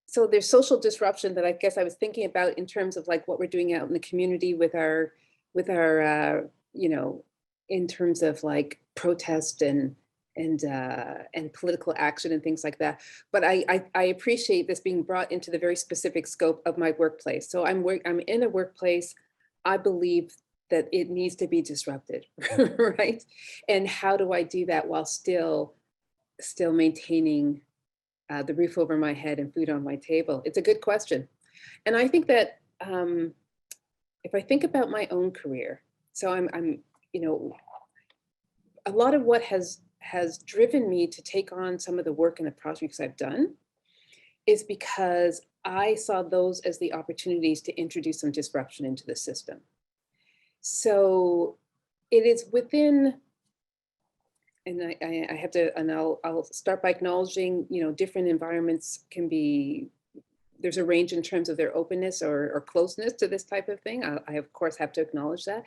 S16: so there's social disruption that I guess I was thinking about in terms of like what we're doing out in the community with our in terms of like protest and political action and things like that. But I appreciate this being brought into the very specific scope of my workplace. So I'm in a workplace. I believe that it needs to be disrupted, right? And how do I do that while still maintaining the roof over my head and food on my table? It's a good question. And I think that if I think about my own career, so I'm a lot of what has driven me to take on some of the work and the projects I've done is because I saw those as the opportunities to introduce some disruption into the system. So it is within, and I have to, and I'll start by acknowledging, different environments can be, there's a range in terms of their openness or closeness to this type of thing. I of course have to acknowledge that.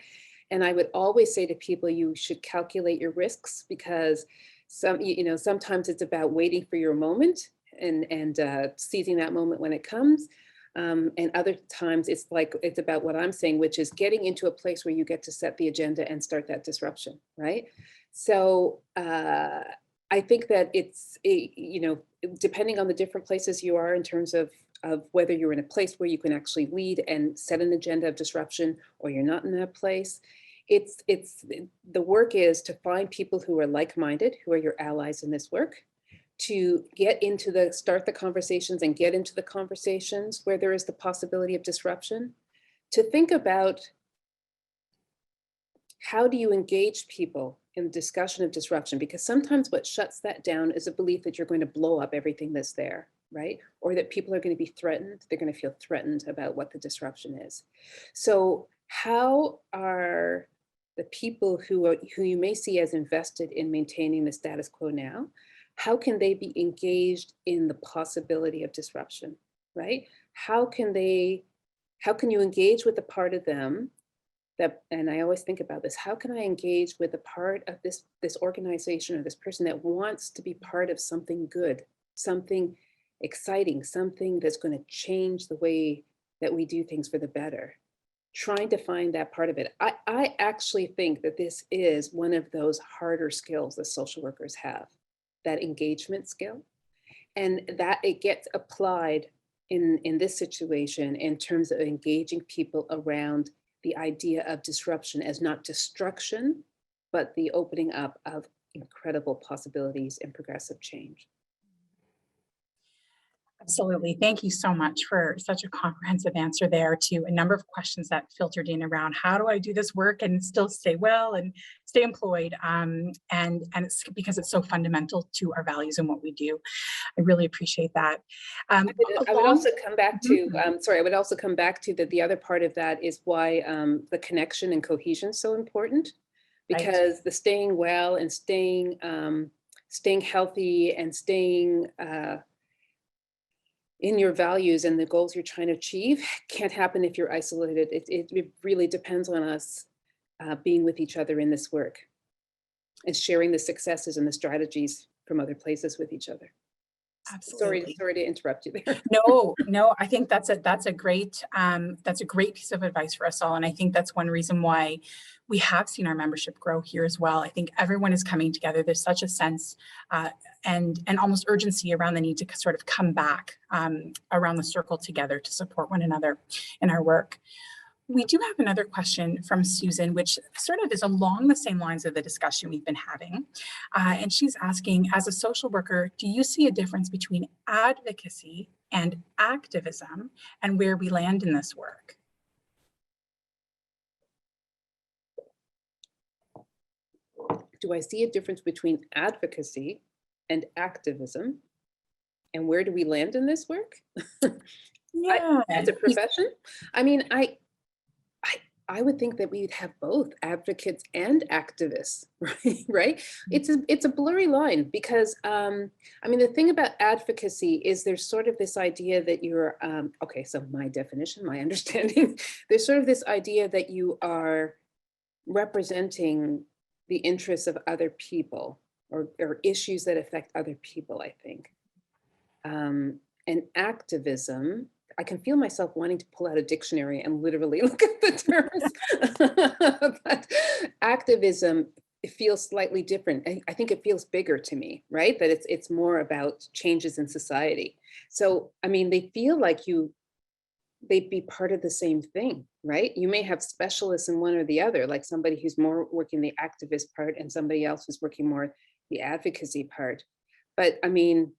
S16: And I would always say to people, you should calculate your risks, because sometimes it's about waiting for your moment and seizing that moment when it comes. And other times it's about what I'm saying, which is getting into a place where you get to set the agenda and start that disruption, right? So I think that it's, depending on the different places you are in terms of whether you're in a place where you can actually lead and set an agenda of disruption, or you're not in that place, the work is to find people who are like-minded, who are your allies in this work, to start the conversations and get into the conversations where there is the possibility of disruption, to think about how do you engage people in the discussion of disruption, because sometimes what shuts that down is a belief that you're going to blow up everything that's there, right? Or that people are going to be threatened, they're going to feel threatened about what the disruption is. So how are the people who you may see as invested in maintaining the status quo now, how can they be engaged in the possibility of disruption, right? How can you engage with the part of them that, and I always think about this, how can I engage with a part of this organization or this person that wants to be part of something good, something exciting, something that's going to change the way that we do things for the better? Trying to find that part of it. I actually think that this is one of those harder skills that social workers have, that engagement skill, and that it gets applied in this situation in terms of engaging people around the idea of disruption as not destruction, but the opening up of incredible possibilities and progressive change.
S1: Absolutely. Thank you so much for such a comprehensive answer there to a number of questions that filtered in around how do I do this work and still stay well and stay employed. And it's because it's so fundamental to our values and what we do. I really appreciate that.
S16: I would also come back to, I would also come back to that the other part of that is why the connection and cohesion is so important, because the staying well and staying healthy and staying in your values and the goals you're trying to achieve can't happen if you're isolated. It really depends on us being with each other in this work and sharing the successes and the strategies from other places with each other.
S1: Absolutely.
S16: Sorry to interrupt you there.
S1: No, I think that's a great piece of advice for us all. And I think that's one reason why we have seen our membership grow here as well. I think everyone is coming together. There's such a sense and almost urgency around the need to sort of come back around the circle together to support one another in our work. We do have another question from Susan, which sort of is along the same lines of the discussion we've been having. And she's asking, as a social worker, do you see a difference between advocacy and activism and where we land in this work?
S16: Do I see a difference between advocacy and activism? And where do we land in this work?
S1: Yeah.
S16: As a profession? I mean, I would think that we'd have both advocates and activists, right? It's a blurry line because, I mean, the thing about advocacy is there's sort of this idea that you're, okay, so my definition, my understanding, there's sort of this idea that you are representing the interests of other people or issues that affect other people, I think. And activism, I can feel myself wanting to pull out a dictionary and literally look at the terms. But activism, it feels slightly different. I think it feels bigger to me, right? That it's more about changes in society. So, I mean, they feel like they'd be part of the same thing, right? You may have specialists in one or the other, like somebody who's more working the activist part and somebody else who's working more the advocacy part. But I mean,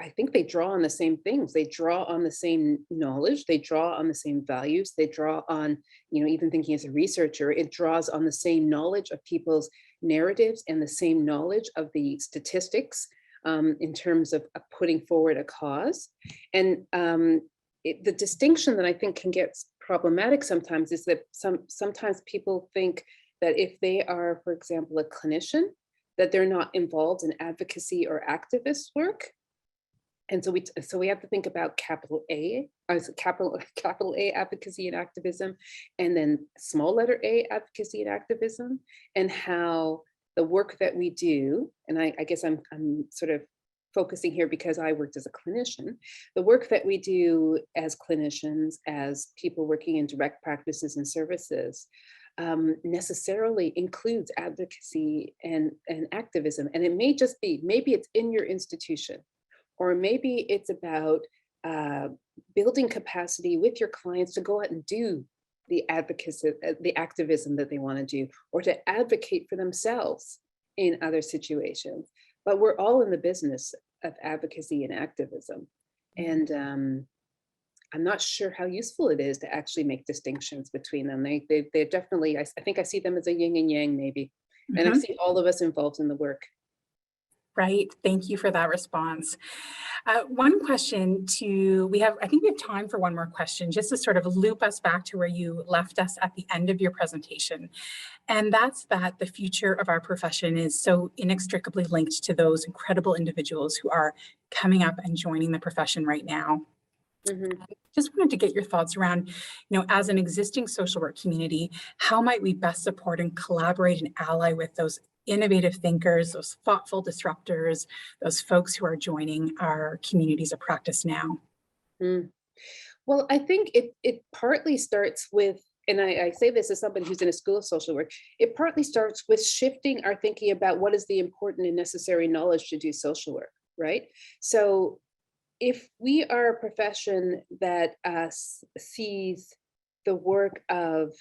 S16: I think they draw on the same things. They draw on the same knowledge. They draw on the same values. They draw on, even thinking as a researcher, it draws on the same knowledge of people's narratives and the same knowledge of the statistics in terms of putting forward a cause. And the distinction that I think can get problematic sometimes is that sometimes people think that if they are, for example, a clinician, that they're not involved in advocacy or activist work. And so we have to think about capital A advocacy and activism, and then small letter A advocacy and activism, and how the work that we do, and I guess I'm sort of focusing here because I worked as a clinician, the work that we do as clinicians, as people working in direct practices and services, necessarily includes advocacy and activism. And it may just be, maybe it's in your institution, or maybe it's about building capacity with your clients to go out and do the advocacy, the activism that they want to do, or to advocate for themselves in other situations. But we're all in the business of advocacy and activism. And I'm not sure how useful it is to actually make distinctions between them. They're definitely, I think I see them as a yin and yang maybe. And I see all of us involved in the work.
S1: Right. Thank you for that response. One question I think we have time for one more question, just to sort of loop us back to where you left us at the end of your presentation. And that's that the future of our profession is so inextricably linked to those incredible individuals who are coming up and joining the profession right now. Just wanted to get your thoughts around, as an existing social work community, how might we best support and collaborate and ally with those innovative thinkers, those thoughtful disruptors, those folks who are joining our communities of practice now?
S16: Well, I think it partly starts with, and I say this as somebody who's in a school of social work, it partly starts with shifting our thinking about what is the important and necessary knowledge to do social work, right? So if we are a profession that sees the work of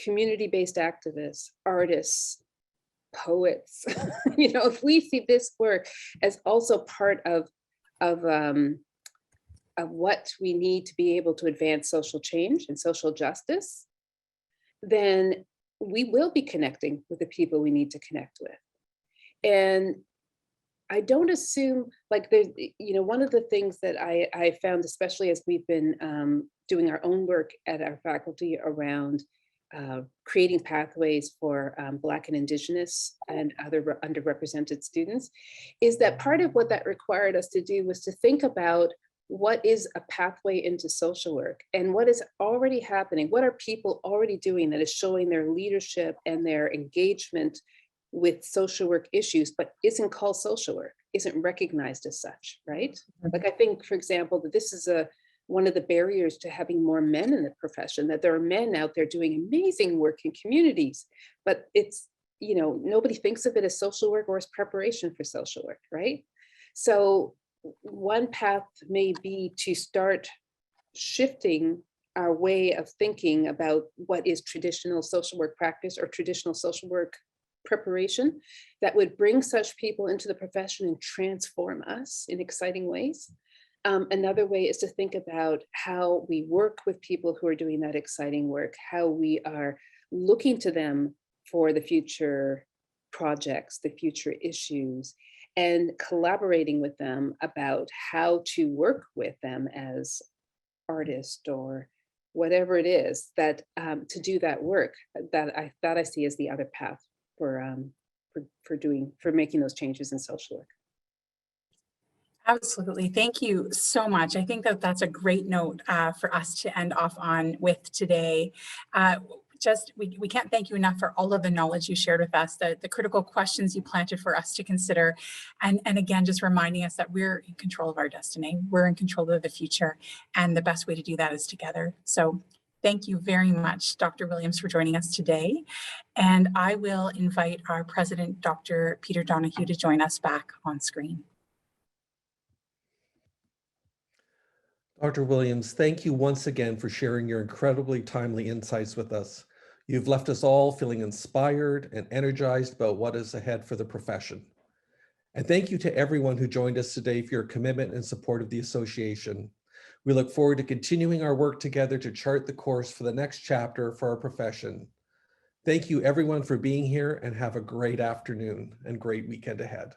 S16: community-based activists, artists, poets, if we see this work as also part of what we need to be able to advance social change and social justice, then we will be connecting with the people we need to connect with. And I don't assume, like, there's, one of the things that I found, especially as we've been doing our own work at our faculty around creating pathways for Black and Indigenous and other underrepresented students, is that part of what that required us to do was to think about what is a pathway into social work and what is already happening. What are people already doing that is showing their leadership and their engagement with social work issues, but isn't called social work, isn't recognized as such, right? Like, I think, for example, that this is one of the barriers to having more men in the profession, that there are men out there doing amazing work in communities, but it's, nobody thinks of it as social work or as preparation for social work, right? So one path may be to start shifting our way of thinking about what is traditional social work practice or traditional social work preparation that would bring such people into the profession and transform us in exciting ways. Another way is to think about how we work with people who are doing that exciting work, how we are looking to them for the future projects, the future issues, and collaborating with them about how to work with them as artists or whatever it is that to do that work that I see as the other path for making those changes in social work.
S1: Absolutely. Thank you so much. I think that that's a great note for us to end off on with today. We can't thank you enough for all of the knowledge you shared with us, the critical questions you planted for us to consider. And again, just reminding us that we're in control of our destiny. We're in control of the future. And the best way to do that is together. So thank you very much, Dr. Williams, for joining us today. And I will invite our president, Dr. Peter Donahue, to join us back on screen.
S2: Dr. Williams, thank you once again for sharing your incredibly timely insights with us. You've left us all feeling inspired and energized about what is ahead for the profession. And thank you to everyone who joined us today for your commitment and support of the association. We look forward to continuing our work together to chart the course for the next chapter for our profession. Thank you everyone for being here, and have a great afternoon and great weekend ahead.